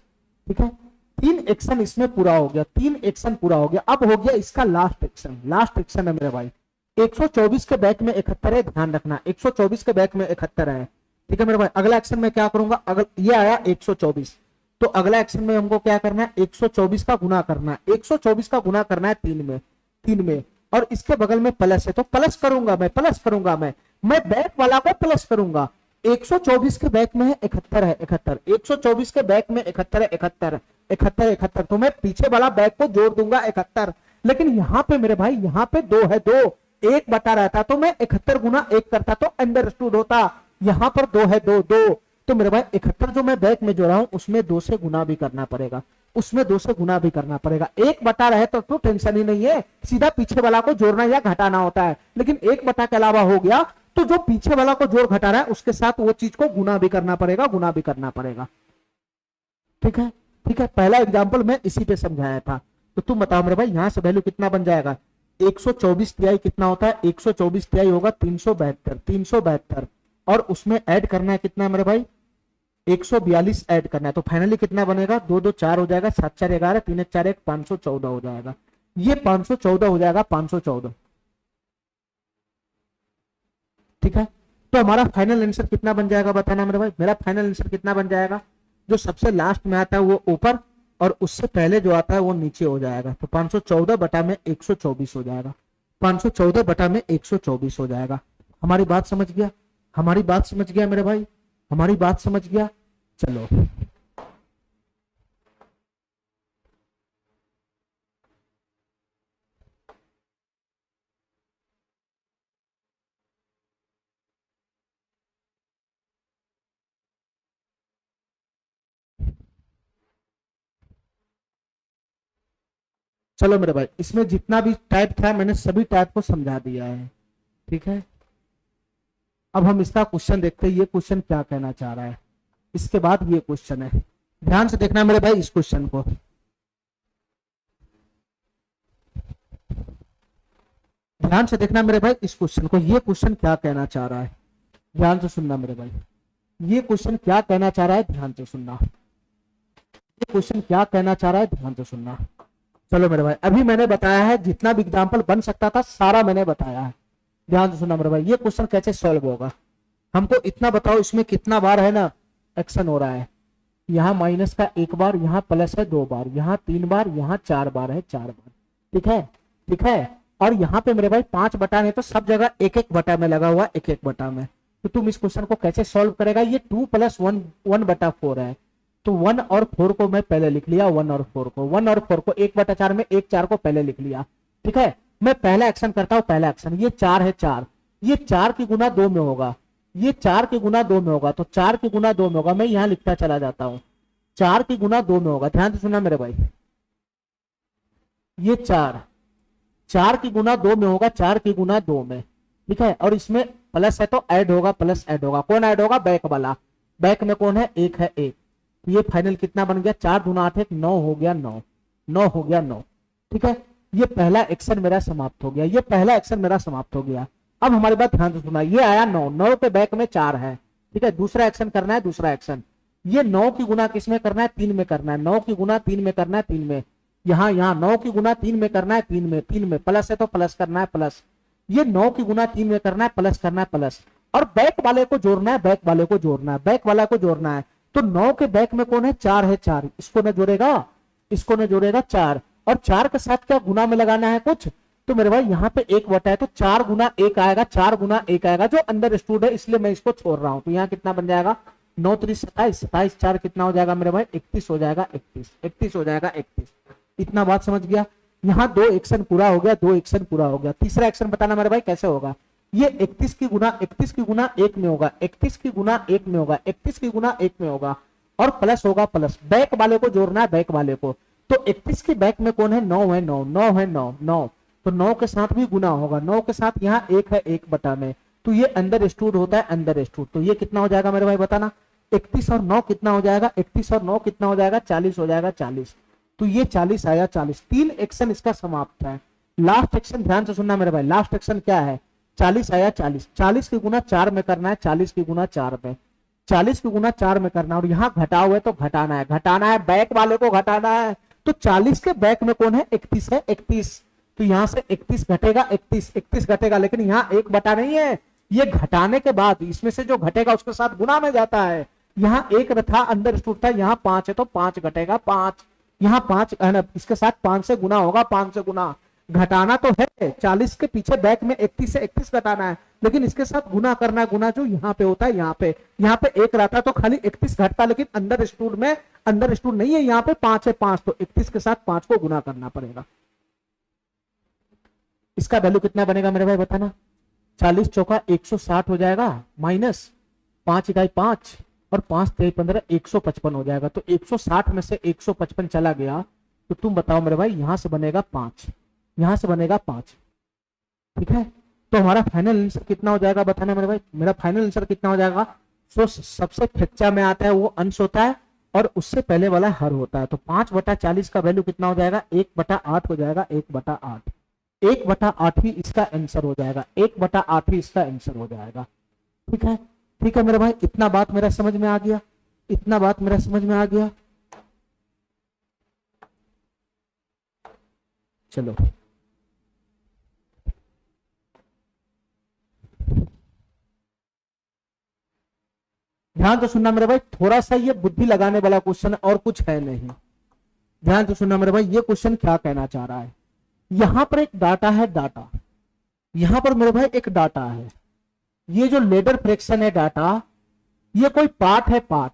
ठीक है, 3 एक्शन इसमें पूरा हो गया, 3 एक्शन पूरा हो गया। अब हो गया इसका लास्ट एक्शन। लास्ट एक्शन है मेरे भाई 124 के बैक में 71 है, ध्यान रखना 124 के बैक में 71 है। ठीक है मेरे भाई, अगला एक्शन में क्या करूंगा? अगर ये आया 124, तो अगला एक्शन में हमको क्या करना है? 124 का गुना करना है। 124 का गुना करना है 3 में, और इसके बगल में प्लस है तो प्लस करूंगा मैं बैक वाला को प्लस करूंगा। 124 के बैक में है 71 है 71, 124 के बैक में 71 है 71, 71 71, तो मैं पीछे वाला बैक को जोड़ दूंगा 71। लेकिन यहाँ पे मेरे भाई यहाँ पे 2 है, 2 1 बटा रहता तो मैं 71 गुना 1 करता तो अंडरस्टूड होता। यहाँ पर 2 है, 2 2, तो मेरे भाई 71 जो मैं बैक में जोड़ा हूं उसमें 2 से गुना भी करना पड़ेगा, उसमें 2 से गुना भी करना पड़ेगा। 1 बटा रहे तो टेंशन ही नहीं है, सीधा पीछे वाला को जोड़ना या घटाना होता है। लेकिन 1 बटा के अलावा हो गया तो जो पीछे वाला को जोड़ घटा रहा है उसके साथ वो चीज को गुना भी करना पड़ेगा। ठीक है, ठीक है। पहला एग्जाम्पल मैं इसी पे समझाया था। तो तुम बताओ मेरे भाई यहां से वैल्यू कितना बन जाएगा? 124 तिहाई कितना होता है? 124 तिहाई होगा 372, और उसमें ऐड करना है कितना मेरे भाई? 142 ऐड करना है। तो फाइनली कितना बनेगा? 2 2 4 हो जाएगा, 7 4 11, 3 1 4 1, 514 हो जाएगा। ये 514 हो जाएगा, 514। ठीक है, तो हमारा फाइनल आंसर कितना बन जाएगा बताना मेरे भाई? मेरा फाइनल आंसर कितना बन जाएगा? जो सबसे लास्ट में आता है वो ऊपर, और उससे पहले जो आता है वो नीचे हो जाएगा। तो 514 बटा में 124 हो जाएगा, 514 बटा में 124 हो जाएगा। हमारी बात समझ गया? हमारी बात समझ गया मेरे भाई? हमारी बात समझ गया? चलो चलो मेरे भाई, इसमें जितना भी टाइप था मैंने सभी टाइप को समझा दिया है। ठीक है, अब हम इसका क्वेश्चन देखते हैं, ये क्वेश्चन क्या कहना चाह रहा है। इसके बाद ये क्वेश्चन है, ध्यान से देखना मेरे भाई इस क्वेश्चन को, ध्यान से देखना मेरे भाई इस क्वेश्चन को। ये क्वेश्चन क्या कहना चाह रहा है, ध्यान से सुनना मेरे भाई। ये क्वेश्चन क्या कहना चाह रहा है, ध्यान से सुनना। ये क्वेश्चन क्या कहना चाह रहा है, ध्यान से सुनना। चलो मेरे भाई, अभी मैंने बताया है जितना भी एग्जाम्पल बन सकता था सारा मैंने बताया है, ध्यान से सुनना मेरे भाई। ये क्वेश्चन कैसे सॉल्व होगा, हमको इतना बताओ इसमें कितना बार है ना एक्शन हो रहा है। यहाँ माइनस का 1 बार, यहाँ प्लस है 2 बार, यहाँ 3 बार, यहाँ 4 बार है 4 बार। ठीक है, ठीक है। और यहाँ पे मेरे भाई 5 बटा नहीं तो सब जगह 1 1 बटा में लगा हुआ, 1 1 बटा में। तो तुम इस क्वेश्चन को कैसे सॉल्व करेगा, ये 2 + 1 1/4 है, तो 1 और 4 को मैं पहले लिख लिया, 1 और 4 को, 1 और 4 को 1/4 में 1 4 को पहले लिख लिया। ठीक है, मैं पहला एक्शन करता हूं, पहला एक्शन, ये 4 है, 4, ये 4 की गुना 2 में होगा, ये 4 की गुना 2 में होगा, तो 4 की गुना 2 में होगा, मैं यहां लिखता चला जाता हूं, 4 की गुना 2 में होगा। ध्यान से सुनना मेरे भाई, ये 4 की गुना 2 में होगा, 4 की गुना 2 में। ठीक है, और इसमें प्लस है तो ऐड होगा, प्लस ऐड होगा, कौन ऐड होगा, बैक वाला, बैक में कौन है, 1 है, 1, तो ये फाइनल कितना बन गया, 4 दूना 8 1 9 हो गया, 9 9 हो गया, 9। ठीक है, ये पहला एक्शन मेरा समाप्त हो गया, ये पहला एक्शन मेरा समाप्त हो गया। अब हमारी बात ध्यान से सुना, ये आया 9, 9 के बैक में 4 है। ठीक है, दूसरा एक्शन करना है, दूसरा एक्शन, ये 9 की गुना किस में करना है, 3 में करना है, 9 की गुना 3 में करना है, 3 में, यहाँ 9 की गुना 3 में करना है, 3 में प्लस है तो प्लस करना है, प्लस, ये 9 की गुना 3 में करना है, प्लस करना है, प्लस, और बैक वाले को जोड़ना है, बैक वाले को जोड़ना है, बैक वाला को जोड़ना है। तो 9 के बैक में कौन है, 4 है, 4, इसको न जोड़ेगा, इसको न जोड़ेगा, 4, और 4 के साथ क्या गुना में लगाना है कुछ, तो मेरे भाई यहाँ पे 1 बटा है, तो 4 गुना 1 आएगा, 4 गुना 1 आएगा, जो अंदर स्टूड है, इसलिए मैं इसको छोड़ रहा हूं। तो यहाँ कितना बन जाएगा, 9 3 27, 27 4 कितना हो जाएगा मेरे भाई, 31 हो जाएगा, 31 31 हो जाएगा, 31। इतना बात समझ गया, यहाँ 2 एक्शन पूरा हो गया, 2 एक्शन पूरा हो गया। तीसरा एक्शन बताना मेरे भाई कैसे होगा, ये 31 की गुना 1 में होगा, 31 की गुना 1 में होगा, 31 की गुना 1 में होगा, और प्लस होगा, प्लस, बैक वाले को जोड़ना है, बैक वाले को, तो 31 के बैक में कौन है, 9 है, 9 9 है, 9 9, तो 9 के साथ भी गुना होगा, 9 के साथ यहाँ 1 है, 1 बटा में, तो ये अंदर स्टूड होता है, अंदर स्टूड, तो ये कितना हो जाएगा मेरे भाई बताना, 31 और 9 कितना हो जाएगा, 31 और 9 कितना हो जाएगा, 40 हो जाएगा, 40, तो ये 40 आया, 40। 3 एक्शन इसका समाप्त है। लास्ट एक्शन ध्यान से सुनना मेरे भाई, लास्ट एक्शन क्या है, 40 आया, 40, 40 की गुना 4 में करना है, 40 की गुना 4 में, 40 की गुना 4 में करना है, और यहाँ घटाओ है तो घटाना है, घटाना है, बैक वाले को घटाना है, तो 40 के बैक में कौन है, 31 है, 31, तो यहाँ से 31 घटेगा, 31 घटेगा, लेकिन यहाँ 1 बटा नहीं है, ये घटाने के बाद इसमें से जो घटेगा उसके साथ गुना में जाता है, यहाँ 1 था, अंदर स्टूड था, यहाँ 5 है तो 5 घटेगा, 5, यहाँ 5 इसके साथ 5 से गुना होगा, 5 से गुना, घटाना तो है, 40 के पीछे बैक में 31 से 31 घटाना है, लेकिन इसके साथ गुना करना है, गुना जो यहाँ पे होता है, यहाँ पे 1 रहता तो खाली 31 घटता, लेकिन अंदर स्टूड में, अंदर स्टूड नहीं है, यहाँ पे 5 है, 5, तो 31 के साथ 5 को गुना करना पड़ेगा। इसका वैल्यू कितना बनेगा मेरे भाई बताना, 40 चौका 160 हो जाएगा, माइनस 5 इकाई 5 और 5 3 15 155 हो जाएगा, तो 160 में से 155 चला गया, तो तुम बताओ मेरे भाई, यहां से बनेगा 5, यहां से बनेगा 5। ठीक है, तो हमारा फाइनल आंसर कितना हो जाएगा बताना मेरे भाई, मेरा फाइनल आंसर कितना हो जाएगा, तो सबसे खच्चा में आता है वो अंश होता है, और उससे पहले वाला हर होता है, तो 5/40 का वैल्यू कितना हो जाएगा, 1/8 हो जाएगा, 1/8, 1/8 ही इसका आंसर हो जाएगा, 1/8 ही इसका आंसर हो जाएगा। ठीक है, ठीक है मेरे भाई, इतना बात मेरा समझ में आ गया, इतना बात मेरा समझ में आ गया। चलो ध्यान तो सुनना मेरे भाई, थोड़ा सा ये बुद्धि लगाने वाला क्वेश्चन है और कुछ है नहीं। ध्यान तो सुनना मेरे भाई, ये क्वेश्चन क्या कहना चाह रहा है, यहां पर एक डाटा है, डाटा, यहां पर मेरे भाई एक डाटा है, ये जो लेडर फ्रैक्शन है डाटा, ये कोई पार्ट है, पार्ट,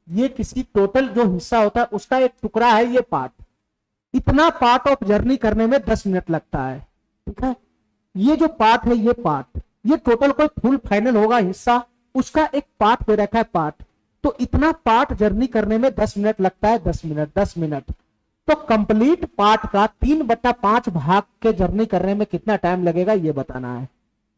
ये किसी टोटल जो हिस्सा होता है उसका एक टुकड़ा है, ये पार्ट, इतना पार्ट ऑफ जर्नी करने में 10 मिनट लगता है। ठीक है, ये जो पार्ट है, ये पार्ट, ये टोटल कोई फुल फाइनल होगा हिस्सा, उसका एक पार्ट पे रखा है, पार्ट, तो इतना पार्ट जर्नी करने में 10 मिनट लगता है, 10 मिनट, 10 मिनट, तो कंप्लीट पार्ट का 3/5 भाग के जर्नी करने में कितना टाइम लगेगा ये बताना है।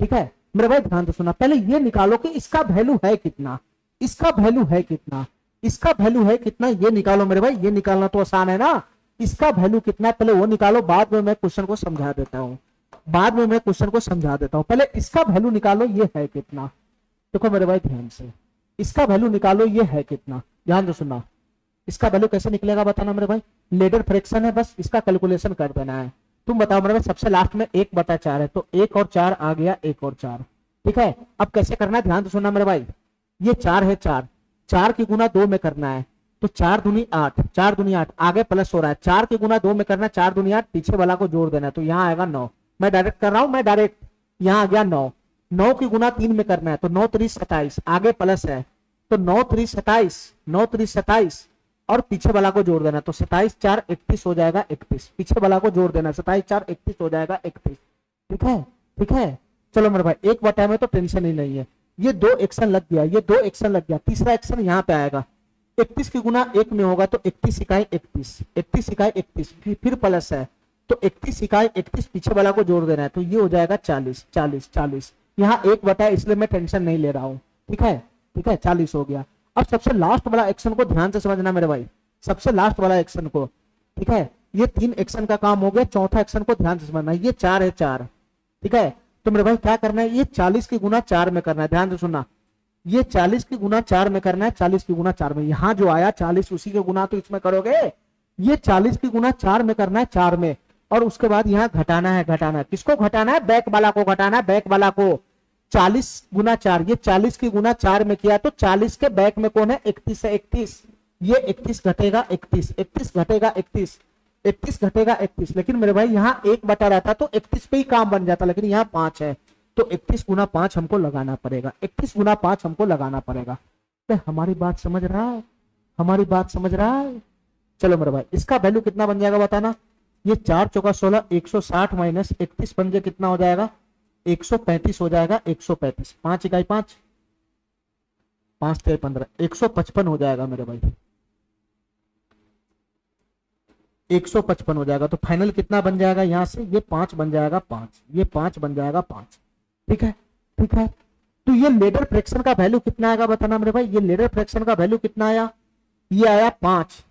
ठीक है मेरे भाई, ध्यान से सुना, पहले ये निकालो कि इसका वैल्यू है कितना, इसका वैल्यू है कितना, इसका वैल्यू है कितना, ये निकालो मेरे भाई, ये निकालना तो आसान है ना, इसका वैल्यू कितना है पहले वो निकालो, बाद में मैं क्वेश्चन को समझा देता हूं, बाद में मैं क्वेश्चन को समझा देता हूं, पहले इसका वैल्यू निकालो, ये है कितना। देखो मेरे भाई ध्यान से, इसका वैल्यू निकालो, ये है कितना, ध्यान से सुनना, इसका वैल्यू कैसे निकलेगा बताना मेरे भाई, लेडर फ्रैक्शन है, बस इसका कैलकुलेशन कर देना है। तुम बताओ मेरे भाई, सबसे लास्ट में 1/4 है, तो 1 और 4 आ गया, 1 और 4। ठीक है, अब कैसे करना है ध्यान से सुनना मेरे भाई, ये 4 है, 4 की गुना 2 में करना है, तो 4 दूनी 8, 4 दूनी 8, आगे प्लस हो रहा है, 4 की गुना 2 में करना है, 4 दूनी 8, पीछे वाला को जोड़ देना है, तो यहाँ आएगा 9, मैं डायरेक्ट कर रहा हूं, मैं डायरेक्ट, यहाँ आ गया 9, 9 की गुना 3 में करना है तो 9 3 27, आगे प्लस है तो 9 3 27, 9 3 27 और पीछे वाला को जोड़ देना तो 27 4 31 हो जाएगा 31, पीछे वाला को जोड़ देना 27 4 31 हो जाएगा 31। ठीक है, ठीक है। चलो मेरे भाई एक बटा में तो टेंशन ही नहीं है, ये 2 एक्शन लग गया, ये 2 एक्शन लग गया, तीसरा एक्शन यहाँ पे आएगा। 31 की गुना 1 में होगा तो 31 इकाई 31, 31 इकाई 31, फिर प्लस है तो 31 इकाई 31 पीछे वाला को जोड़ देना है तो ये हो जाएगा 40 40 40। यहाँ एक बटा है इसलिए मैं टेंशन नहीं ले रहा हूँ। ठीक है, ठीक है, 40 हो गया। अब सबसे लास्ट वाला एक्शन को ध्यान से समझना मेरे भाई, सबसे लास्ट वाला एक्शन को। ठीक है, ये 3 एक्शन का काम हो गया, चौथा एक्शन को ध्यान से समझना। ये 4 है 4। ठीक है, तो मेरे भाई क्या करना है, ये 40 की गुना 4 में करना है, ध्यान से सुनना। ये 40 की गुना 4 में करना है, 40 की गुना 4 में, यहां जो आया 40 उसी के गुना तो इसमें करोगे। ये 40 की गुना 4 में करना है 4 में, और उसके बाद यहाँ घटाना है, घटाना है, किसको घटाना है, बैक वाला को घटाना है, बैक वाला को। 40 गुना 4, ये 40 की गुना 4 में किया तो 40 के बैक में कौन है, 31 है, 31। ये 31 घटेगा 31, 31 घटेगा 31, 31 घटेगा 31। लेकिन मेरे भाई यहाँ 1 बटा रहता तो 31 पे ही काम बन जाता, लेकिन यहाँ 5 है तो 31 गुना 5 हमको लगाना पड़ेगा, 31 गुना 5 हमको लगाना पड़ेगा। तो हमारी बात समझ रहा है, हमारी बात समझ रहा है। चलो मेरे भाई इसका वैल्यू कितना बन जाएगा बताना। ये 4 चौका 16, 160 माइनस 31 बन जाए कितना हो जाएगा, 135 हो जाएगा, 135, 5 इकाई 5, 5 3 15, 155 हो जाएगा मेरे भाई, 155 हो जाएगा। तो फाइनल कितना बन जाएगा, यहां से ये 5 बन जाएगा 5, ये 5 बन जाएगा 5। ठीक है, ठीक है। तो ये लेडर फ्रैक्शन का वैल्यू कितना आएगा बताना मेरे भाई, ये लेडर फ्रैक्शन का वैल्यू कितना आया, ये आया 5,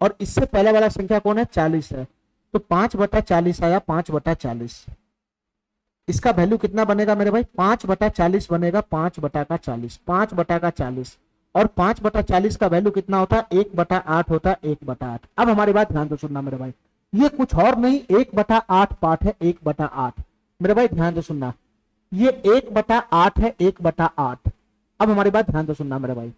और इससे पहले वाला संख्या कौन है, 40 है, तो 5 बटा 40 आया, 5 बटा 40। इसका वैल्यू कितना बनेगा मेरे भाई, 5 बटा 40 बनेगा, 5 बटा का 40, 5 बटा का 40, और 5 बटा 40 का वैल्यू कितना होता है, 1 बटा 8 होता है, 1 बटा 8। अब हमारी बात ध्यान से सुनना मेरे भाई, ये कुछ और नहीं 1 बटा 8 पार्ट है, 1 बटा 8 मेरे भाई ध्यान से सुनना, ये 1 बटा 8 है, 1 बटा 8। अब हमारी बात ध्यान से सुनना मेरे भाई,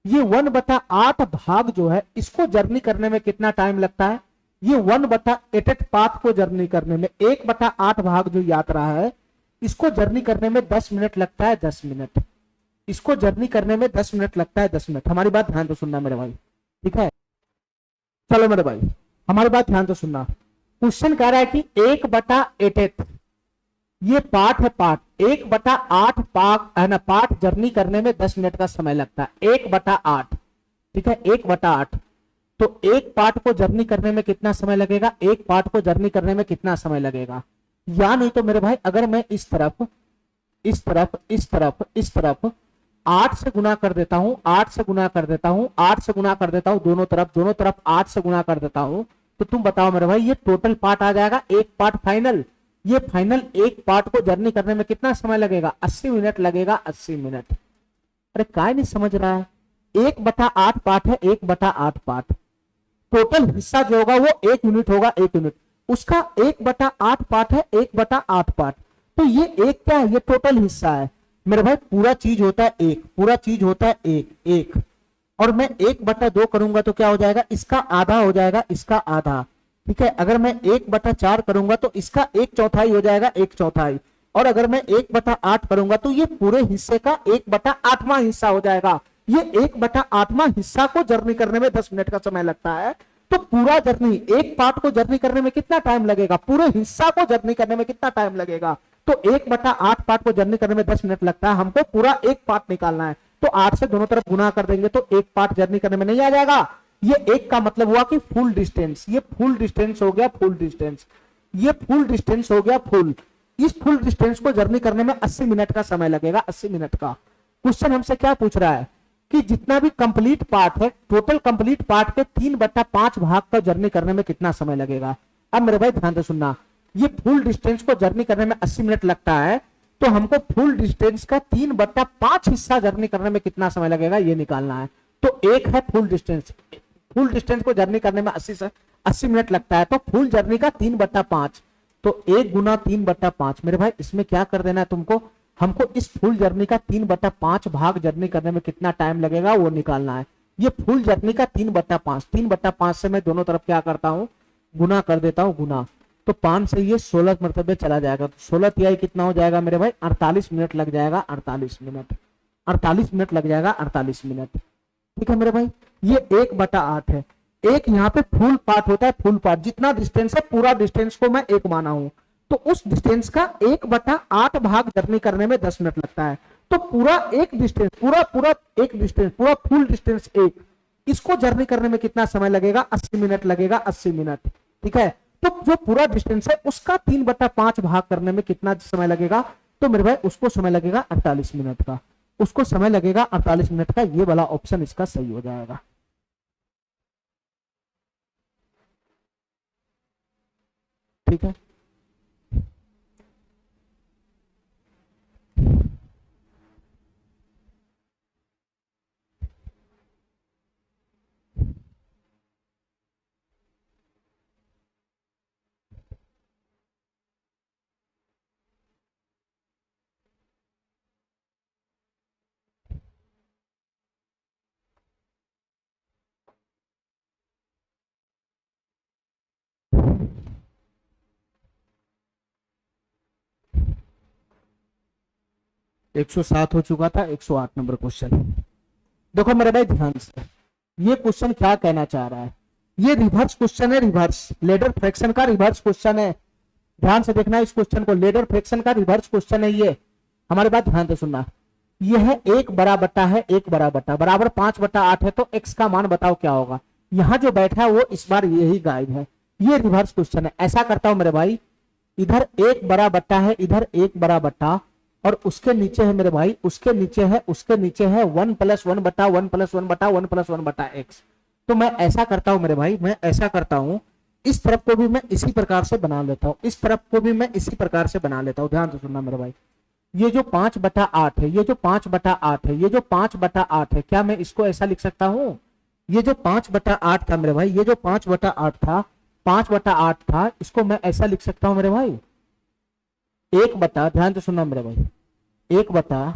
ये 1 बटा 8 भाग जो है इसको जर्नी करने में कितना टाइम लगता है, ये 1 बटा 8 पाथ को जर्नी करने में 1 बटा 8 भाग जो यात्रा है इसको जर्नी करने में 10 मिनट लगता है, 10 मिनट, इसको जर्नी करने में 10 मिनट लगता है, 10 मिनट। हमारी बात ध्यान से सुनना मेरे भाई, ठीक है। चलो मेरे भाई हमारी बात ध्यान से सुनना, क्वेश्चन कह रहा है कि 1 बटा 8 ये पार्ट है, पार्ट 1 बटा 8 पार्ट है ना, पार्ट जर्नी करने में 10 मिनट का समय लगता है, 1 बटा 8। ठीक है, 1 बटा 8, तो एक पार्ट को जर्नी करने में कितना समय लगेगा, एक पार्ट को जर्नी करने में कितना समय लगेगा। या नहीं तो मेरे भाई अगर मैं इस तरफ इस तरफ इस तरफ इस तरफ 8 से गुना कर देता हूं, 8 से गुना कर देता हूं, 8 से गुना कर देता हूं, दोनों तरफ 8 से गुना कर देता हूं, तो तुम बताओ मेरे भाई ये टोटल पार्ट आ जाएगा, एक पार्ट फाइनल। ये फाइनल एक पार्ट को जर्नी करने में कितना समय लगेगा, 80 मिनट लगेगा, 80 मिनट। अरे काय नहीं समझ रहा है, 1 बटा 8 पार्ट है, 1 बटा 8 पार्ट, टोटल हिस्सा जो होगा वो 1 यूनिट होगा, 1 यूनिट, उसका 1 बटा 8 पार्ट है, 1 बटा 8 पार्ट, तो ये एक क्या है, ये टोटल हिस्सा है मेरे भाई। पूरा चीज होता है 1, पूरा चीज होता है 1 1, और मैं 1 बटा 2 करूंगा तो क्या हो जाएगा, इसका आधा हो जाएगा, इसका आधा। ठीक है, अगर मैं 1 बटा 4 करूंगा तो इसका 1/4 हो जाएगा, 1/4, और अगर मैं 1 बटा 8 करूंगा तो ये पूरे हिस्से का 1 बटा 8वां हिस्सा हो जाएगा। ये 1 बटा 8वां हिस्सा को जर्नी करने में 10 मिनट का समय लगता है। तो पूरा जर्नी, एक पार्ट को जर्नी करने में कितना टाइम लगेगा, पूरे हिस्सा को जर्नी करने में कितना टाइम लगेगा, तो 1 बटा 8 पार्ट को जर्नी करने में 10 मिनट लगता है, हमको पूरा एक पार्ट निकालना है, तो 8 से दोनों तरफ गुना कर देंगे तो एक पार्ट जर्नी करने में नहीं आ जाएगा। ये एक का मतलब हुआ कि फुल डिस्टेंस, ये फुल डिस्टेंस हो गया, फुल डिस्टेंस, ये फुल डिस्टेंस हो गया फुल। इस फुल डिस्टेंस को जर्नी करने में 80 मिनट का समय लगेगा, 80 मिनट का। क्वेश्चन हमसे क्या पूछ रहा है कि जितना भी कंप्लीट पार्ट है, टोटल कंप्लीट पार्ट के 3 बटा 5 भाग का जर्नी करने में कितना समय लगेगा। अब मेरे भाई ध्यान से सुनना, ये फुल डिस्टेंस को जर्नी करने में 80 मिनट लगता है, तो हमको फुल डिस्टेंस का 3 बटा 5 हिस्सा जर्नी करने में कितना समय लगेगा ये निकालना है। तो एक है फुल डिस्टेंस, फुल डिस्टेंस को जर्नी करने में 80 मिनट लगता है, तो फुल जर्नी का 3 बटा 5, तो 1 गुना 3 बटा 5। मेरे भाई इसमें क्या कर देना है तुमको, हमको इस फुल जर्नी का 3 बटा 5 भाग जर्नी करने में कितना टाइम लगेगा वो निकालना है। ये फुल जर्नी का 3 बटा 5, 3 बटा 5 से मैं दोनों तरफ क्या करता हूं, गुना कर देता हूं, गुना। तो 5 से ये 16 मरतबे चला जाएगा, तो 16 तिहाई कितना हो जाएगा मेरे भाई, 48 मिनट लग जाएगा, 48 मिनट, 48 मिनट लग जाएगा, 48 मिनट। ठीक है मेरे भाई, ये 1/8 है। एक यहाँ पे फुल पार्ट होता है, फुल पार्ट जितना डिस्टेंस है पूरा डिस्टेंस को मैं एक माना हूं, तो उस डिस्टेंस का 1/8 भाग जर्नी करने में 10 मिनट लगता है। तो पूरा एक डिस्टेंस, पूरा पूरा एक डिस्टेंस, पूरा फुल डिस्टेंस एक, इसको जर्नी करने में कितना समय लगेगा, 80 मिनट लगेगा, 80 मिनट। ठीक है, तो जो पूरा डिस्टेंस है उसका 3/5 भाग करने में कितना समय लगेगा, तो मेरे भाई उसको समय लगेगा 48 मिनट का, उसको समय लगेगा 48 मिनट का। ये वाला ऑप्शन इसका सही हो जाएगा। ठीक है, एक 107 हो चुका था, 108 नंबर क्वेश्चन। देखो मेरे भाई ध्यान से, ये क्वेश्चन क्या कहना चाह रहा है, ये रिवर्स क्वेश्चन है, रिवर्स लेडर फ्रैक्शन का रिवर्स क्वेश्चन है। ध्यान से देखना इस क्वेश्चन को, लेडर फ्रैक्शन का रिवर्स क्वेश्चन है ये। हमारी बात ध्यान से सुनना, ये है 1/8 है, 1/8 बराबर 5/8 है, तो x का मान बताओ क्या होगा। यहां जो बैठा है वो इस बार यही गायब है। ये रिवर्स क्वेश्चन है। ऐसा करता हूं मेरे भाई, इधर 1/8 है, इधर 1/8, और उसके नीचे है मेरे भाई, उसके नीचे है, उसके नीचे है 1 + 1/1 + 1/1 + 1/x। तो मैं ऐसा करता हूं मेरे भाई, मैं ऐसा करता हूं, इस तरफ को भी मैं इसी प्रकार से बना लेता हूं, इस तरफ को भी मैं इसी प्रकार से बना लेता हूं। ध्यान से सुनना मेरे भाई, ये जो 5/8 है, ये जो 5/8 है, ये जो 5/8 है, क्या मैं इसको ऐसा लिख सकता हूं, ये जो 5/8 था मेरे भाई, ये जो 5/8 था, 5/8 था, इसको मैं ऐसा लिख सकता हूं मेरे भाई, 1/, ध्यान से सुनना मेरे भाई, 1/,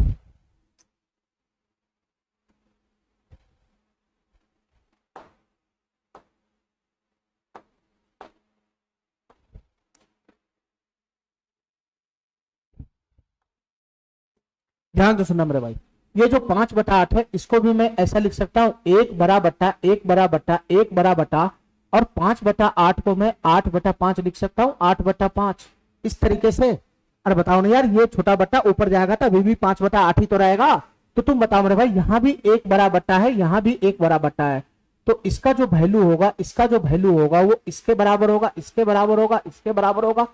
ध्यान से सुनना मेरे भाई, ये जो 5/8 है इसको भी मैं ऐसा लिख सकता हूं, 1/1/1/1/1 और 5/8 को मैं 8/5 लिख सकता हूं, 8/5 इस तरीके से। अरे बताओ ना यार, ये छोटा बट्टा ऊपर जाएगा तो अभी भी 5/8 ही तो रहेगा। तो तुम बताओ मेरे भाई, यहां भी 1/8 है, यहां भी 1/8 है, तो इसका जो वैल्यू होगा, इसका जो वैल्यू होगा वो इसके बराबर होगा, इसके बराबर होगा, इसके बराबर होगा,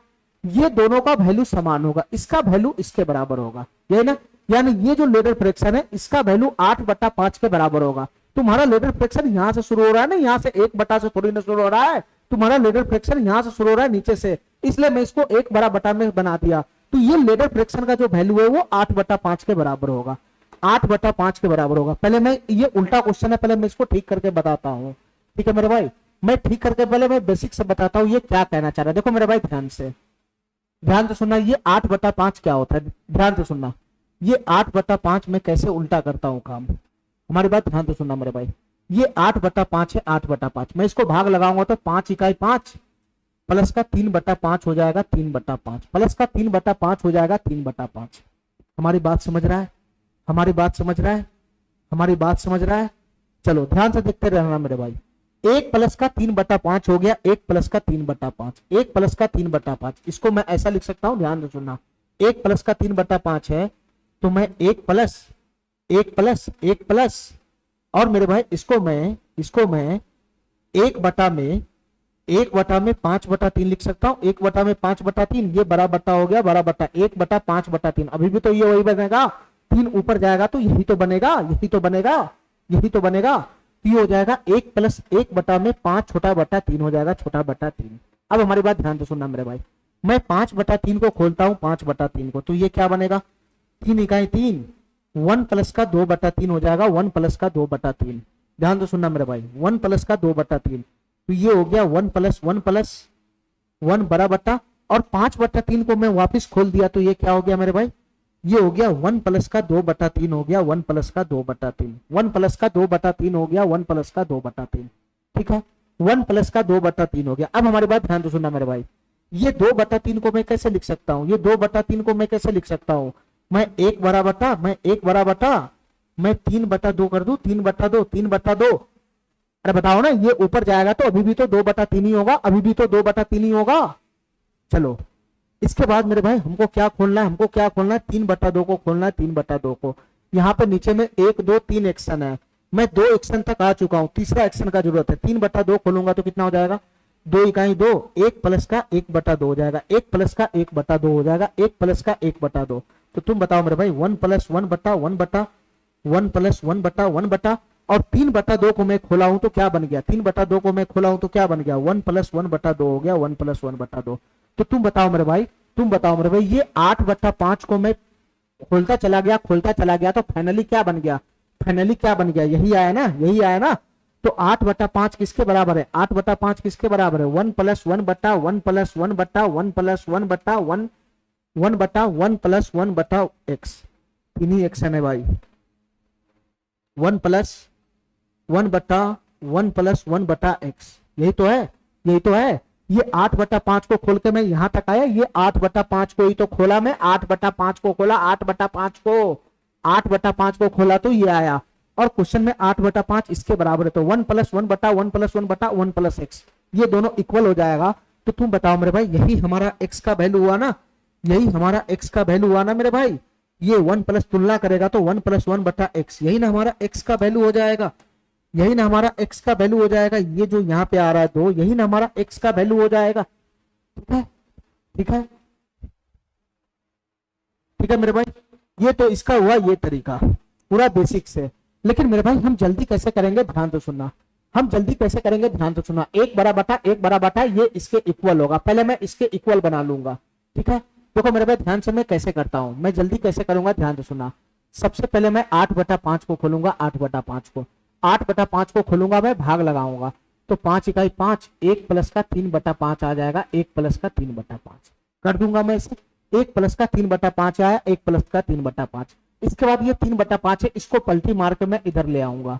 ये दोनों का वैल्यू समान होगा, इसका वैल्यू इसके बराबर होगा, यही ना। यानी ये जो लेडर फ्रैक्शन है इसका वैल्यू 8/5 के बराबर होगा। तुम्हारा लेडर फ्रैक्शन यहां से शुरू हो रहा है ना, यहां से 1 से थोड़ी ना शुरू हो रहा है, तुम्हारा लेडर फ्रैक्शन यहां से शुरू हो रहा है नीचे से, इसलिए मैं इसको 1/8 में बना दिया। तो ये लेडर फ्रैक्शन का जो वैल्यू है वो 8/5 के बराबर होगा, 8/5 के बराबर होगा। पहले मैं, ये उल्टा क्वेश्चन है, पहले मैं इसको ठीक करके बताता हूँ। ठीक है मेरे भाई, मैं ठीक करके पहले मैं बेसिक से बताता हूँ ये क्या कहना चाह रहा है। देखो मेरे भाई ध्यान से, ध्यान से सुनना, ये 8/5 क्या होता है, ध्यान से सुनना, ये 8/5 में कैसे उल्टा करता हूं काम, हमारी बात ध्यान से सुनना मेरे भाई। ये 8/5 है, 8/5 मैं इसको भाग लगाऊंगा तो 5 इकाई 5 प्लस का 3/5 हो जाएगा, 3/5 प्लस का 3/5 हो जाएगा, 3/5। हमारी बात समझ रहा है, हमारी बात समझ रहा है, हमारी बात समझ रहा है। चलो ध्यान से देखते रहना मेरे भाई, 1 प्लस का 3/5 हो गया, 1 प्लस का 3/5, 1 प्लस का 3/5, इसको मैं ऐसा लिख सकता हूं, ध्यान से सुनना, 1 प्लस का 3/5 है, तो मैं 1 प्लस 1 प्लस 1 प्लस, और मेरे भाई इसको मैं 1/में 5/3 लिख सकता हूं, 1/में 5/3, ये बड़ा बट्टा हो गया, बड़ा बट्टा 1/5/3, अभी भी तो ये वही बनेगा, 3 ऊपर जाएगा तो यही तो बनेगा, यही तो बनेगा, यही तो बनेगा। तो ये हो जाएगा 1 + 1/में 5 छोटा बट्टा 3 हो जाएगा, छोटा बट्टा 3। अब हमारी बात ध्यान से सुनना मेरे भाई, मैं 5/3 को खोलता हूं, 5/3 को, तो ये क्या बनेगा, 3 इकाई 3, 1 प्लस का 2/3 हो जाएगा, 1 प्लस का 2/3। ध्यान से सुनना मेरे भाई, 1 प्लस का 2/3, तो ये हो गया 1 + 1 बड़ा बट्टा, और 5/3 को मैं वापस खोल दिया तो ये क्या हो गया मेरे भाई, ये हो गया 1 प्लस का 2/3 हो गया, 1 प्लस का 2/3, 1 प्लस का 2/3 हो गया, 1 प्लस का 2/3। ठीक है, 1 प्लस का 2/3 हो गया। अब हमारी बात ध्यान से सुनना मेरे भाई, ये 2/3 को मैं कैसे लिख सकता हूँ, ये 2/3 को मैं कैसे लिख सकता हूँ, मैं 1/, मैं 1/, मैं 3/2 कर दूं, 3/2, 3/2। अरे बताओ ना, ये ऊपर जाएगा तो अभी भी तो 2/3 ही होगा, अभी भी तो 2/3 ही होगा। चलो इसके बाद मेरे भाई हमको क्या खोलना है, हमको क्या खोलना है, 3/2 को खोलना है, 3/2 को। यहाँ पे नीचे में 1 2 3 एक्शन है, मैं 2 एक्शन तक आ चुका हूँ, तीसरा एक्शन का जरूरत है। 3/2 खोलूंगा तो कितना हो जाएगा, 2 इकाई 2, 1 प्लस का 1/2 हो जाएगा, 1 प्लस का 1/2 हो जाएगा, 1 प्लस का 1/2। तो तुम बताओ मेरे भाई, 1 प्लस 1/1 प्लस 1/1 और 3/2 को मैं खोला हूं तो क्या बन गया, 3/2 को मैं खोला हूं तो क्या बन गया, 1 प्लस 1/2 हो गया, 1 प्लस 1/2। तो तुम बताओ मेरे भाई, तुम बताओ मेरे भाई, ये 8/5 को मैं खोलता चला गया, खोलता चला गया, तो फाइनली क्या बन गया, फाइनली क्या बन गया, यही आया ना, यही आया ना। तो 8/5 किसके बराबर है, 8/5 किसके बराबर है, 1 plus 1/1 plus 1/1 plus 1/1 1/1 plus 1/x। तीन ही एक्शन है भाई, 1 प्लस 1/1 प्लस 1/x, यही तो है, यही तो है। ये 8/5 को खोल के मैं यहां तक आया, ये 8/5 को ही तो खोला मैं, 8/5 को खोला, 8/5 को, 8/5 को खोला तो ये आया। और क्वेश्चन में 8/5 इसके बराबर है, तो 1 प्लस 1/1 प्लस 1/1 प्लस x, ये दोनों इक्वल हो जाएगा। तो तुम बताओ मेरे भाई, यही हमारा x का वैल्यू हुआ ना, यही हमारा x का वैल्यू हुआ ना मेरे भाई। ये 1 प्लस तुलना करेगा तो 1 प्लस 1/x, यही ना हमारा x का वैल्यू हो जाएगा, यही ना हमारा x का वैल्यू हो जाएगा। ये जो यहाँ पे आ रहा है 2, यही ना हमारा x का वैल्यू हो जाएगा। ठीक है, ठीक है, ठीक है मेरे भाई, ये तो इसका हुआ ये तरीका पूरा बेसिक से। लेकिन मेरे भाई हम जल्दी कैसे करेंगे, ध्यान तो सुनना, हम जल्दी कैसे करेंगे, ध्यान तो सुनना। 1/1 ये इसके इक्वल होगा, पहले मैं इसके इक्वल बना लूंगा। ठीक है, देखो मेरे भाई ध्यान से मैं कैसे करता हूं, मैं जल्दी कैसे करूंगा, ध्यान तो सुनना। सबसे पहले मैं 8/5 को खोलूंगा, 8/5 को, 8/5 को खोलूंगा, मैं भाग लगाऊंगा, तो 5 इकाई 5, 1 प्लस का 3/5 आ जाएगा, 1 प्लस का 3/5 कर दूंगा मैं इसे। 1 प्लस का 3/5 आया, 1 प्लस का 3/5। इसके बाद ये 3/5 है, इसको पलटी मार के मैं इधर ले आऊंगा,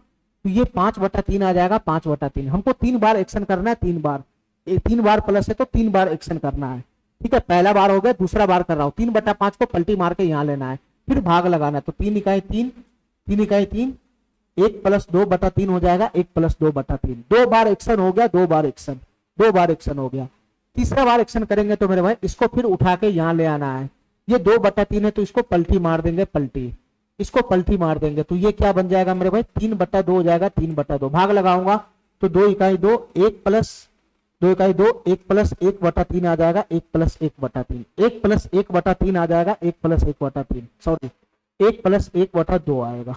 तो ये 5/3 आ जाएगा, 5/3। हमको 3 बार एक्शन करना है, 3 बार, 3 बार प्लस है तो 3 बार एक्शन करना है। ठीक है, पहला बार हो गया, दूसरा बार कर रहा हूँ, 3/5 को पलटी मार के यहाँ लेना है, फिर भाग लगाना है, तो 3 इकाई 3, 3 इकाई 3, 1 प्लस 2/3 हो जाएगा, 1 प्लस 2/3। 2 बार एक्शन हो गया, 2 बार एक्शन, 2 बार एक्शन हो गया। तीसरा बार एक्शन करेंगे तो मेरे भाई इसको फिर उठा के यहाँ ले आना है, ये 2/3 है तो इसको पलटी मार देंगे, पलटी, इसको पलटी मार देंगे, तो ये क्या बन जाएगा मेरे भाई, 3/2 हो जाएगा, 3/2। भाग लगाऊंगा तो 2 इकाई 2, 1 प्लस 2 इकाई 2, 1 प्लस 1/3 आ जाएगा, 1 प्लस 1/3, 1 प्लस 1/3 आ जाएगा, 1 प्लस 1/3, सॉरी 1 प्लस 1/2 आएगा,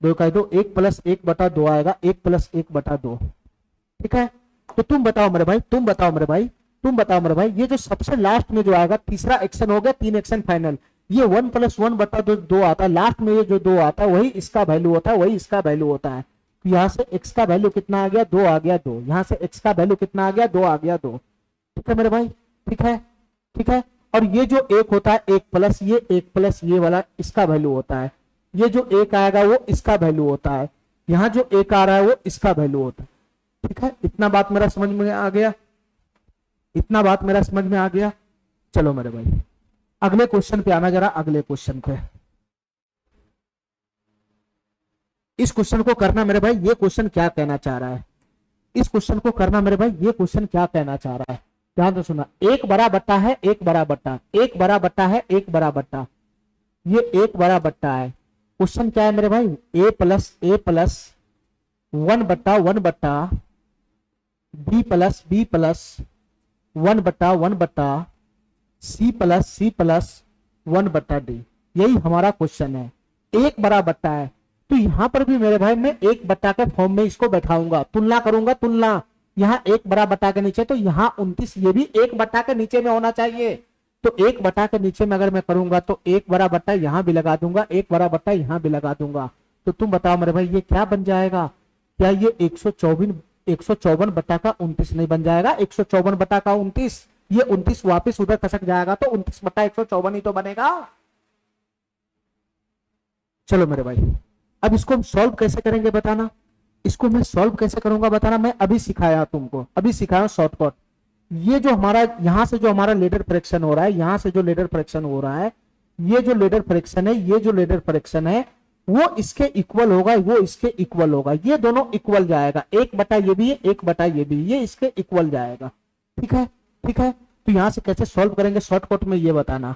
2 इकाई 2, 1 प्लस 1/2 आएगा, 1 प्लस 1/2। ठीक है, तो तुम बताओ मेरे भाई, तुम बताओ मेरे भाई, तुम बताओ मेरे भाई, ये जो सबसे लास्ट में जो आएगा, तीसरा एक्शन हो गया, 3 एक्शन फाइनल, ये 1 प्लस 1/2 आता है, लास्ट में ये जो 2 आता है वही इसका वैल्यू होता है, वही इसका वैल्यू होता है। तो यहाँ से x का वैल्यू कितना आ गया, 2 आ गया, 2, यहाँ से x का वैल्यू कितना आ गया, 2 आ गया, 2। ठीक है मेरे भाई, ठीक है, ठीक है। और ये जो 1 होता है, 1 प्लस ये, 1 प्लस ये वाला इसका वैल्यू होता है, ये जो 1 आएगा वो इसका वैल्यू होता है, यहाँ जो 1 आ रहा है वो इसका वैल्यू होता है। ठीक है, इतना बात मेरा समझ में आ गया, इतना बात मेरा समझ में आ गया। चलो मेरे भाई अगले क्वेश्चन पे आना, जरा अगले क्वेश्चन पे। इस क्वेश्चन को करना मेरे भाई, ये क्वेश्चन क्या कहना चाह रहा है, इस क्वेश्चन को करना मेरे भाई, ये क्वेश्चन क्या कहना चाह रहा है, ध्यान से सुना। 1 बड़ा बट्टा है, 1 बड़ा बट्टा, 1 बड़ा बट्टा है, 1 बड़ा बट्टा, ये 1 बड़ा बट्टा है। क्वेश्चन क्या है मेरे भाई, a plus 1/1 b plus 1/1 c plus 1/d, यही हमारा क्वेश्चन है। 1 बड़ा बट्टा है, तो यहां पर भी मेरे भाई मैं 1 बट्टा के फॉर्म में इसको बैठाऊंगा, तुलना करूंगा, तुलना, यहाँ 1 बड़ा बट्टा के नीचे, तो यहाँ 29, ये भी 1 बट्टा के नीचे में होना चाहिए। तो 1 बट्टा के नीचे में अगर मैं करूंगा तो 1 बड़ा बट्टा यहां भी लगा दूंगा, 1 बड़ा बट्टा यहां भी लगा दूंगा। तो तुम बताओ मेरे भाई ये क्या बन जाएगा, क्या ये 154 बट्टा का 29 नहीं बन जाएगा, 154 बट्टा का 29, ये 29 वापस उधर खसक जाएगा, तो 29 बट्टा 154 ही तो बनेगा। चलो मेरे भाई अब इसको हम सॉल्व कैसे करेंगे बताना, इसको मैं सॉल्व कैसे करूंगा बताना, मैं अभी सिखाया तुमको, अभी सिखाया शॉर्टकट। ये जो हमारा यहां से जो हमारा लेडर फ्रैक्शन हो रहा है, यहां से जो लेडर फ्रैक्शन हो रहा है, ये जो लेडर फ्रैक्शन है, ये जो लेडर फ्रैक्शन है वो इसके इक्वल होगा, वो इसके इक्वल होगा, ये दोनों इक्वल जाएगा, एक बटा ये भी है, एक बटा ये भी, ये इसके इक्वल जाएगा। ठीक है, ठीक है। तो यहां से कैसे सॉल्व करेंगे शॉर्टकट में ये बताना।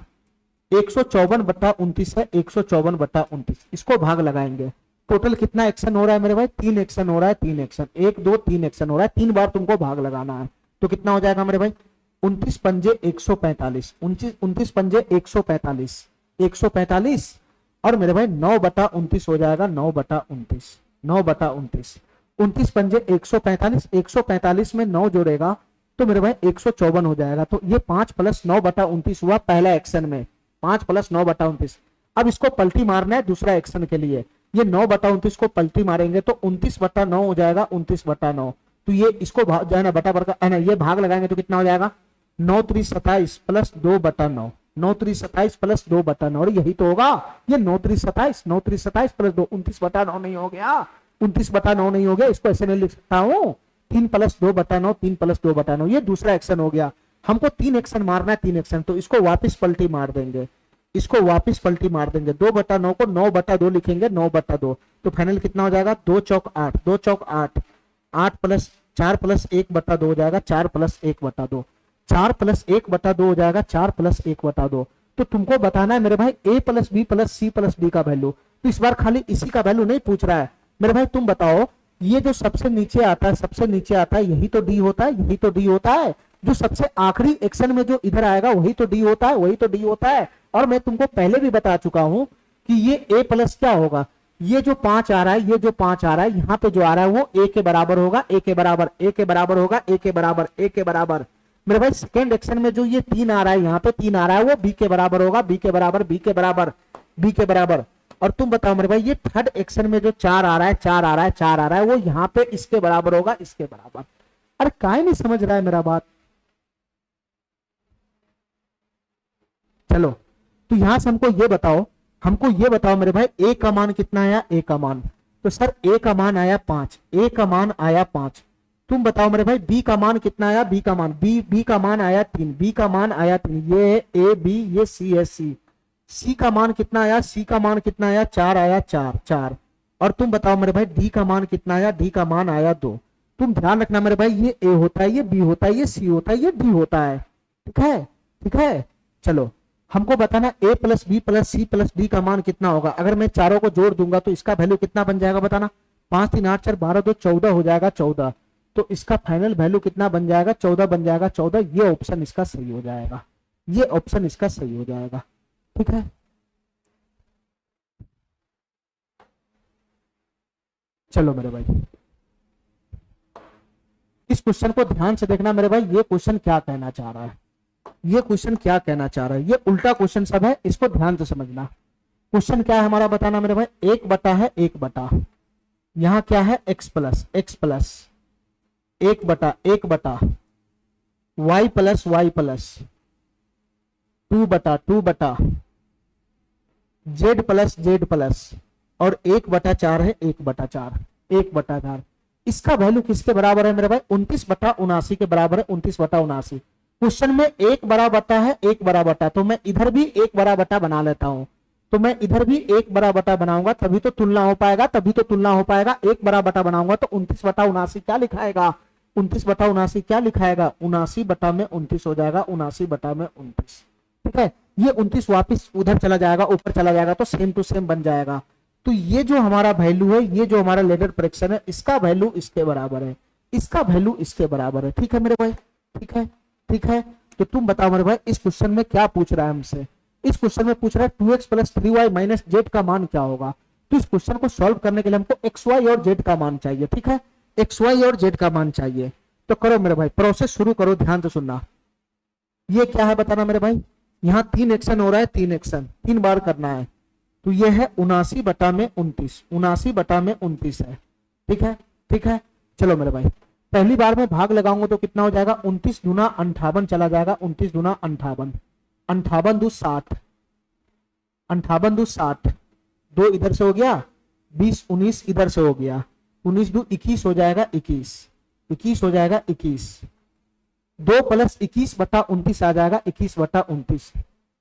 154/29 है, 154/29, इसको भाग लगाएंगे। टोटल कितना एक्शन हो रहा है मेरे भाई? 3 एक्शन हो रहा है, 3 एक्शन, 1 2 3 एक्शन हो रहा है, 3 बार तुमको भाग लगाना है। तो कितना हो जाएगा मेरे भाई? 29 पंजे 145, 29 पंजे 145, 145 और मेरे भाई 9/29 हो जाएगा, 9/29, 9/29, 29 पंजे 145, 145 में 9 जोड़ेगा तो मेरे भाई 154 हो जाएगा। तो ये 5 + 9/29 हुआ पहला एक्शन में, 5 + 9/29। अब इसको पलटी मारना है दूसरा एक्शन के लिए, ये 9/29 को पलटी मारेंगे तो 29/9 हो जाएगा, 29/9। तो ये इसको जो है ना बटा बटा है ना, ये भाग लगाएंगे तो कितना हो जाएगा? 9 3 27 + 2/9, 9 3 27 + 2/9, और यही तो होगा ये 9 3 27, 9 3 27 + 2, 29/9 नहीं हो गया, 29/9 नहीं हो गया, इसको ऐसे नहीं लिख सकता हूँ। 3 + 2/9, 3 + 2/9, ये दूसरा एक्शन हो गया। हमको 3 एक्शन मारना है, 3 एक्शन, तो इसको वापस पलटी मार देंगे, इसको वापस पलटी मार देंगे। 2/9 को 9/2 लिखेंगे, 9/2, तो फाइनल कितना हो जाएगा? 2 चौक 8, 2 चौक 8, 8 + 4 + 1/2 हो जाएगा, 4 + 1/2, 4 + 1/2 हो जाएगा, 4 + 1/2। तो तुमको बताना है मेरे भाई a + b + c + d का वैल्यू। तो इस बार खाली इसी का वैल्यू नहीं पूछ रहा है मेरे भाई। तुम बताओ ये जो सबसे नीचे आता है, सबसे नीचे आता है, यही तो डी होता है, यही तो डी होता है। जो सबसे आखिरी एक्शन में जो इधर आएगा वही तो डी होता है, वही तो डी होता है। और मैं तुमको पहले भी बता चुका हूं कि ये a प्लस क्या होगा, ये जो 5 आ रहा है, ये जो 5 आ रहा है, यहाँ पे जो आ रहा है वो a के बराबर होगा, a के बराबर, a के बराबर होगा, a के बराबर, a के बराबर। मेरे भाई सेकेंड एक्शन में जो ये 3 आ रहा है, यहाँ पे 3 आ रहा है, वो b के बराबर होगा, b के बराबर, b के बराबर, b के बराबर। और तुम बताओ मेरे भाई ये थर्ड एक्शन में जो 4 आ रहा है, 4 आ रहा है, 4 आ रहा है, वो यहाँ पे इसके बराबर होगा, इसके बराबर। अरे काहे नहीं समझ रहा है मेरा बात? चलो तो यहां से हमको ये बताओ मेरे भाई ए का मान कितना आया? ए का मान, तो सर ए का मान आया 5, ए का मान आया 5। तुम बताओ मेरे भाई बी का मान कितना आया? बी का मान, बी का मान आया 3, बी का मान आया 3, ये ए बी, ये सी है सी। सी का मान कितना आया? सी का मान कितना आया? 4 आया, 4 4। और तुम बताओ मेरे भाई डी का मान कितना आया? डी का मान आया 2। तुम ध्यान रखना मेरे भाई ये ए होता है, ये बी होता है, ये सी होता है, ये डी होता है। ठीक है, ठीक है। चलो हमको बताना a + b + c + d का मान कितना होगा। अगर मैं चारों को जोड़ दूंगा तो इसका वैल्यू कितना बन जाएगा बताना? 5 3 8 4 12 2 14 हो जाएगा, 14। तो इसका फाइनल वैल्यू कितना बन जाएगा? 14 बन जाएगा, 14। ये ऑप्शन इसका सही हो जाएगा, ये ऑप्शन इसका सही हो जाएगा। ठीक है, चलो मेरे भाई इस क्वेश्चन को ध्यान से देखना मेरे भाई, ये क्वेश्चन क्या कहना चाह रहा है, ये क्वेश्चन क्या कहना चाह रहा है। ये उल्टा क्वेश्चन सब है, इसको ध्यान से समझना। क्वेश्चन क्या है हमारा बताना मेरे भाई? 1 बटा है 1 बटा, यहां क्या है? x प्लस 1 बटा 1 बटा y प्लस 2 बटा 2 बटा z प्लस और 1/4 है, 1/4, 1/4। इसका वैल्यू किसके बराबर है मेरे भाई? 29/79 के बराबर है, 29/79। क्वेश्चन में 1 बड़ा बटा है, 1 बड़ा बटा, तो मैं इधर भी 1 बड़ा बटा बना लेता हूं। तो मैं इधर भी 1 बड़ा बटा बनाऊंगा तभी तो तुलना हो पाएगा, तभी तो तुलना हो पाएगा। 1 बड़ा बटा बनाऊंगा तो 29/79 क्या लिखाएगा? 29/79 क्या लिखाएगा? 79/29 हो जाएगा, 79/29। ठीक है, ये 29 वापिस उधर चला जाएगा, ऊपर चला जाएगा, तो सेम टू सेम बन जाएगा। तो ये जो हमारा वैल्यू है, ये जो हमारा लेडर फ्रैक्शन है, इसका वैल्यू इसके बराबर है, इसका वैल्यू इसके बराबर है। ठीक है मेरे भाई, ठीक है, ठीक है। तो तुम बताओ मेरे भाई इस क्वेश्चन में क्या पूछ रहा है हमसे? इस क्वेश्चन में पूछ रहा है 2x + 3y - z का मान क्या होगा। तो इस क्वेश्चन को सॉल्व करने के लिए हमको x y और z का मान चाहिए। ठीक है, x y और z का मान चाहिए। तो करो मेरे भाई, प्रोसेस शुरू करो, ध्यान से सुनना। ये क्या है बताना मेरे भाई? यहाँ 3 एक्शन हो रहा है, 3 एक्शन 3 बार करना है। तो ये है 79/29, 79/29 है। ठीक है, ठीक है। चलो मेरे भाई पहली बार में भाग लगाऊंगा तो कितना हो जाएगा? 29 दूना 58 चला जाएगा, 29 दूना 58, 58 दू 60, 58 दू 60, 2 इधर से हो गया, 20 19 इधर से हो गया, 19 दू 21 हो जाएगा, 21 21 हो जाएगा, 21 2 प्लस 21/29 आ जाएगा 21/29,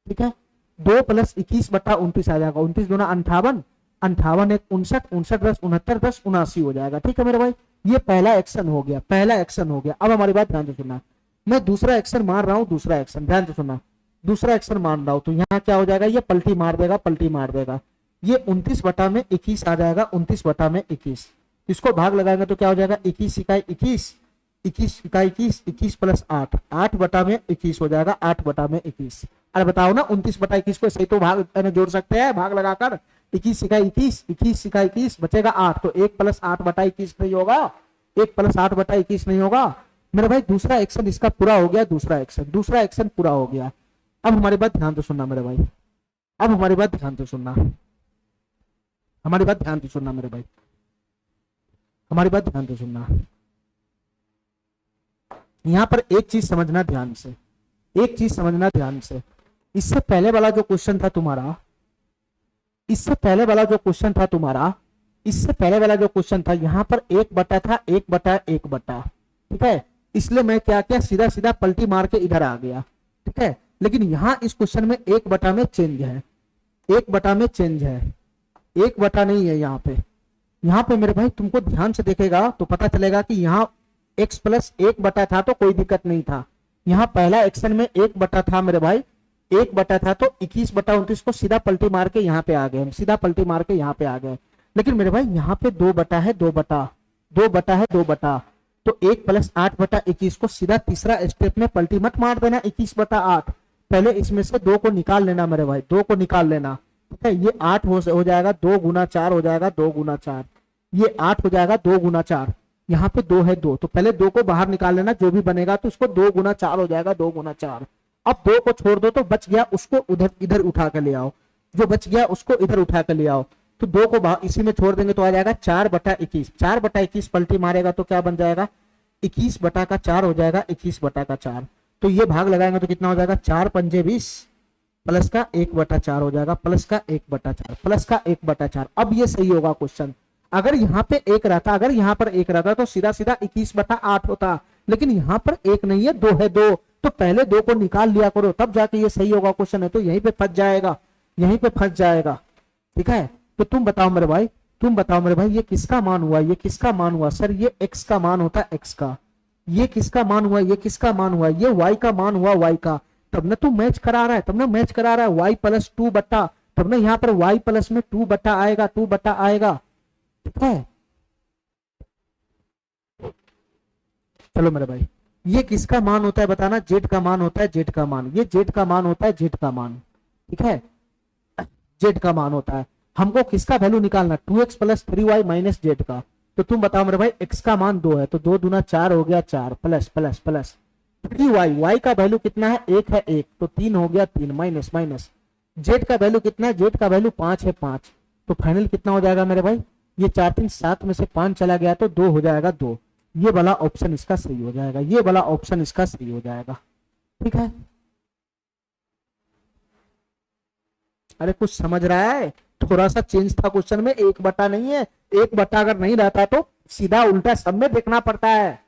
ठीक है। 2 प्लस 21/29 आ जाएगा, 29 दूना 58, 58 एक 59, 59 10 69, 10 79 हो जाएगा, ठीक है मेरे भाई। ये पहला एक्शन हो गया, पहला एक्शन हो गया। अब हमारी बात ध्यान से सुनना, मैं दूसरा एक्शन मार रहा हूं, दूसरा एक्शन ध्यान से सुनना, दूसरा एक्शन मान रहा हूं तो यहाँ क्या हो जाएगा, ये पलटी मार देगा, पलटी मार देगा। ये 29/21 आ जाएगा, 29/21। इसको भाग लगाएंगे तो क्या हो जाएगा, 21 इकाई 21, 21 इकाई 21, 21 प्लस 8, 8/21 हो जाएगा, 8/21। अरे बताओ ना, 29/21 को सही तो भाग जोड़ सकते हैं भाग लगाकर, 21 इकाई 21, 21 इकाई 21 बचेगा 8, तो 1 प्लस 8/21 नहीं होगा, 1 प्लस 8/21 नहीं होगा मेरे भाई। दूसरा एक्शन इसका पूरा हो गया, दूसरा एक्शन पूरा हो गया। अब हमारी बात ध्यान से सुनना मेरे भाई, अब हमारी बात ध्यान से सुनना, हमारी बात ध्यान से सुनना मेरे भाई, हमारी बात ध्यान से सुनना। यहां पर एक चीज समझना ध्यान से, एक चीज समझना ध्यान से। इससे पहले वाला जो क्वेश्चन था तुम्हारा, इससे पहले वाला जो क्वेश्चन था तुम्हारा, इससे पहले वाला जो क्वेश्चन था, यहां पर 1 बटा था, 1 बटा 1 बटा, ठीक है। इसलिए मैं क्या किया, सीधा सीधा पलटी मार के इधर आ गया, ठीक है। लेकिन यहां इस क्वेश्चन में 1 बटा में चेंज है, 1 बटा में चेंज है, 1 बटा नहीं है यहाँ पे। यहाँ पे मेरे भाई तुमको ध्यान से देखेगा तो पता चलेगा कि यहाँ x प्लस 1 बटा था तो कोई दिक्कत नहीं था। यहाँ पहला एक्शन में 1 बटा था मेरे भाई, 1 बटा था तो 21/29 को सीधा पलटी मार के यहाँ पे आ गए, सीधा पलटी मार के यहाँ पे आ गए। लेकिन मेरे भाई यहाँ पे 2 बटा है, 2 बटा, 2 बटा है, 2 बटा, तो 1 प्लस 8/21 को सीधा तीसरा स्टेप में पलटी मत मार देना 21/8, पहले इसमें से 2 को निकाल लेना मेरे भाई, 2 को निकाल लेना, ठीक है। ये 8 हो जाएगा, 2 गुना 4 हो जाएगा, 2 गुना 4, ये 8 हो जाएगा, 2 गुना 4, यहाँ पे 2 है 2, तो पहले 2 को बाहर निकाल लेना, जो भी बनेगा तो उसको 2 गुना 4 हो जाएगा, 2 गुना 4। अब 2 को छोड़ दो तो बच गया, उसको उधर इधर उठा कर ले आओ, जो बच गया उसको इधर उठा कर ले आओ, तो 2 को बाहर इसी में छोड़ देंगे तो आ जाएगा 4/21, 4/21 पलटी मारेगा तो क्या बन जाएगा, 21/4 हो जाएगा, 21/4। तो ये भाग लगाएंगे तो कितना हो जाएगा, 4 पंजे 20 प्लस का 1/4 हो जाएगा, प्लस का 1/4, प्लस का 1/4। अब ये सही होगा क्वेश्चन। अगर यहाँ पे 1 रहता, अगर यहाँ पर 1 रहता तो सीधा सीधा 21/8 होता, लेकिन यहाँ पर 1 नहीं है, 2 है, 2, तो पहले 2 को निकाल लिया करो तब जाके ये सही होगा क्वेश्चन, है तो यहीं पे फंस जाएगा, यहीं पे फंस जाएगा, ठीक है। तो तुम बताओ मेरे भाई, तुम बताओ मेरे भाई, ये किसका मान हुआ, ये किसका मान हुआ, सर ये x का मान होता है, x का, ये किसका मान हुआ, ये किसका मान हुआ, ये y का मान हुआ, y का, तब ना तू मैच करा रहा है, तब ना मैच करा रहा है, y प्लस 2 बट्टा, तब ना यहाँ पर y प्लस में 2 बट्टा आएगा, 2 बट्टा आएगा, ठीक है। चलो मेरे भाई, ये किसका मान होता है बताना, जेड का मान होता है, जेड का मान, ये जेड का मान होता है, जेड का मान, ठीक है, जेड का मान होता है। हमको किसका वैल्यू निकालना, 2x plus 3y minus Z का, तो तुम बताओ मेरे भाई, x का मान 2 है तो 2 दूना 4 हो गया, 4 plus plus plus 3y, y का वैल्यू कितना है, 1 है 1, तो 3 हो गया 3, माइनस माइनस, जेड का वैल्यू कितना है, जेड का वैल्यू 5 है 5, तो फाइनल कितना हो जाएगा मेरे भाई, ये 4 3 7 में से 5 चला गया तो 2 हो जाएगा, 2, ये वाला ऑप्शन इसका सही हो जाएगा, ये वाला ऑप्शन इसका सही हो जाएगा, ठीक है। अरे कुछ समझ रहा है, थोड़ा सा चेंज था क्वेश्चन में, 1 बटा नहीं है, 1 बटा अगर नहीं रहता तो सीधा उल्टा सब में देखना पड़ता है।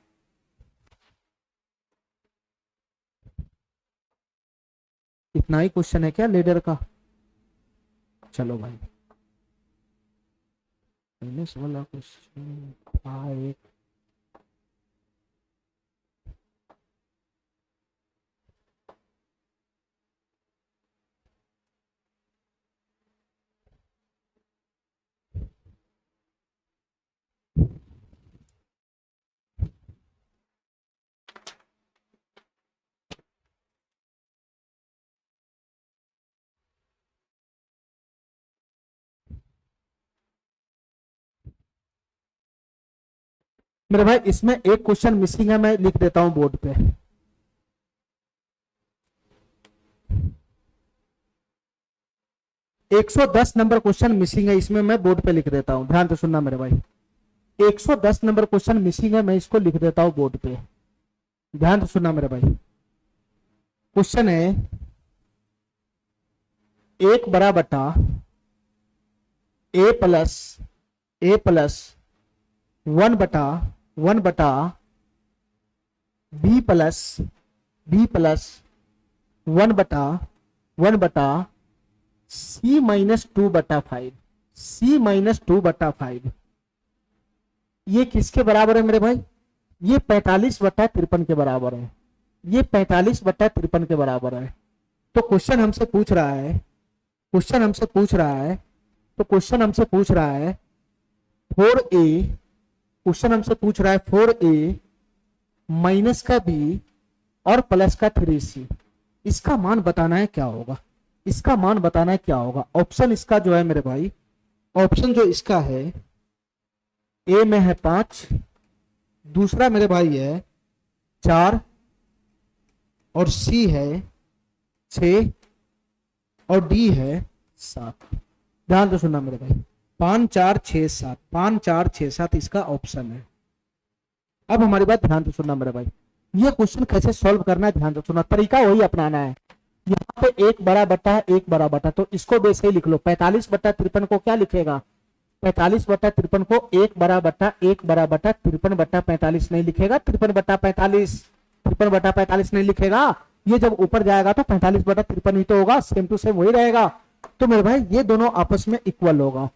इतना ही क्वेश्चन है क्या लीडर का, चलो भाई, वाला क्वेश्चन था एक, मेरे भाई इसमें एक क्वेश्चन मिसिंग है, मैं लिख देता हूं बोर्ड पे, एक 110 नंबर क्वेश्चन मिसिंग है, इसमें मैं बोर्ड पे लिख देता हूं, ध्यान से सुनना मेरे भाई, 110 नंबर क्वेश्चन मिसिंग है, मैं इसको लिख देता हूं बोर्ड पे, ध्यान से सुनना मेरे भाई। क्वेश्चन है 1 बड़ा बटा a प्लस 1 बटा b प्लस बी प्लस 1/1 सी माइनस 2/5, सी माइनस 2/5 ये किसके बराबर है मेरे भाई? ये 45/53 के बराबर है, ये 45/53 के बराबर है। तो क्वेश्चन हमसे पूछ रहा है, क्वेश्चन हमसे पूछ रहा है, तो क्वेश्चन हमसे पूछ रहा है 4a, क्वेश्चन हमसे पूछ रहा है 4a माइनस का b और प्लस का 3c, इसका मान बताना है क्या होगा, इसका मान बताना है क्या होगा। ऑप्शन इसका जो है मेरे भाई, ऑप्शन जो इसका है ए में है 5, दूसरा मेरे भाई है 4 और सी है 6 और डी है 7। ध्यान से सुनना मेरे भाई, 5 4 6 7, 5 4 6 7 इसका ऑप्शन है। अब हमारी बात ध्यान से सुनना मेरे भाई, ये क्वेश्चन कैसे सॉल्व करना है ध्यान से सुनना, तरीका वही अपनाना है। यहाँ पे 1 बड़ा बटा है, 1 बड़ा बटा, तो इसको वैसे ही लिख लो। 45/53 को क्या लिखेगा? 45/53 को 1 बड़ा बटा 53/45 नहीं लिखेगा, 53/45, 53/45 नहीं लिखेगा। ये जब ऊपर जाएगा तो 45/53 ही तो होगा, सेम टू सेम वही रहेगा। तो मेरे भाई ये दोनों आपस में इक्वल होगा,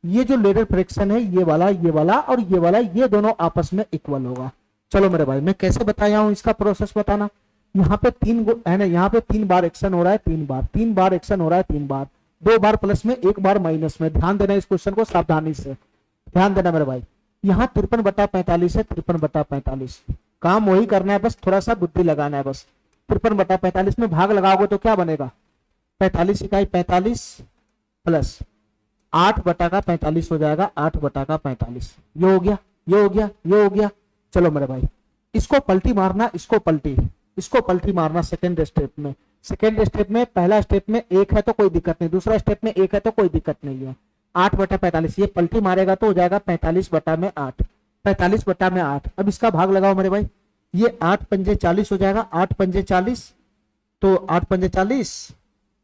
ये जो लेडर फ्रैक्शन है ये वाला और ये वाला, ये दोनों आपस में इक्वल होगा। चलो मेरे भाई मैं कैसे बताया हूं, इसका प्रोसेस बताना। यहाँ पे 3 है ना, यहाँ पे 3 बार एक्शन हो रहा है, 3 बार एक्शन हो रहा है, 3 बार, 2 बार प्लस में 1 बार माइनस में। ध्यान देना इस क्वेश्चन को सावधानी से, ध्यान देना मेरे भाई। यहाँ 53/45 है, 53/45 काम वही करना है, बस थोड़ा सा बुद्धि लगाना है बस। 53/45 में भाग लगाओगे तो क्या बनेगा? 45 इकाई 45 प्लस 8/45 हो जाएगा, 8/45 ये हो गया, ये हो गया, ये हो गया। चलो मेरे भाई इसको पलटी मारना, इसको पलटी मारना सेकेंड स्टेप में। सेकेंड स्टेप में पहला स्टेप में 1 है तो कोई दिक्कत नहीं, दूसरा स्टेप में 1 है तो कोई दिक्कत नहीं है। 8/45 ये पलटी मारेगा तो हो जाएगा 45/8, 45/8। अब इसका भाग लगाओ मेरे भाई, ये 8 पंजे 40 हो जाएगा, 8 पंजे 40 तो 8 पंजे 40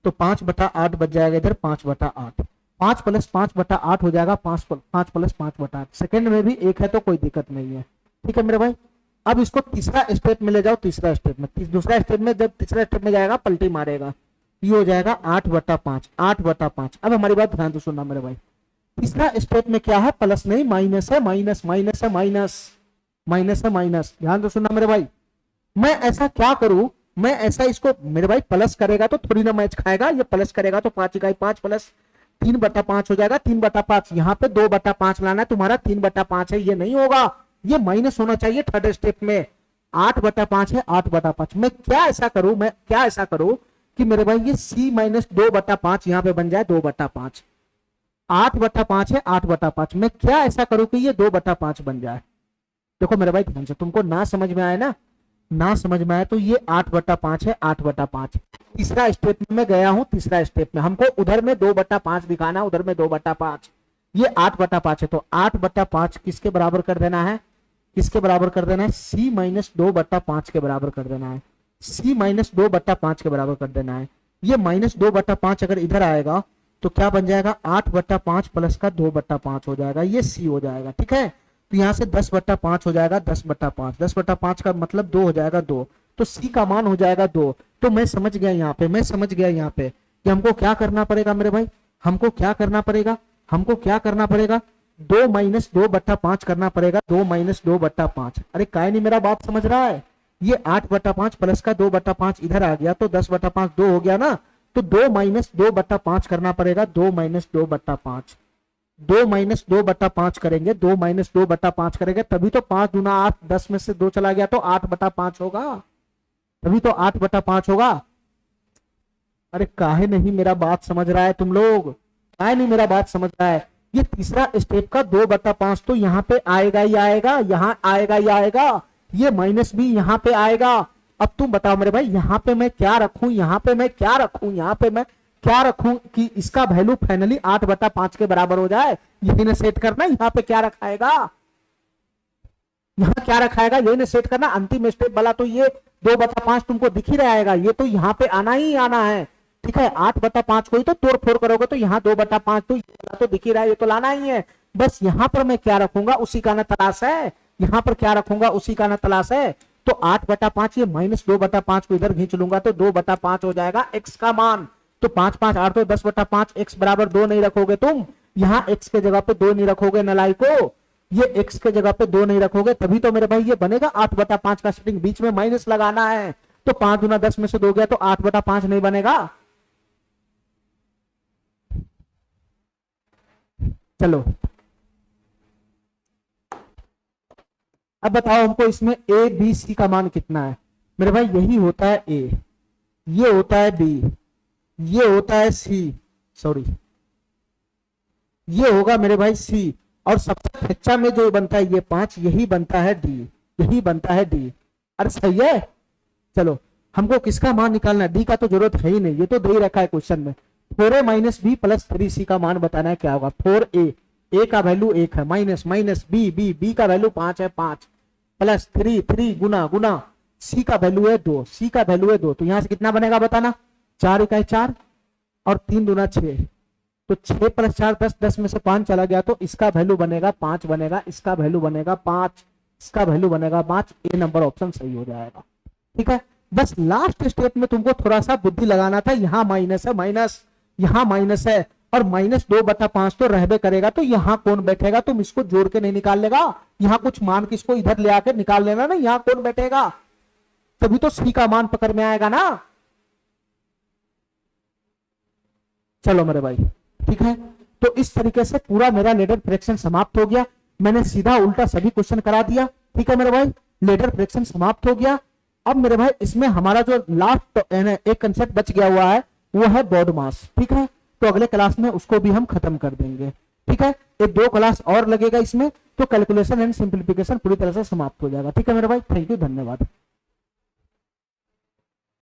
तो 5/8 बच जाएगा इधर, 5/8, 5 प्लस 5/8 हो जाएगा, 5 प्लस 5/8। सेकेंड में भी 1 है तो कोई दिक्कत नहीं है, ठीक है मेरे भाई। अब इसको तीसरा स्टेप में ले जाओ, तीसरा स्टेप में, दूसरा स्टेप में जब तीसरा स्टेप में जाएगा पलटी मारेगा, ये हो जाएगा 8/5, 8/5। अब हमारी बात ध्यान से सुनना मेरे भाई, तीसरा स्टेप में क्या है? प्लस नहीं माइनस है, माइनस माइनस है, माइनस माइनस है, माइनस। ध्यान से सुनना मेरे भाई, मैं ऐसा क्या करूं, मैं ऐसा इसको मेरे भाई प्लस करेगा तो थोड़ी ना मैच खाएगा, ये प्लस करेगा तो 5 इकाई 5 प्लस 3/5 हो जाएगा, 3/5। यहाँ पे 2/5 लाना है तुम्हारा, 3/5 है, ये नहीं होगा, ये माइनस होना चाहिए थर्ड स्टेप में। 8/5 है, 8/5। मैं क्या ऐसा करूं कि मेरे भाई ये c माइनस 2/5 यहाँ पे बन जाए 2/5। 8/5 है, 8/5। मैं क्या ऐसा करूं कि ये 2/5 बन जाए। देखो मेरे भाई ध्यान से, तुमको ना समझ में आए ना, ना समझ में आए तो ये 8/5 है, 8/5। तीसरा स्टेप में मैं गया हूं, तीसरा स्टेप में हमको उधर में 2/5 दिखाना, उधर में 2/5, ये 8/5 है तो 8/5 किसके बराबर कर देना है? किसके बराबर कर देना है? c माइनस 2/5 के बराबर कर देना है, c माइनस 2/5 के बराबर कर देना है। ये माइनस 2/5 अगर इधर आएगा तो क्या बन जाएगा? 8/5 प्लस का 2/5 हो जाएगा, ये c हो जाएगा, ठीक है। तो यहाँ से 10/5 हो जाएगा, 10/5, 10/5 का मतलब 2 हो जाएगा, 2, तो c का मान हो जाएगा 2। तो मैं समझ गया यहाँ पे, मैं समझ गया यहाँ पे कि हमको क्या करना पड़ेगा मेरे भाई, हमको क्या करना पड़ेगा, हमको क्या करना पड़ेगा? 2 माइनस 2/5 करना पड़ेगा, 2 माइनस 2/5। अरे काय नहीं मेरा बात समझ रहा है? ये 8/5 प्लस का 2/5 इधर आ गया तो 10/5 2 हो गया ना, तो 2 माइनस 2/5 करना पड़ेगा, 2 माइनस 2/5, 2 माइनस 2/5 करेंगे, 2 माइनस 2/5 करेंगे तभी तो 5 दूना 8, 10 में से 2 चला गया तो 8/5 होगा, तभी तो 8/5 होगा। अरे काहे नहीं मेरा बात समझ रहा है तुम लोग, काहे नहीं मेरा बात समझ रहा है? ये तीसरा स्टेप का 2/5 तो यहाँ पे आएगा ही आएगा, यहाँ आएगा ही आएगा, ये माइनस भी यहाँ पे आएगा। अब तुम बताओ मेरे भाई, यहाँ पे मैं क्या रखूं, यहाँ पे मैं क्या रखूं, यहाँ पे मैं क्या रखूं कि इसका वैल्यू फाइनली 8/5 के बराबर हो जाए? यही ना सेट करना, यहाँ पे क्या रखाएगा, यहाँ क्या रखाएगा, यही ना सेट करना। अंतिम स्टेप वाला तो ये 2/5 तुमको दिख ही रहेगा, ये तो यहाँ पे आना ही आना है, ठीक है। 8/5 को ही तो तोड़ फोड़ करोगे तो यहाँ 2/5 तो दिख ही रहा है, ये तो लाना ही है। बस यहाँ पर मैं क्या रखूंगा उसी का ना तलाश है, यहाँ पर क्या रखूंगा उसी का ना तलाश है। तो तो 8/5 ये -2/5 को इधर खींच लूंगा तो 2/5 हो जाएगा x का मान। तो 5 5 8 तो 10/5, x बराबर 2 नहीं रखोगे तुम, यहाँ x के जगह पे 2 नहीं रखोगे नलायको, ये x के जगह पे 2 नहीं रखोगे, तभी तो मेरे भाई ये बनेगा 8/5 का स्ट्रिंग। बीच में माइनस लगाना है, तो 5 गुना 10 में से 2 गया तो 8/5 नहीं बनेगा। चलो अब बताओ हमको इसमें ए बी सी का मान कितना है। मेरे भाई यही होता है ए, ये होता है बी, ये होता है सी, सॉरी ये होगा मेरे भाई सी, और सबसे अच्छा में जो बनता है ये 5, यही बनता है डी, यही बनता है डी। अरे सही है। चलो हमको किसका मान निकालना है, डी का तो जरूरत है ही नहीं, ये तो दे ही रखा है क्वेश्चन में। 4a minus B plus 3c का मान बताना है क्या होगा। 4a, ए का वैल्यू 1 है, माइनस माइनस बी का वैल्यू 5 है, 5 प्लस 3 गुना गुना सी का वैल्यू है 2, सी का वैल्यू है 2, तो यहां से कितना बनेगा बताना। 4 इकाई 4 और 3 दूना 6, तो 6 + 4 + 10 में से 5 चला गया, तो इसका वैल्यू बनेगा 5 बनेगा, इसका वैल्यू बनेगा 5, इसका वैल्यू बनेगा 5। ए नंबर ऑप्शन सही हो जाएगा। ठीक है, बस लास्ट स्टेप में तुमको थोड़ा सा बुद्धि लगाना था। यहाँ माइनस है, माइनस यहाँ माइनस है, और -2/5 तो रहबे करेगा, तो यहाँ कौन बैठेगा, तुम इसको जोड़ के नहीं निकाल लेगा, यहाँ कुछ मान किसको इधर ले आकर निकाल लेना ना, यहाँ कौन बैठेगा, तभी तो सी का मान पकड़ में आएगा ना। चलो मेरे भाई ठीक है, तो इस तरीके से पूरा मेरा लेडर फ्रैक्शन समाप्त हो गया। मैंने सीधा उल्टा सभी क्वेश्चन करा दिया। ठीक है मेरे भाई, लेडर फ्रैक्शन समाप्त हो गया। अब मेरे भाई इसमें हमारा जो लास्ट एक कंसेप्ट बच गया हुआ है वो है बॉड मास। ठीक है, तो अगले क्लास में उसको भी हम खत्म कर देंगे। ठीक है, एक 2 क्लास और लगेगा इसमें, तो कैलकुलेशन एंड सिंप्लीफिकेशन पूरी तरह से समाप्त हो जाएगा। ठीक है मेरे भाई, थैंक यू, धन्यवाद।